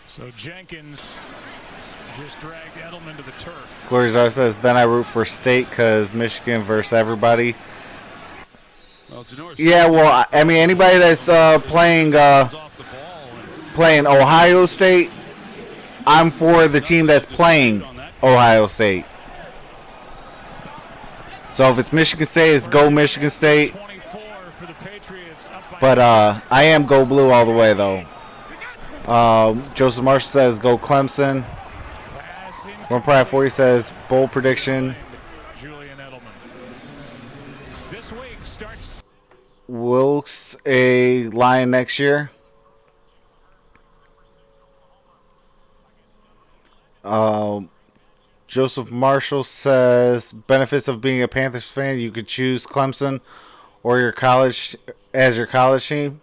So Jenkins just dragged Edelman to the turf. Glorious Dar says, then I root for State because Michigan versus everybody. Well, Yeah, well, I mean, anybody that's playing Ohio State, I'm for the team that's playing Ohio State. So if it's Michigan State, it's go Michigan State. But I am go blue all the way, though. Joseph Marshall says go Clemson. One Pride 40 says bold prediction. Julian Edelman. This week starts. Wilkes a Lion next year. Joseph Marshall says benefits of being a Panthers fan: you could choose Clemson or your college as your college team.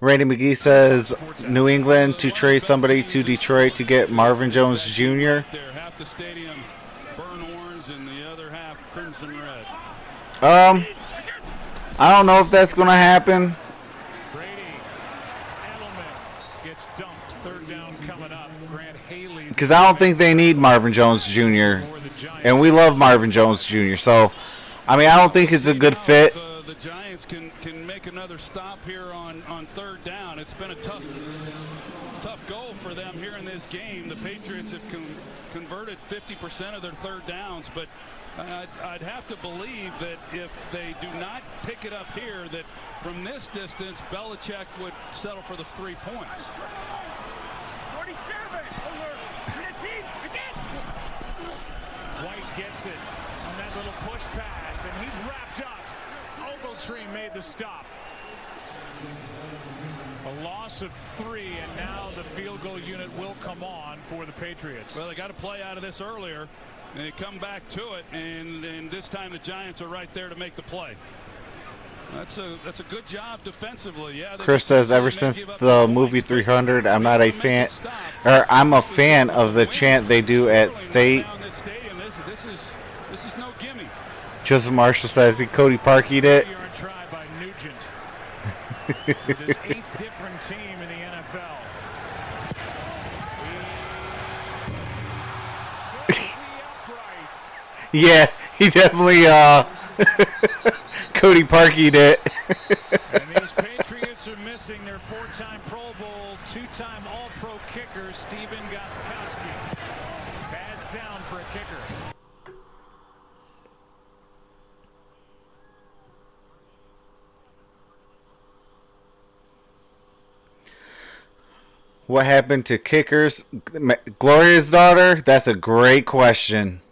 Randy McGee says New England to trade somebody to Detroit to get Marvin Jones Jr. There, half the stadium burn orange and the other half crimson red. I don't know if that's going to happen. Brady, Edelman gets dumped. Third down coming up. Grant Haley. Because I don't think they need Marvin Jones Jr. And we love Marvin Jones Jr. So, I mean, I don't think it's a good fit. The Giants can make another stop here on third down. It's been a tough goal for them here in this game. The Patriots have converted 50% of their third downs, but I'd have to believe that if they do not pick it up here, that from this distance, Belichick would settle for the 3 points. 47 over 15 again. White gets it on that little push pass, and he's wrapped up. Ogletree made the stop. A loss of 3, and now the field goal unit will come on for the Patriots. Well, they got to play out of this earlier. They come back to it, and this time the Giants are right there to make the play. That's a good job defensively. Yeah. Chris says ever since the movie 300, I'm not a fan, or I'm a fan of the chant they do at State. This is no gimme. Joseph Marshall says he Cody Parkey'd it. Try by Nugent. With his 8th different team in the NFL. Yeah, he definitely Cody Parkey'd it. And these Patriots are missing their 4-time Pro Bowl, 2-time All-Pro kicker, Steven Gostkowski. Bad sound for a kicker. What happened to kickers? Gloria's daughter? That's a great question.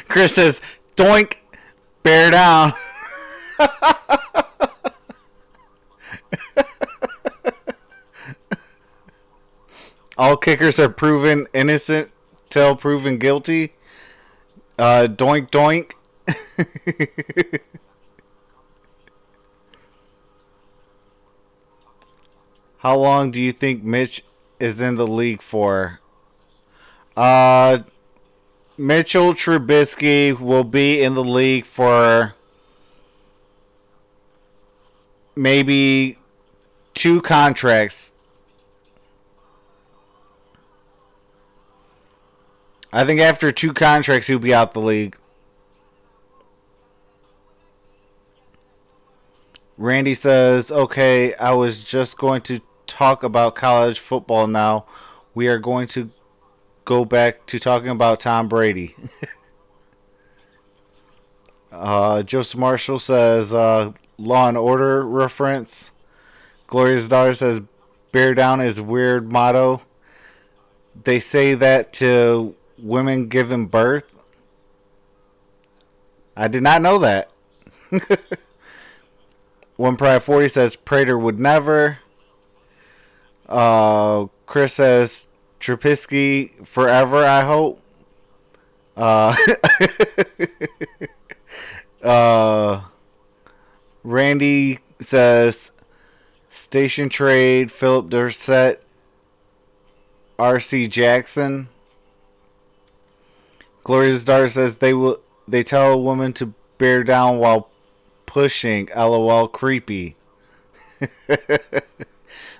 Chris says, doink, bear down. All kickers are proven innocent till proven guilty. Doink, doink. How long do you think Mitch is in the league for? Mitchell Trubisky will be in the league for maybe 2 contracts. I think after 2 contracts, he'll be out the league. Randy says, okay, I was just going to talk about college football now. We are going to go back to talking about Tom Brady. Joseph Marshall says, Law and Order reference. Gloria's daughter says, bear down is weird motto. They say that to women giving birth. I did not know that. One Pride 40 says, Prater would never. Chris says, Trubisky forever, I hope. Randy says, station trade, Philip Dorsett, R.C. Jackson. Gloria's daughter says they tell a woman to bear down while pushing. LOL, creepy.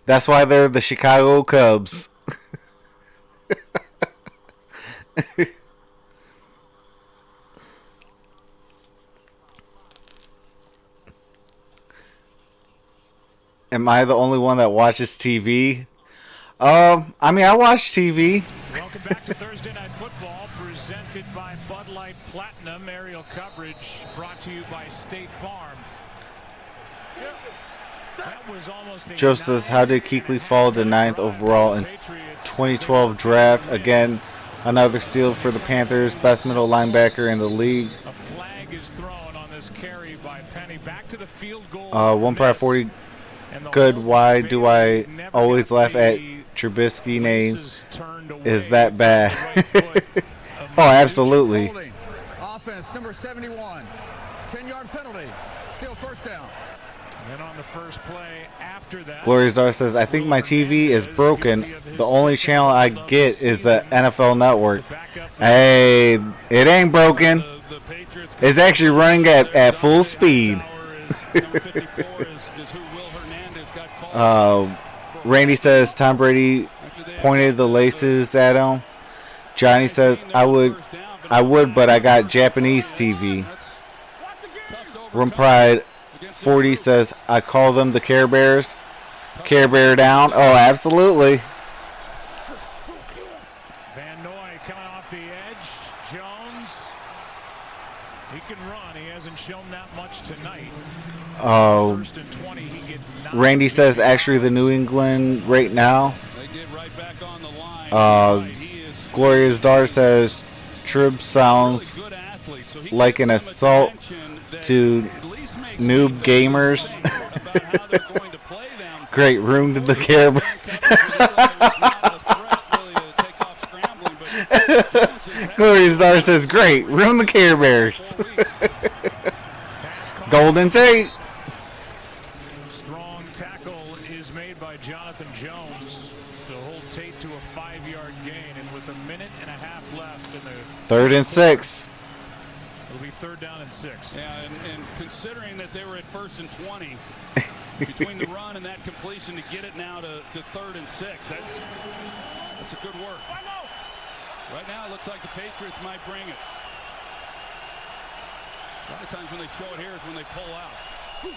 That's why they're the Chicago Cubs. Am I the only one that watches TV? I mean, I watch TV. Welcome back to Thursday Night Football, presented by Bud Light Platinum. Aerial coverage brought to you by State Farm. That was almost Joe says, how did Kuechly fall to 9th overall in 2012 draft? Again, another steal for the Panthers. Best middle linebacker in the league. A flag is thrown on this carry by Penny. Back to the field goal. 1 Pride 40. Good. Why do I always laugh at Trubisky name? Is that bad? Oh, absolutely. Offense number 71. 10-yard first play after that. Glorious Star says, I think my TV is broken. The only channel I get is the NFL Network. Hey, it ain't broken. It's actually running at full speed. Randy says Tom Brady pointed the laces at him. Johnny says, I would, but I got Japanese TV. Room Pride 40 says, I call them the Care Bears. Care Bear down. Oh, absolutely. Van Noy coming off the edge. Jones. He can run. He hasn't shown that much tonight. Oh, First and 20, he gets 9. Randy says, actually, the New England right now. They get right back on the line. Glorious Dar says, Trib sounds like an assault to noob gamers. Great room to the Care Bear. Glorious Dar says, great room the Care Bears. Golden Tate. Strong tackle is made by Jonathan Jones to hold Tate to a 5-yard gain, and with a minute and a half left in the 3rd and 6. it'll be 3rd down and 6. Yeah, and considering that they were at 1st and 20, between the run and that completion to get it now to 3rd and 6, that's a good work. Right now, it looks like the Patriots might bring it. A lot of times when they show it here is when they pull out. They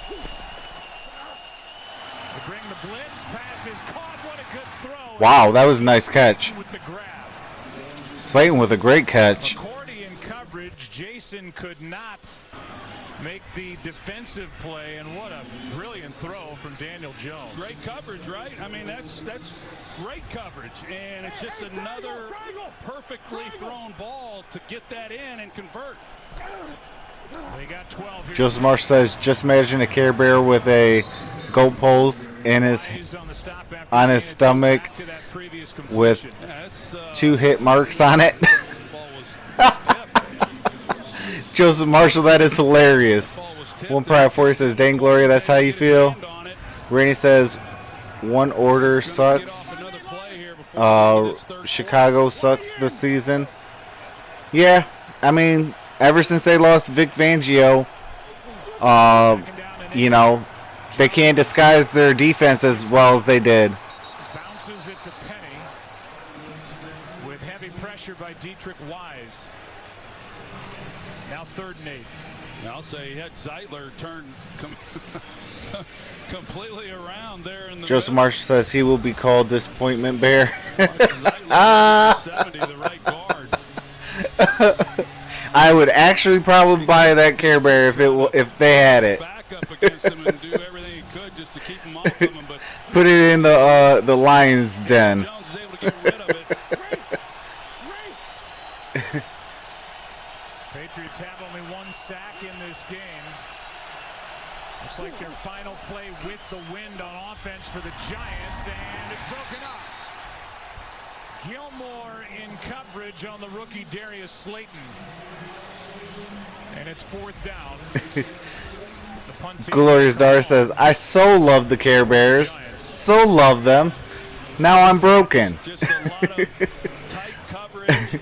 bring the blitz. Pass is caught. What a good throw. Wow, that was a nice catch. With the grab. Slayton with a great catch. Accordion coverage. Jason could not make the defensive play, and what a brilliant throw from Daniel Jones. Great coverage, right? I mean, that's great coverage, and it's just another perfectly thrown ball to get that in and convert. They got 12 here. Joseph Marsh says, just imagine a Care Bear with a goalpost in on his stomach with 2 hit marks on it. Joseph Marshall, that is hilarious. One Pride 40 says, dang Gloria, that's how you feel. Rainey says, one order sucks. Chicago sucks this season. Yeah, I mean, ever since they lost Vic Fangio, you know, they can't disguise their defense as well as they did. Bounces it to Penny with heavy pressure by Dietrich Wise. Now 3rd and 8. I'll say he had Zeitler turn completely around there in the Joseph middle. Marsh says he will be called Disappointment Bear. Zeitler, 70, the right guard. I would actually probably buy that Care Bear if they had it. Back up against him and do everything he could just to keep him off of him, but Put it in the lion's den. Jones is able to get rid of it. Patriots have only 1 sack in this game. Looks like their final play with the wind on offense for the Giants, and it's broken up. Gilmore in coverage on the rookie Darius Slayton. And it's 4th down. The punt team. Glorious Dar says, I so love the Care Bears. So love them. Now I'm broken. Just a lot of tight coverage.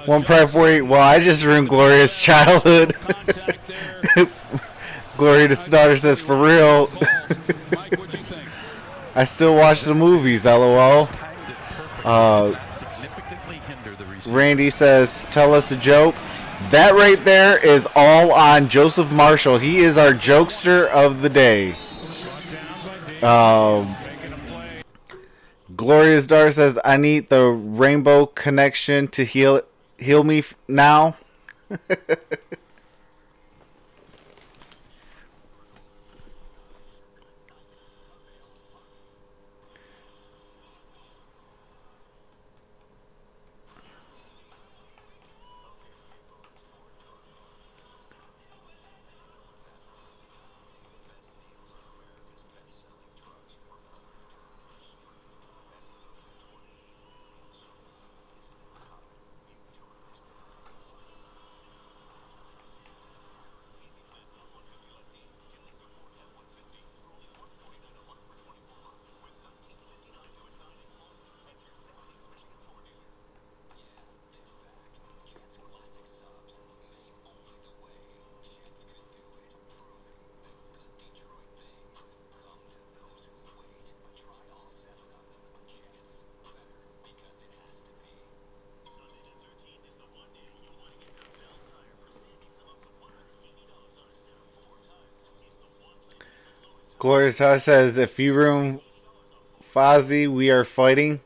One Pride 48. Well, I just ruined Gloria's childhood. Contact there. Gloria Daughter says, for real. Mike, what'd you think? I still watch the movies, lol. Randy says, tell us a joke. That right there is all on Joseph Marshall. He is our jokester of the day. Glorious Dar says, I need the rainbow connection to heal me now. Glorious House says, if you room Fozzie, we are fighting.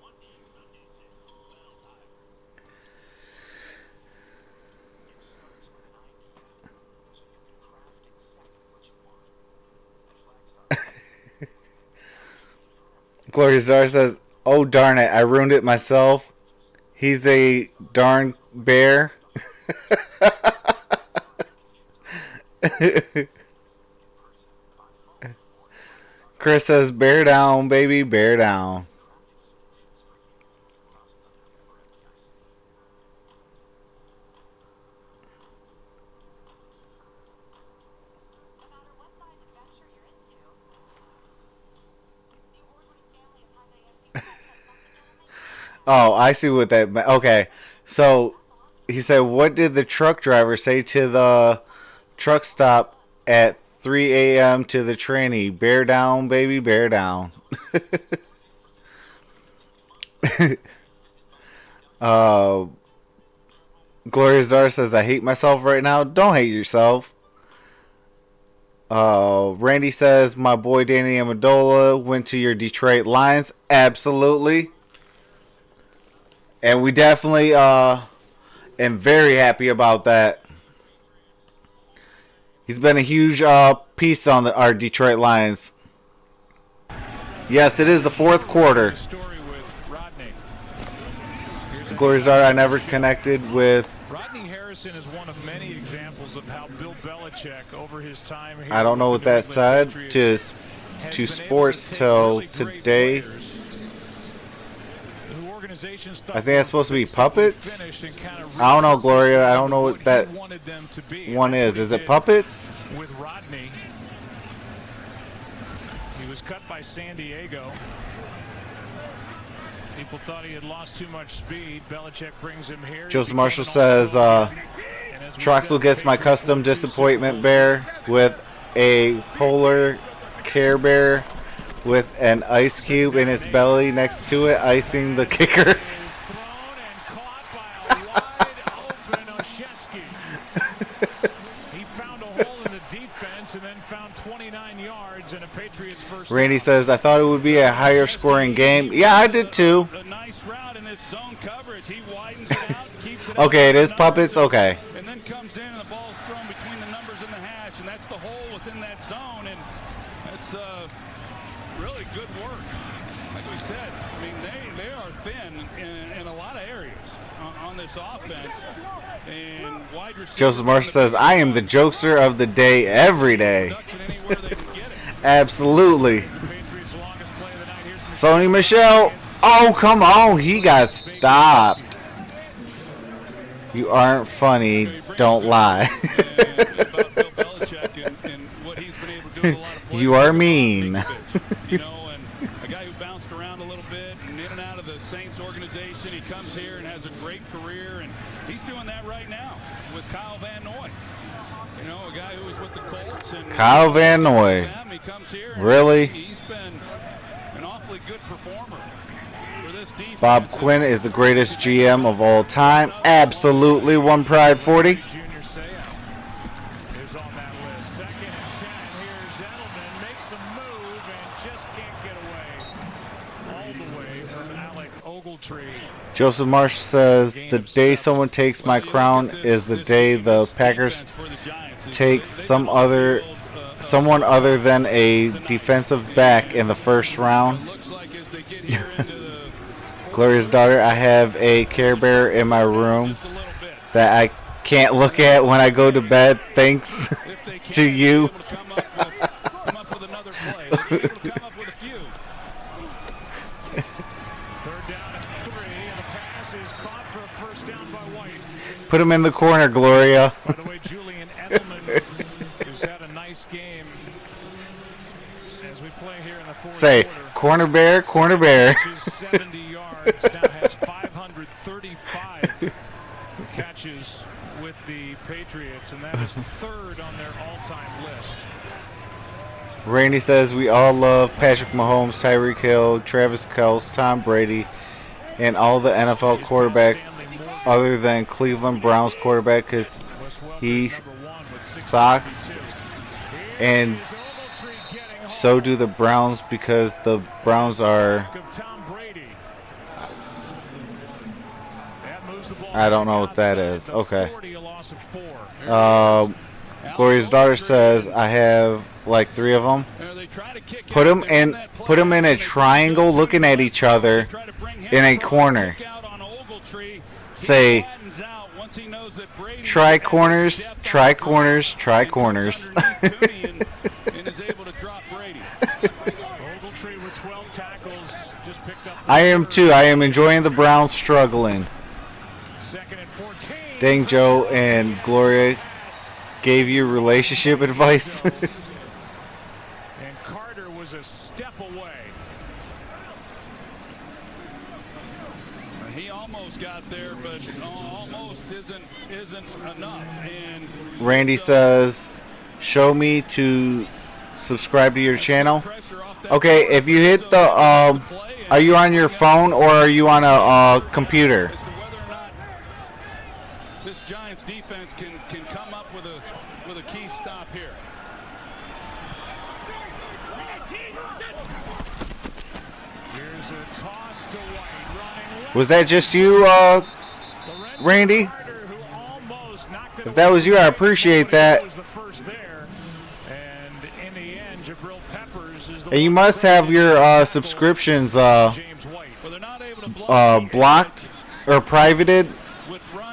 Glorious Star says, oh darn it, I ruined it myself. He's a darn bear. Chris says, bear down, baby, bear down. Oh, I see what that meant. Okay, so he said, what did the truck driver say to the truck stop at 3 a.m. to the trainee? Bear down, baby, bear down. Glorious Dar says, I hate myself right now. Don't hate yourself. Randy says, my boy Danny Amendola went to your Detroit Lions. Absolutely. And we definitely am very happy about that. He's been a huge piece on our Detroit Lions. Yes, it is the fourth quarter. Glorious Dar, I never connected with. Rodney Harrison is one of many examples of how Bill Belichick, over his time here, I don't know what that said to sports till today. I think that's supposed to be puppets. I don't know, Gloria. I don't know what that one is. Is it puppets? With Rodney, he was cut by San Diego. People thought he had lost too much speed. Belichick brings him here. Joseph Marshall says, Troxel gets my custom disappointment bear with a polar Care Bear with an ice cube in its belly next to it, icing the kicker. Randy says, I thought it would be a higher scoring game. Yeah, I did too. Okay, it is puppets. Okay. And then comes in and the ball's thrown between the numbers and the hash, and that's the hole within that zone, and that's really good work. Like we said, I mean, they are thin in a lot of areas on this offense. And wide receiver Joseph Marsh says, I am the jokester of the day every day. Absolutely. Sony Michelle. Oh, come on. He got stopped. You aren't funny. Don't lie. You are mean. You know, and a guy who bounced around a little bit and in and out of the Saints organization. He comes here and has a great career, and he's doing that right now with Kyle Van Noy. You know, a guy who was with the Colts. And Kyle Van Noy. He comes here. Really? He's been an awfully good performer for this defense. Bob Quinn is the greatest GM of all time. Absolutely. One Pride 40. Joseph Marsh says, the day someone takes my crown is the day the Packers take someone other than a defensive back in the first round. Gloria's daughter, I have a Care Bear in my room that I can't look at when I go to bed, thanks to you. Put him in the corner, Gloria. By the way, Julian Edelman, who's had a nice game as we play here in the fourth Say, quarter. corner bear. 70 yards, now has 535 catches with the Patriots, and that is third on their all-time list. Randy says, we all love Patrick Mahomes, Tyreek Hill, Travis Kelce, Tom Brady, and all the NFL quarterbacks other than Cleveland Browns quarterback because he sucks and So do the Browns because the Browns are. I don't know what that is. Okay. Gloria's daughter says I have like 3 of them. Put them in a triangle, looking at each other in a corner. Say, try corners, try corners, try corners. I am too. I am enjoying the Browns struggling. Dang, Joe and Gloria gave you relationship advice. And Carter was a step away. He almost got there, but almost isn't enough. And Randy says, show me to subscribe to your channel. Okay, if you hit the, are you on your phone or are you on a computer? As to whether or not this Giants defense can come up with a key stop here. Here's a toss to White, running left. Was that just you, Randy? If that was you, I appreciate that. And you must have your subscriptions blocked or privated,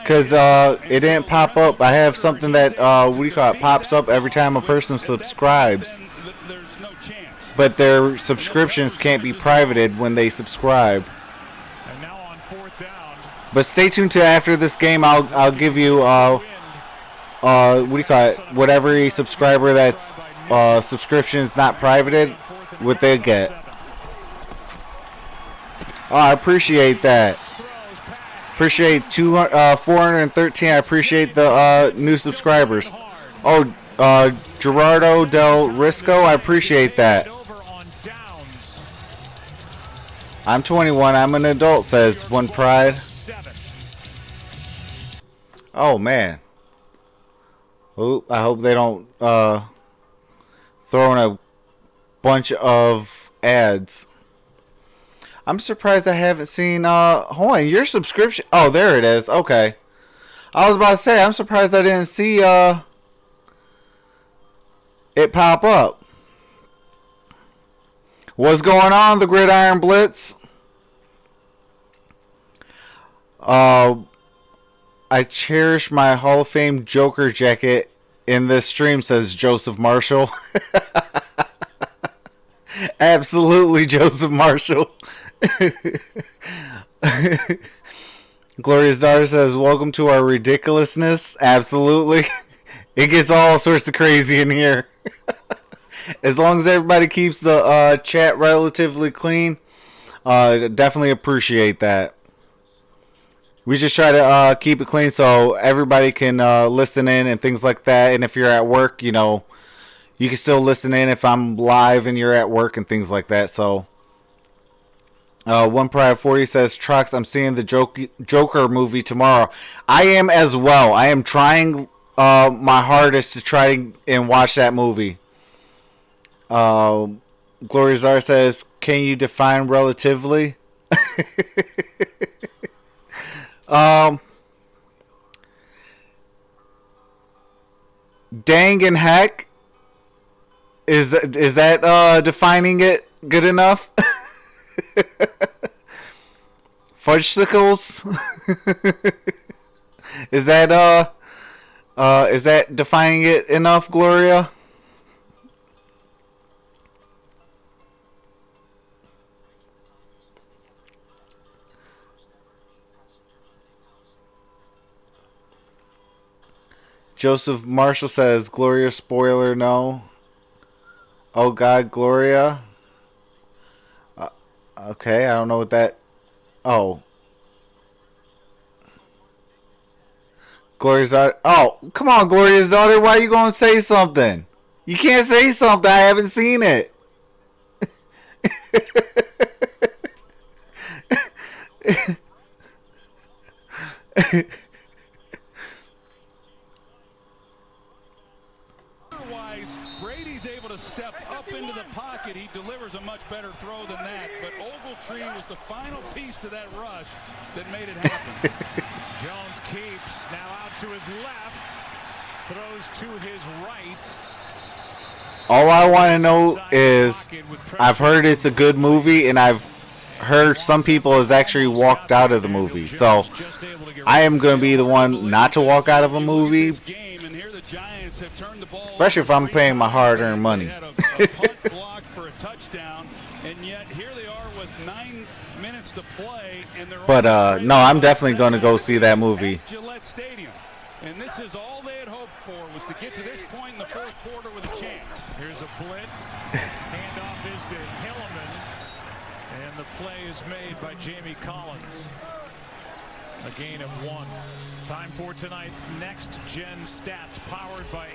because it didn't pop up. I have something that pops up every time a person subscribes, but their subscriptions can't be privated when they subscribe. But stay tuned to after this game. I'll give you whatever subscriber that's subscriptions not privated, what they get. Oh, I appreciate that. Appreciate 413. I appreciate the new subscribers. Oh, Gerardo Del Risco, I appreciate that. I'm 21. I'm an adult, says One Pride. Oh, man. Oh, I hope they don't throw in a bunch of ads. I'm surprised I haven't seen, hold on, your subscription. Oh, there it is. Okay. I was about to say, I'm surprised I didn't see, it pop up. What's going on, the Gridiron Blitz? I cherish my Hall of Fame Joker jacket in this stream, says Joseph Marshall. Absolutely, Joseph Marshall. Gloria's daughter says, welcome to our ridiculousness. Absolutely. It gets all sorts of crazy in here. As long as everybody keeps the chat relatively clean, definitely appreciate that. We just try to keep it clean so everybody can listen in and things like that. And if you're at work, you know, you can still listen in if I'm live and you're at work and things like that. So, One Pride 40 says, Trox, I'm seeing the Joker movie tomorrow. I am as well. I am trying my hardest to try and watch that movie. Gloria Zar says, can you define relatively? Dang and heck, is that defining it good enough? Fudgesicles? Is that defining it enough, Gloria? Joseph Marshall says, Gloria spoiler, no. Oh God, Gloria. Okay, I don't know what that. Oh. Gloria's daughter. Oh, come on, Gloria's daughter. Why are you going to say something? You can't say something. I haven't seen it. Otherwise, Brady's able to step up into the pocket. look at, he delivers a much better throw than that. But Ogletree was the final piece to that rush that made it happen. Jones keeps, now out to his left, throws to his right. All I want to know is, I've heard it's a good movie, and I've heard some people has actually walked out of the movie. So I am going to be the one not to walk out of a movie, especially if I'm paying my hard-earned money. But no, I'm definitely going to go see that movie. And this is all they had hoped for, was to get to this point in the fourth quarter with a chance. Here's a blitz. Handoff is to Hilliman. And the play is made by Jamie Collins. A gain of 1. Time for tonight's Next Gen Stats, powered by...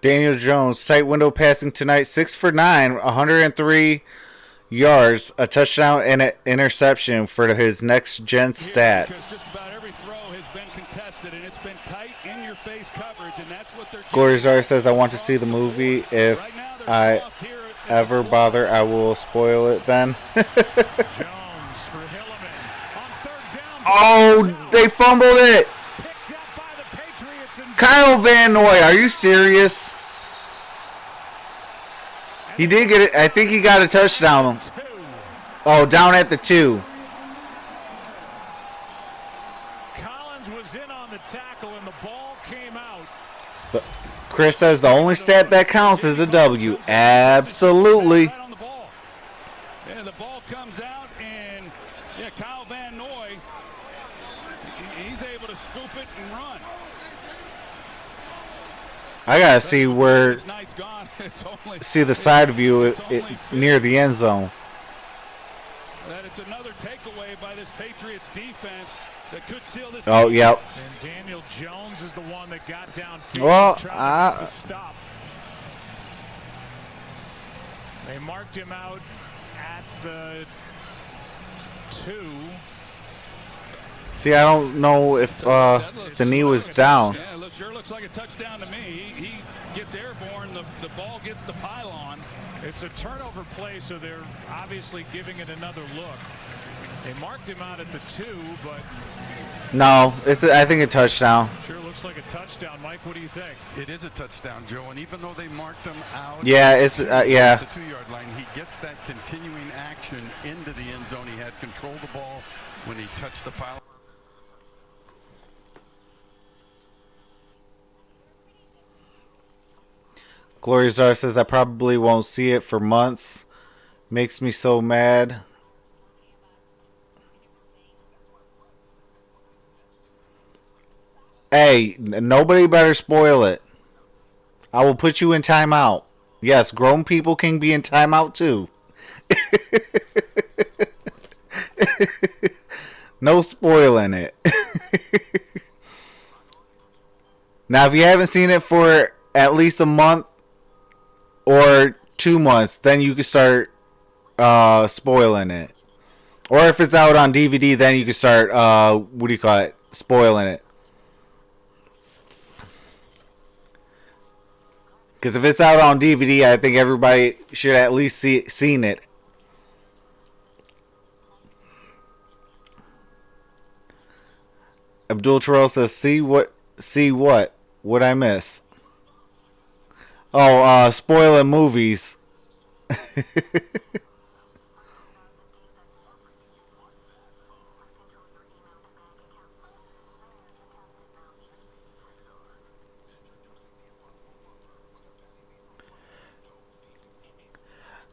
Daniel Jones, tight window passing tonight, 6 for 9, 103 yards, a touchdown and an interception for his Next Gen Stats. Just about every throw has been contested, and it's been tight, in-your-face coverage, and that's what they're doing. Glory Czar says, I want to see the movie. If I ever bother, I will spoil it then. Jones for Hilliman on third down. Oh, they fumbled it. Picked up by the Patriots and Kyle Van Noy, are you serious? He did get it. I think he got a touchdown. Oh, down at the 2. Collins was in on the tackle and the ball came out. Chris says the only stat that counts is a W. Absolutely. And the ball comes out, and yeah, Kyle Van Noy, he's able to scoop it and run. I gotta see where, This night's gone. see the side view near the end zone. That it's another takeaway by this Patriots defense that could seal this. Oh, yep. And Daniel Jones is the one that got downfield. Well, trying to stop. They marked him out at the 2. See, I don't know if the knee was down. Yeah, it sure looks like a touchdown to me. He gets airborne. The ball gets the pylon. It's a turnover play, so they're obviously giving it another look. They marked him out at the 2, but No, I think a touchdown. sure looks like a touchdown. Mike, what do you think? It is a touchdown, Joe, and even though they marked him out Yeah, it's yeah. at the 2-yard line, he gets that continuing action into the end zone. He had control of the ball when he touched the pylon. Glory Czar says I probably won't see it for months. Makes me so mad. Hey, nobody better spoil it. I will put you in timeout. Yes, grown people can be in timeout too. No spoiling it. Now, if you haven't seen it for at least a month or 2 months, then you can start spoiling it. Or if it's out on DVD, then you can start what do you call it? Spoiling it. Because if it's out on DVD, I think everybody should at least seen it. Abdul Terrell says, see what? What I miss? Oh, spoiling movies.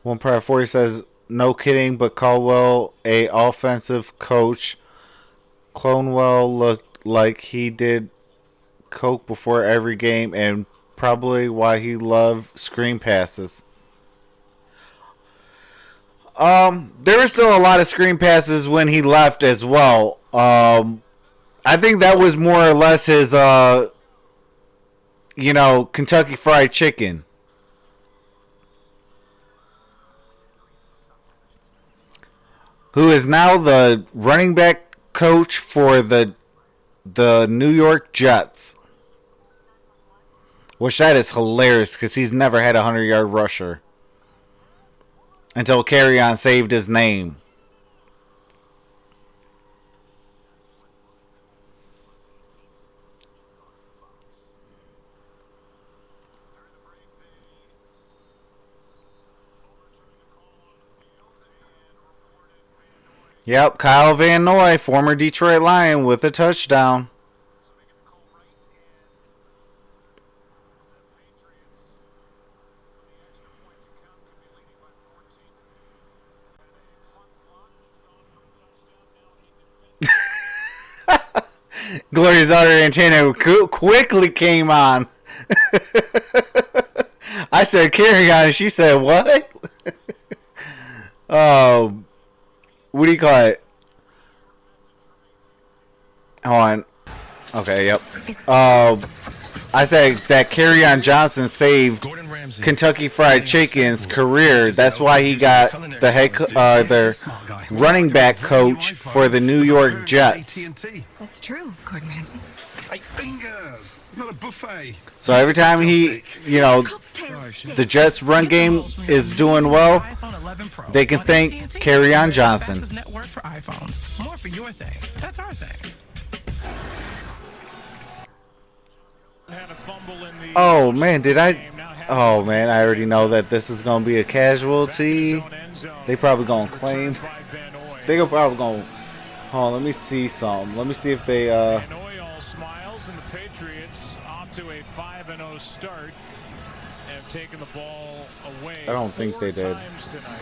One Prior 40 says, no kidding, but Caldwell, a offensive coach. Clonewell looked like he did coke before every game, and probably why he loved screen passes. There were still a lot of screen passes when he left as well. I think that was more or less his, Kentucky Fried Chicken. Who is now the running back coach for the New York Jets. Which that is hilarious because he's never had a 100-yard rusher until Carrion saved his name. Yep, Kyle Van Noy, former Detroit Lion, with a touchdown. Gloria's daughter antenna quickly came on. I said carry on, and she said what? What do you call it? Hold on. Okay, yep. I said that Kerryon Johnson saved Kentucky Fried Chicken's career. That's why he got the their running back coach for the New York Jets. That's true, Gordon Ramsay. 8 fingers. It's not a buffet. So every time he, the Jets' run game is doing well, they can thank Kerryon Johnson. Network for iPhones. More for your thing. That's our thing. Oh man, oh man, I already know that this is gonna be a casualty. They probably gonna claim. They probably gonna. Hold on, let me see something. Let me see if they. Smiles and the Patriots off to a 5-0 start have taken the ball away. I don't think they did. Tonight.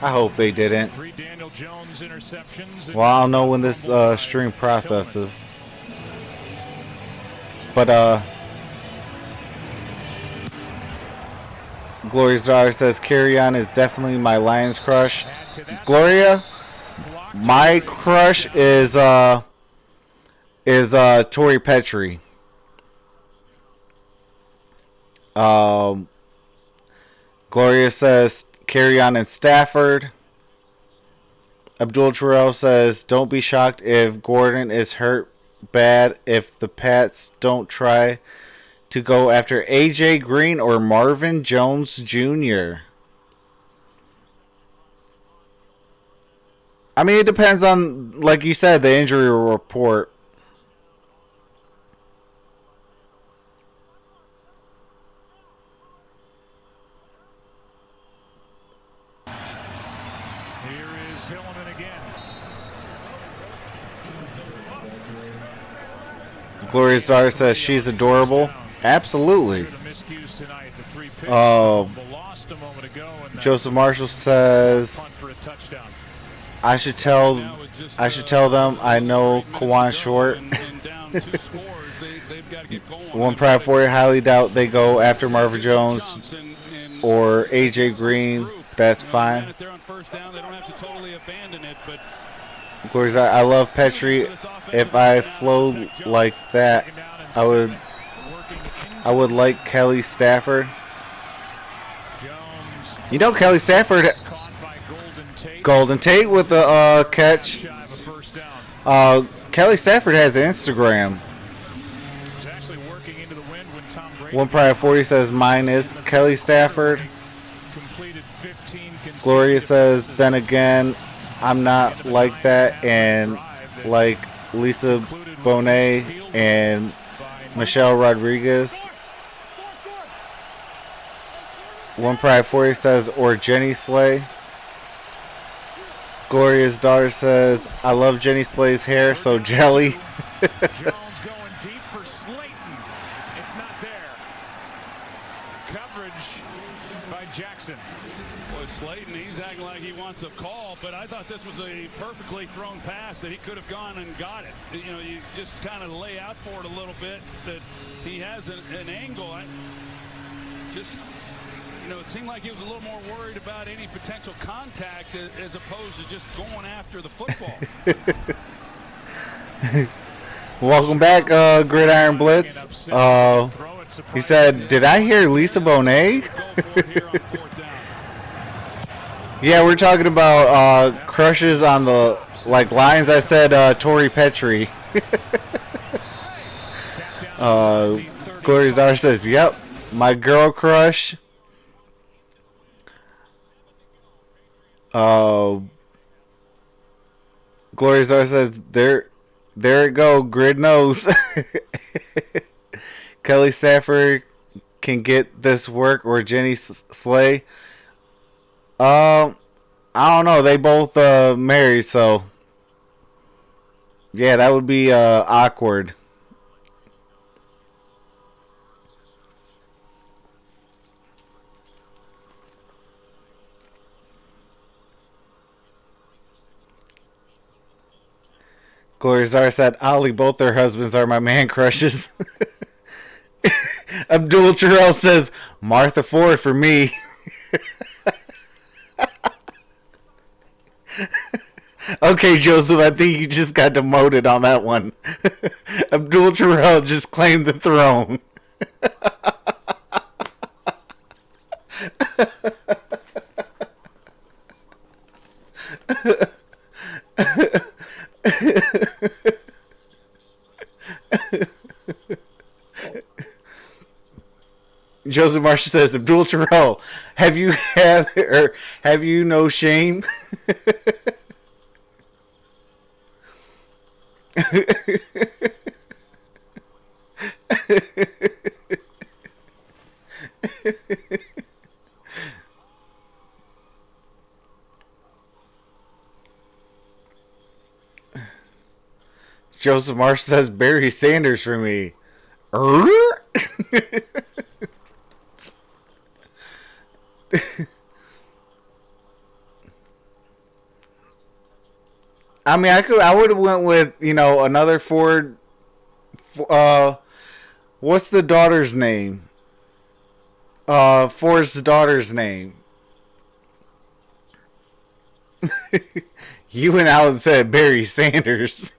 I hope they didn't. 3 Daniel Jones interceptions. Well, I'll know when this stream processes. But Gloria's daughter says Kerryon is definitely my Lions crush. Gloria, my crush is Tori Petrie. Gloria says Kerryon and Stafford. Abdul Terrell says don't be shocked if Gordon is hurt bad if the Pats don't try to go after AJ Green or Marvin Jones Jr. I mean, it depends on, like you said, the injury report. Here is Hillman again. Gloria's daughter says she's adorable. Absolutely. Joseph Marshall says I should tell them I know Kawan Short. One pride for you. Highly doubt they go after Marvin Jones or AJ Green. That's fine. Gloria's daughter, I love Petrie. If I flowed like that, I would like Kelly Stafford. You know Kelly Stafford, Golden Tate with the catch. Kelly Stafford has Instagram. One Pride 40 says mine is Kelly Stafford. Gloria says then again I'm not like that and like Lisa Bonet and Michelle Rodriguez. One Pride 40 says, or Jenny Slay. Gloria's daughter says, I love Jenny Slay's hair, so jelly. Jones going deep for Slayton. It's not there. Coverage by Jackson. Boy, Slayton, he's acting like he wants a call, but I thought this was a perfectly thrown pass that he could have gone and got it. You just kind of lay out for it a little bit, that he has an angle. It seemed like he was a little more worried about any potential contact as opposed to just going after the football. Welcome back, Gridiron Blitz. He said, did I hear Lisa Bonet? Yeah, we're talking about crushes on the Lions. I said Tori Petrie. Gloria's daughter says, yep. My girl crush. Gloria Zar says, there it go, Grid knows. Kelly Stafford can get this work or Jenny Slay. I don't know. They both married, so yeah, that would be awkward. Gloria Zara said, Ollie, both their husbands are my man crushes. Abdul Terrell says, Martha Ford for me. Okay, Joseph, I think you just got demoted on that one. Abdul Terrell just claimed the throne. Joseph Marshall says, Abdul Terrell, have you no shame? Joseph Marsh says Barry Sanders for me. I mean, I would have went with, another Ford. What's the daughter's name? Ford's daughter's name. You went out and said Barry Sanders.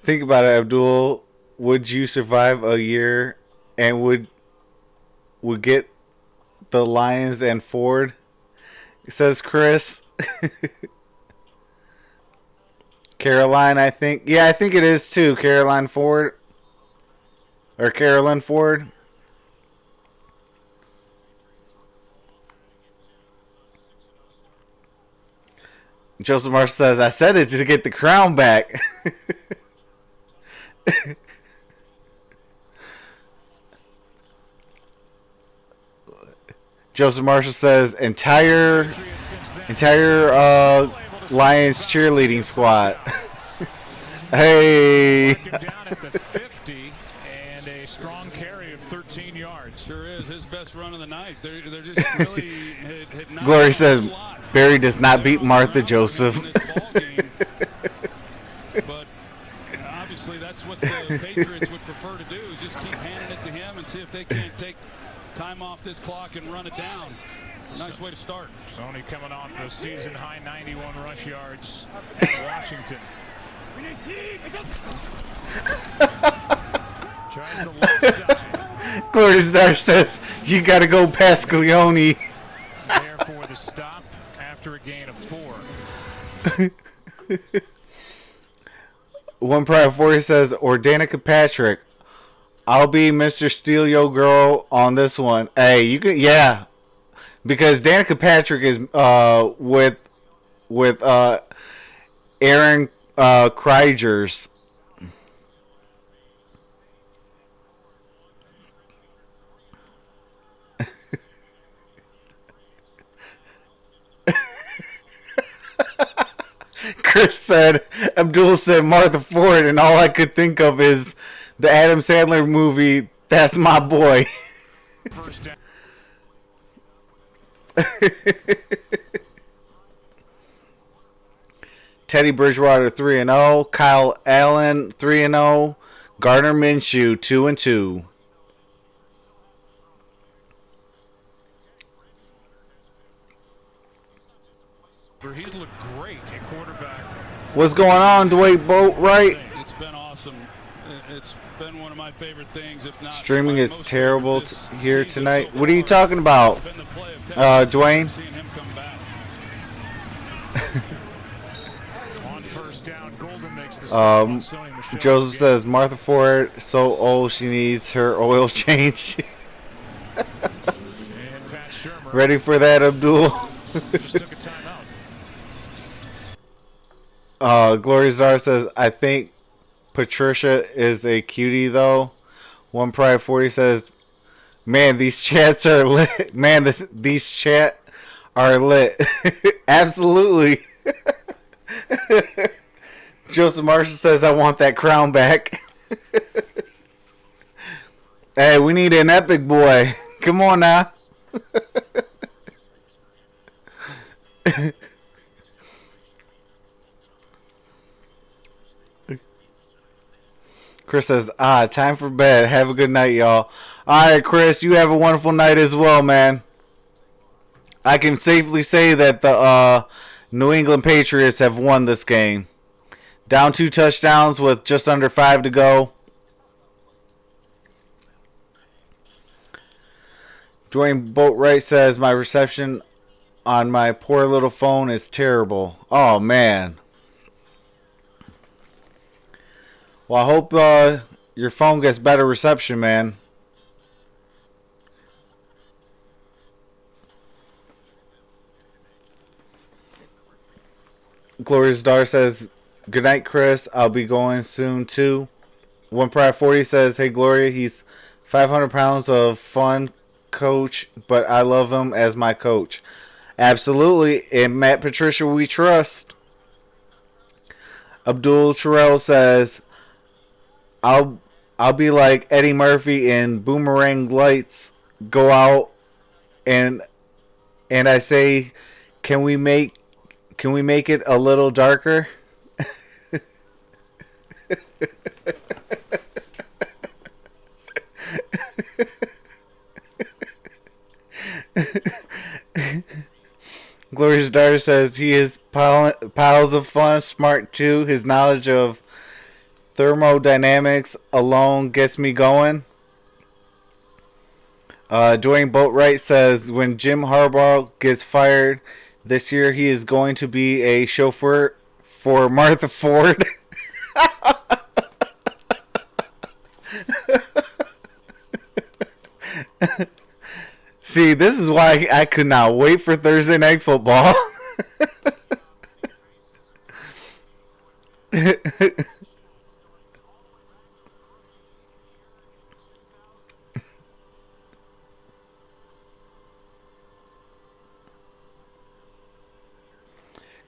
Think about it, Abdul. Would you survive a year and would get the Lions and Ford? Says Chris. Caroline, I think. Yeah, I think it is too. Caroline Ford. Or Carolyn Ford. Joseph Marsh says, I said it to get the crown back. Joseph Marshall says, entire Lions cheerleading squad. Hey. Down at the 50 and a strong carry of 13 yards. Sure is his best run of the night. They're just really hit Glory says Barry does not beat Martha Joseph. But obviously that's what the Patriots would prefer to do, is just keep handing it to him and see if they can't take time off this clock and run it down. Nice way to start. Sony coming off a season high 91 rush yards at Washington. Tries the left side. Gloria Star says you got to go past Cleone. There for the stop after a gain of 4. One Private 40 says, or Danica Patrick, I'll be Mr. Steal Yo Girl on this one. Hey, you can, yeah, because Danica Patrick is with Aaron Krigers. Chris said, Abdul said Martha Ford, and all I could think of is the Adam Sandler movie, That's My Boy. First down. Teddy Bridgewater 3-0, Kyle Allen 3-0, Gardner Minshew 2-2. He's looked great at quarterback. What's going on, Dwight Boatwright? It's been awesome. It's been one of my favorite things, if not. Streaming is terrible here tonight. What are you talking about, Dwayne? Joseph says Martha Ford so old she needs her oil change. Ready for that, Abdul? Gloria Zara says I think Patricia is a cutie though. One Pride 40 says, man, these chats are lit. Man, these chat are lit. Absolutely. Joseph Marshall says, I want that crown back. Hey, we need an epic boy. Come on now. Chris says, time for bed. Have a good night, y'all. Alright, Chris, you have a wonderful night as well, man. I can safely say that the New England Patriots have won this game. Down 2 touchdowns with just under 5 to go. Dwayne Boatwright says, my reception on my poor little phone is terrible. Oh, man. Well, I hope your phone gets better reception, man. Glorious Dar says, good night, Chris. I'll be going soon, too. One Pride 40 says, hey, Gloria, he's 500 pounds of fun coach, but I love him as my coach. Absolutely. And Matt Patricia, we trust. Abdul Terrell says, I'll be like Eddie Murphy in Boomerang Lights. Go out and I say, can we make it a little darker? Glorious Daughter says he is piles of fun, smart too. His knowledge of thermodynamics alone gets me going. Dwayne Boatwright says when Jim Harbaugh gets fired this year, he is going to be a chauffeur for Martha Ford. See, this is why I could not wait for Thursday Night Football.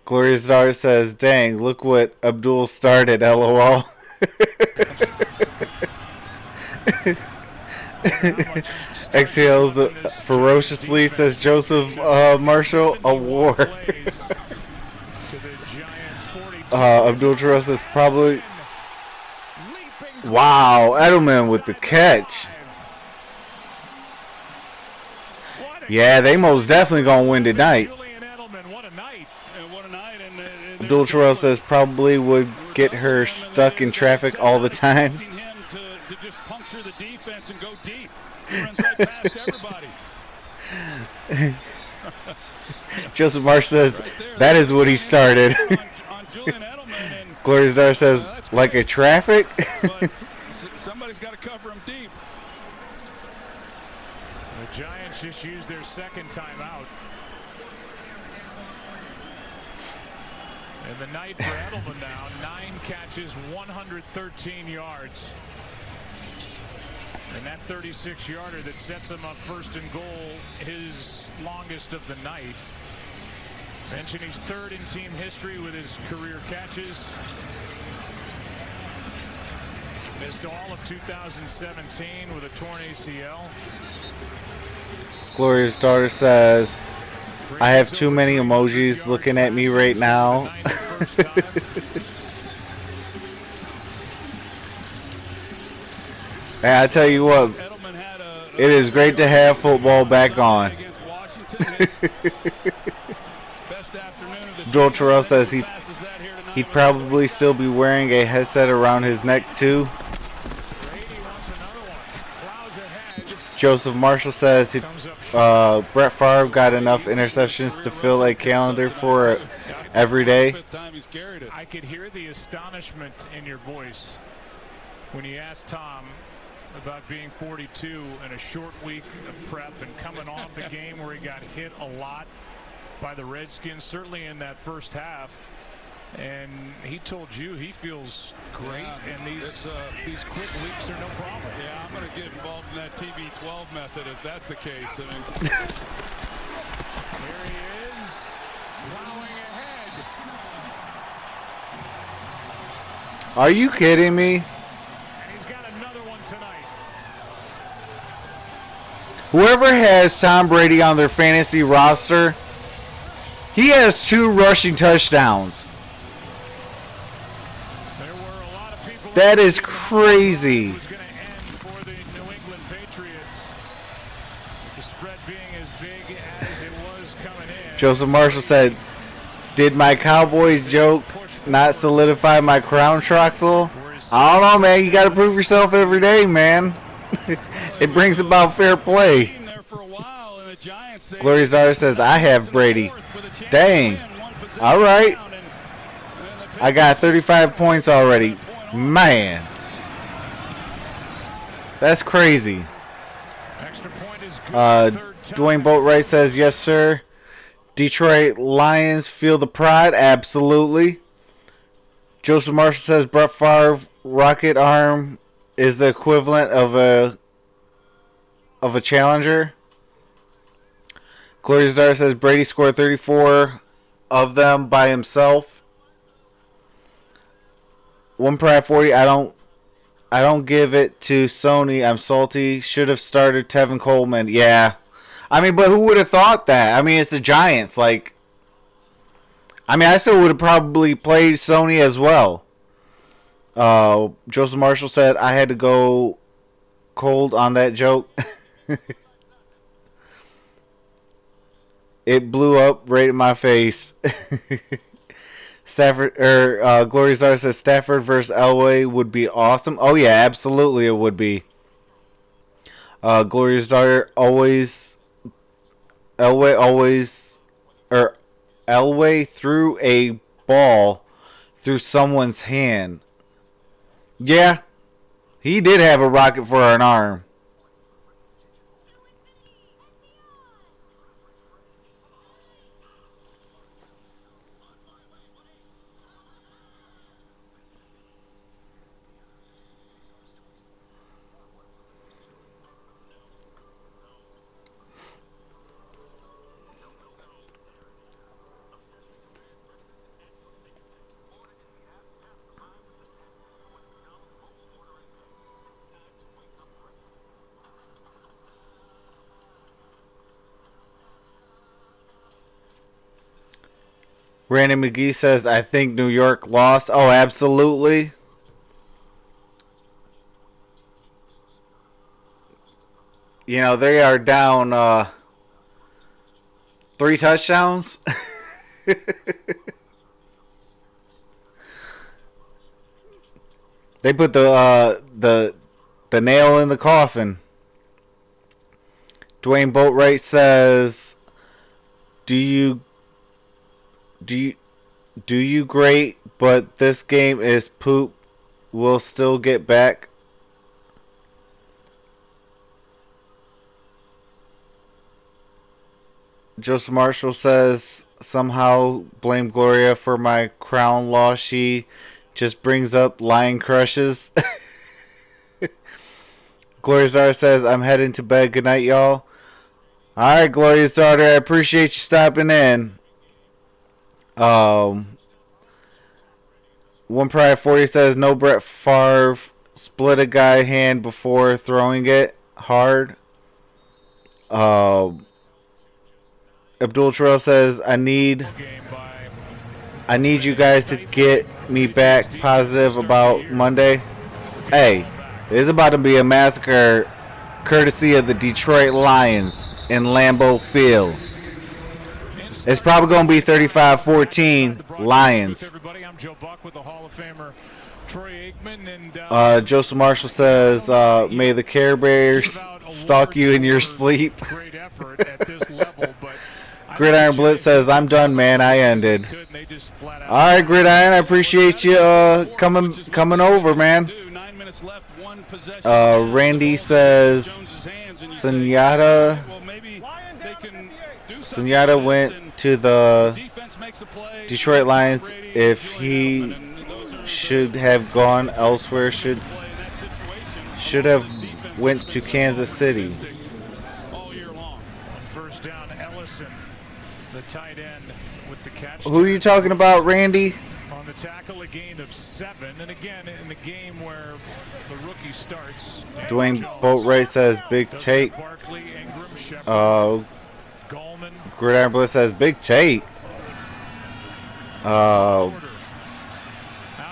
Glorious Daughter says, dang, look what Abdul started, LOL. Exhales ferociously, says Joseph Marshall, a war. Abdul Terrell says probably. Wow, Edelman with the catch. Yeah, they most definitely gonna win tonight. Abdul Terrell says probably would get her stuck in traffic all the time. To just puncture the defense and go deep. He runs right past everybody. Joseph Marsh says that is what he started. Glorious Dar says like a traffic. Somebody's got to cover him deep. The Giants just used their second timeout. And the night for Edelman now, 9 catches, 113 yards. And that 36-yarder that sets him up first and goal, his longest of the night. Mentioned he's 3rd in team history with his career catches. Missed all of 2017 with a torn ACL. Glorious Daughter says, I have too many emojis looking at me right now. And I tell you what, it is great to have football back on. Joel Terrell says he'd probably still be wearing a headset around his neck too. Joseph Marshall says Brett Favre got enough interceptions to fill a calendar for every day. Fifth time he's carried it. I could hear the astonishment in your voice when you asked Tom about being 42 in a short week of prep and coming off a game where he got hit a lot by the Redskins, certainly in that first half. And he told you he feels great, and these quick weeks are no problem. Yeah, I'm going to get involved in that TB12 method if that's the case. I mean, here he is, plowing ahead. Are you kidding me? And he's got another one tonight. Whoever has Tom Brady on their fantasy roster, he has 2 rushing touchdowns. That is crazy. It was going to end for the New England Patriots. The spread being as big as it was coming in. Joseph Marshall said, "Did my Cowboys joke not solidify my crown, Troxel?" I don't know, man. You got to prove yourself every day, man. It brings about fair play. Glorious Daughter says, "I have Brady." Dang. All right. I got 35 points already. Man. That's crazy. Dwayne Boatwright says, "Yes, sir." Detroit Lions feel the pride. Absolutely. Joseph Marshall says, Brett Favre rocket arm is the equivalent of a challenger. Glorious Daughter says, Brady scored 34 of them by himself. One Pride 40, I don't give it to Sony. I'm salty. Should have started Tevin Coleman. Yeah. I mean, but who would have thought that? I mean, it's the Giants. Like, I mean, I still would have probably played Sony as well. Joseph Marshall said, I had to go cold on that joke. It blew up right in my face. Stafford Glorious Daughter says Stafford versus Elway would be awesome. Oh yeah, absolutely it would be. Glorious Daughter Elway threw a ball through someone's hand. Yeah, he did have a rocket for an arm. Randy McGee says, I think New York lost. Oh, absolutely. You know, they are down 3 touchdowns. They put the nail in the coffin. Dwayne Boatwright says, Do you great, but this game is poop. We'll still get back. Joseph Marshall says, somehow blame Gloria for my crown loss. She just brings up lion crushes. Gloria's Daughter says, I'm heading to bed. Good night, y'all. Alright, Gloria's Daughter, I appreciate you stopping in. One Pride 40 says, no Brett Favre split a guy hand before throwing it hard. Abdul Terrell says, I need you guys to get me back positive about Monday. Hey, there's about to be a massacre courtesy of the Detroit Lions in Lambeau Field. It's probably going to be 35-14 Lions. Joseph Marshall says, may the Care Bears stalk you in your sleep. Gridiron Blitz says, I'm done, man. I ended. All right, Gridiron. I appreciate you coming over, man. Randy says, Sunyata went to the Detroit Lions. If he should have gone elsewhere, should have went to Kansas City. First down, Ellison, the tight end with the catch. Who are you talking about, Randy? On the tackle, a gain of 7. And again, in the game where the rookie starts, Dwayne Boatwright says big take. Gridiron Bliss says big take. Out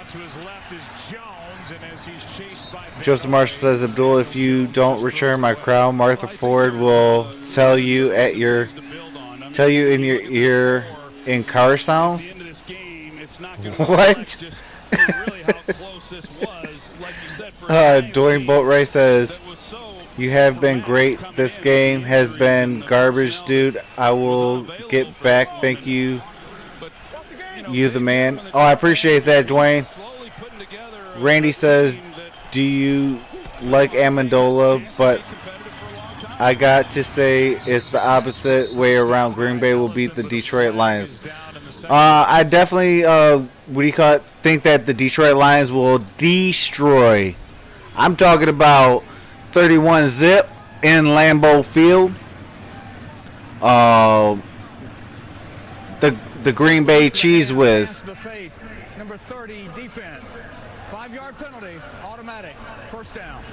to his left is Jones, and as he's chased by Joseph Marshall says, Abdul, if you don't return my crown, Martha Ford will tell you in your ear in car sounds. What? Dwayne Boatwright says, you have been great. This game has been garbage, dude. I will get back. Thank you. You the man. Oh, I appreciate that, Dwayne. Randy says, do you like Amendola? But I got to say it's the opposite way around. Green Bay will beat the Detroit Lions. I definitely think that the Detroit Lions will destroy. I'm talking about 31 zip in Lambeau Field. The Green Bay Cheese Whiz. Number 30 defense. 5-yard penalty, automatic. First down.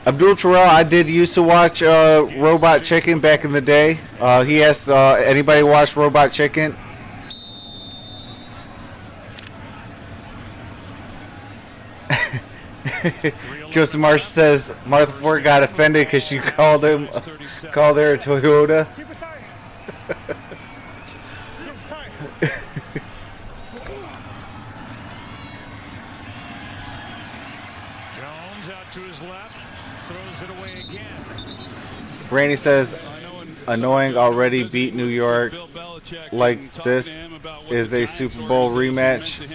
Abdul Terrell, I did used to watch Robot Chicken back in the day. He asked, anybody watch Robot Chicken? Joseph Marsh says Martha Ford got offended because you called her a Toyota. Jones out to his left, throws it away again. Randy says, annoying, already beat New York. Like this is a Super Bowl rematch.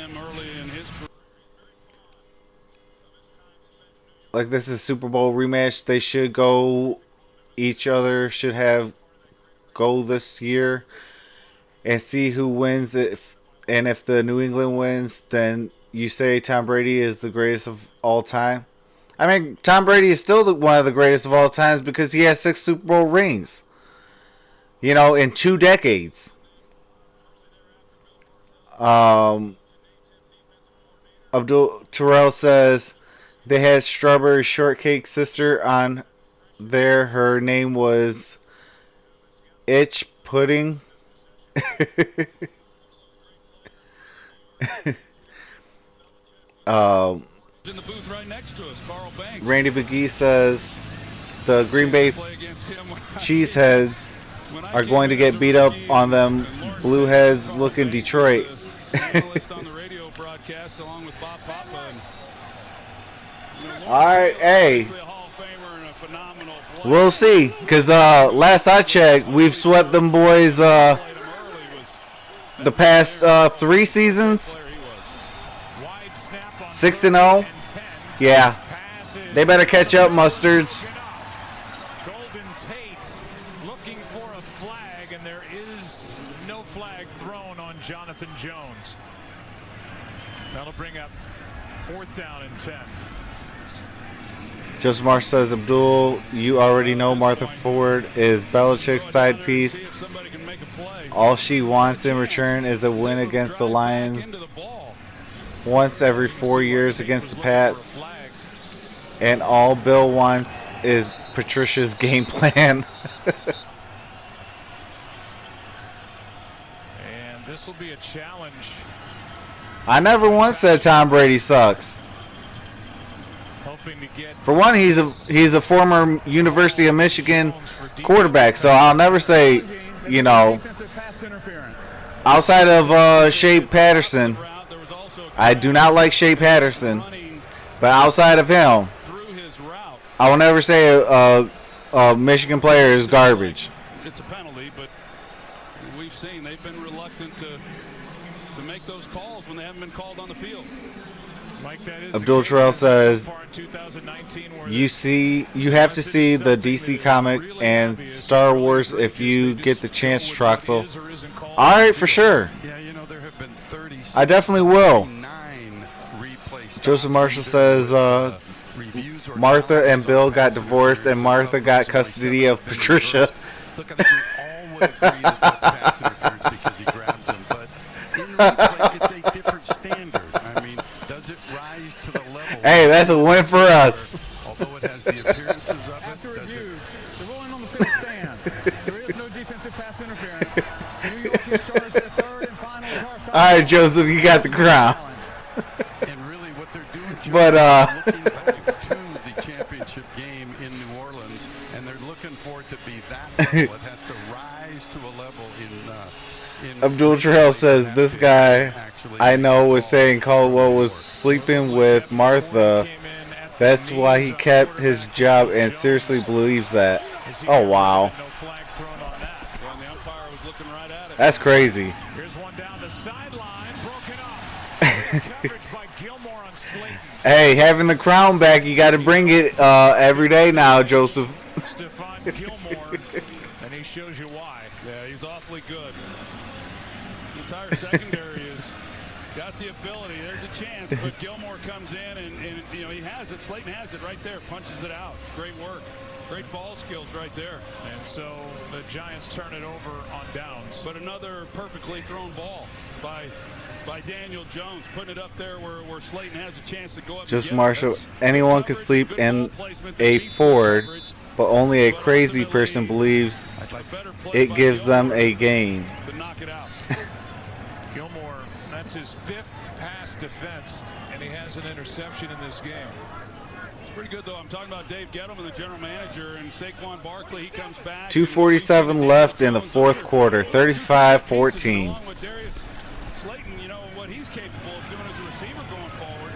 Like this is a Super Bowl rematch. They should go. Each other should have go this year and see who wins it. And if the New England wins, then you say Tom Brady is the greatest of all time. I mean, Tom Brady is still one of the greatest of all times because he has 6 Super Bowl rings. You know, in 2 decades. Abdul Terrell says they had Strawberry Shortcake Sister on there. Her name was Itch Pudding. In the booth right next to us, Carl Banks. Randy McGee says the Green Bay Cheeseheads are going to get beat up on them blue heads looking Detroit. All right, hey. We'll see, because last I checked, we've swept them boys the past 3 seasons. 6-0. Yeah. They better catch up, Mustards. Golden Tate looking for a flag, and there is no flag thrown on Jonathan Jones. That'll bring up 4th down and 10. Joseph Marsh says, Abdul, you already know Martha Ford is Belichick's side piece. All she wants in return is a win against the Lions once every 4 years against the Pats. And all Bill wants is Patricia's game plan. And this will be a challenge. I never once said Tom Brady sucks. For one, he's a former University of Michigan quarterback, so I'll never say, you know, outside of Shea Patterson. I do not like Shea Patterson, but outside of him, I will never say a Michigan player is garbage. it's a penalty, but we've seen they've been reluctant to make those calls when they haven't been called on the field. Mike, that is Abdul Terrell says, you have to see the DC comic and Star Wars if you get the chance, Troxel. All right, for sure. Yeah, you know, there have been 30. I definitely will. 9 replay Joseph Marshall says Martha and Bill got divorced and Martha got custody of Patricia. Look, I think we all would agree that that's pass interference because he grabbed him, but in replay, it's a different standard. I mean, does it rise to the level? Hey, that's a win for us. Although it has the appearances of it. After review, the ruling on the field stands. There is no defensive pass interference. New York is charged with third and final charge. All right, Joseph, you got the crown. And really, what they're doing, Joe, But looking back to the championship game in New Orleans, and they're looking for it to be that level. It has to rise to a level in Abdul Terrell says this guy I know was saying Caldwell was sleeping with Martha. That's why he kept his job and seriously believes that. Oh, wow. That's crazy. Here's one down the sideline, broken up. Coverage by Gilmore on Slayton. Hey, having the crown back, you got to bring it every day now, Joseph. Stephon Gilmore, and he shows you why. Yeah, he's awfully good. The entire secondary has got the ability. There's a chance, but Gilmore comes in and you know, he has it. Slayton has it right there, punches it out. It's great work. Great ball skills right there. And so the Giants turn it over on downs. But another perfectly thrown ball by Daniel Jones, putting it up there where Slayton has a chance to go up. Just Marshall, anyone could sleep in a Ford, but only a crazy person believes it gives them a game. To knock it out. Gilmore, that's his 5th pass defensed, and he has an interception in this game. It's pretty good, though. I'm talking about Dave Gettleman, the general manager, and Saquon Barkley. He comes back. 2:47 left in the fourth quarter, 35-14. Slayton, you know what he's capable of doing as a receiver going forward.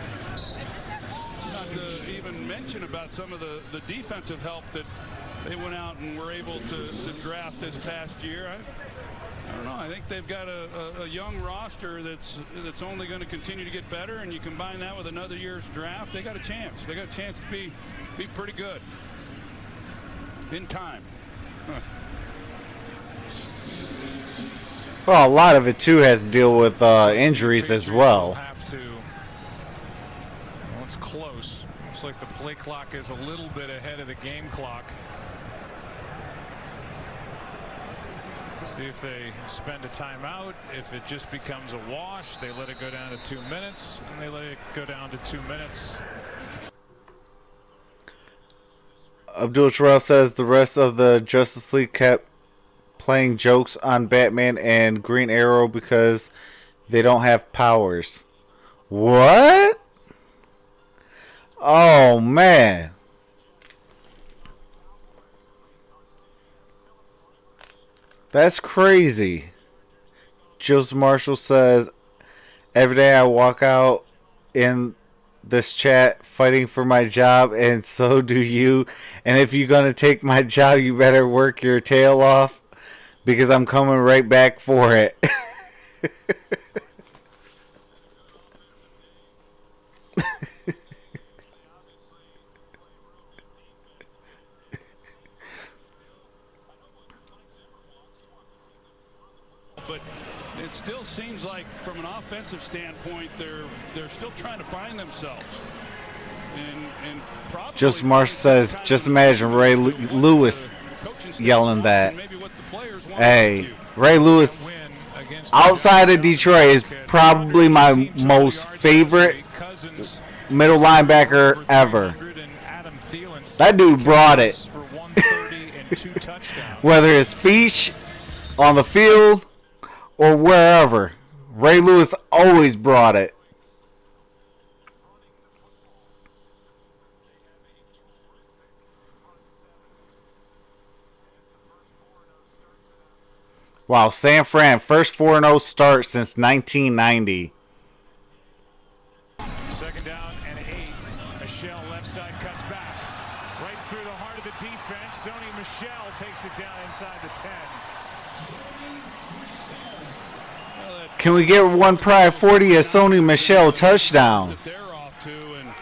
Not to even mention about some of the defensive help that they went out and were able to draft this past year. I don't know. I think they've got a young roster that's only going to continue to get better, and you combine that with another year's draft, they got a chance. They got a chance to be pretty good in time. Huh. Well, a lot of it too has to deal with injuries as well. Well, it's close. Looks like the play clock is a little bit ahead of the game clock. See if they spend a timeout. If it just becomes a wash, they let it go down to 2 minutes, and they let it go down to 2 minutes. Abdul Terrell says the rest of the Justice League kept playing jokes on Batman and Green Arrow because they don't have powers. What? Oh, man. That's crazy. Joseph Marshall says, every day I walk out in this chat fighting for my job, and so do you. And if you're going to take my job, you better work your tail off because I'm coming right back for it. But it still seems like, from an offensive standpoint, they're still trying to find themselves. And probably Just Marsh says, just imagine Ray Lewis yelling that. Hey, Ray Lewis, outside of Detroit, is probably my most favorite middle linebacker ever. That dude brought it. Whether it's speech, on the field, or wherever, Ray Lewis always brought it. Wow, San Fran, first 4-0 start since 1990. Second down and 8. Michelle left side cuts back. Right through the heart of the defense. Sony Michel takes it down inside the 10. Can we get one Pride 40 a Sony Michel touchdown? They're off to, and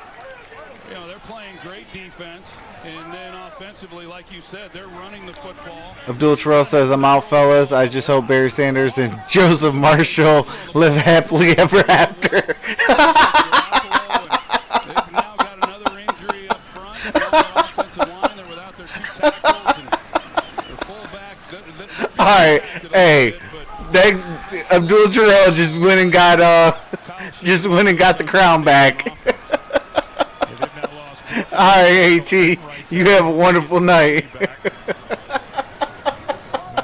they're playing great defense, and then offensively, like you said, they're running the football. Abdul Terrell says, I'm out, fellas. I just hope Barry Sanders and Joseph Marshall live happily ever after. They've now got another injury up front. They're on the offensive line. They're without their 2 tackles, and their fullback. All right, hey, Abdul Terrell just went and got the crown back. All right, AT, you have a wonderful night. When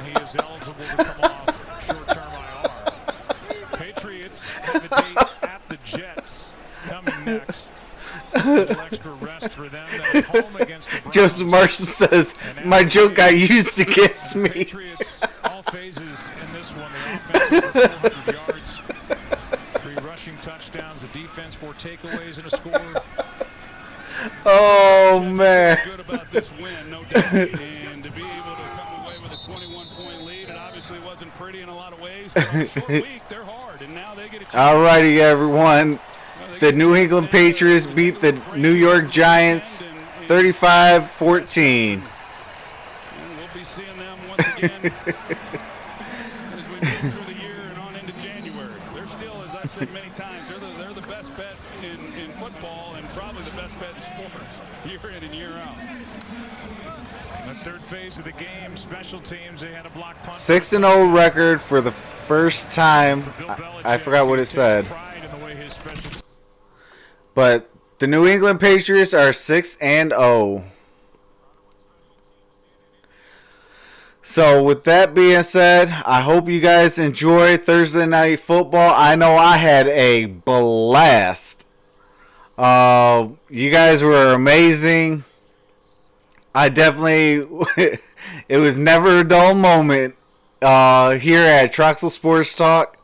he is eligible to come off short-term IR. Patriots have a date at the Jets coming next. A little extra rest for them. They're home against the Browns. Joseph Marshall says, my joke got used against me. Patriots, all phases in this one. The offense over 400 yards. 3 rushing touchdowns. The defense 4 takeaways and a score. Oh, man. Good about this win, no doubt. And to be able to come away with a 21-point lead, it obviously wasn't pretty in a lot of ways. But on a short week, they're hard, and now they get a chance. All righty, everyone. The New England Patriots beat the New York Giants 35-14. And we'll be seeing them once again as we move through the year and on into January. They're still, as I've said many times, they're the best bet in football and probably the best bet in sports year in and year out. The third phase of the game, special teams, they had a block punt. 6-0 record for the first time. I forgot what it said. But the New England Patriots are 6-0. So with that being said, I hope you guys enjoy Thursday Night Football. I know I had a blast. You guys were amazing. I definitely, it was never a dull moment here at Troxel Sports Talk.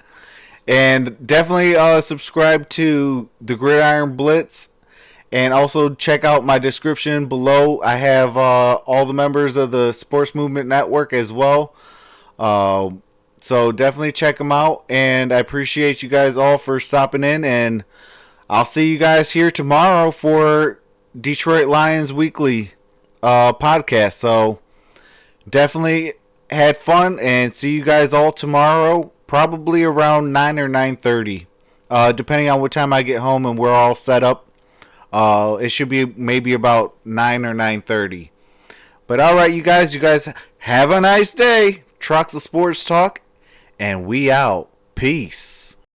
And definitely subscribe to the Gridiron Blitz. And also check out my description below. I have all the members of the Sports Movement Network as well. So definitely check them out. And I appreciate you guys all for stopping in. And I'll see you guys here tomorrow for Detroit Lions Weekly podcast. So definitely had fun. And see you guys all tomorrow. Probably around 9 or 9:30. Depending on what time I get home and we're all set up. It should be maybe about 9 or 9:30. But alright, you guys have a nice day. Troxel Sports Talk. And we out. Peace.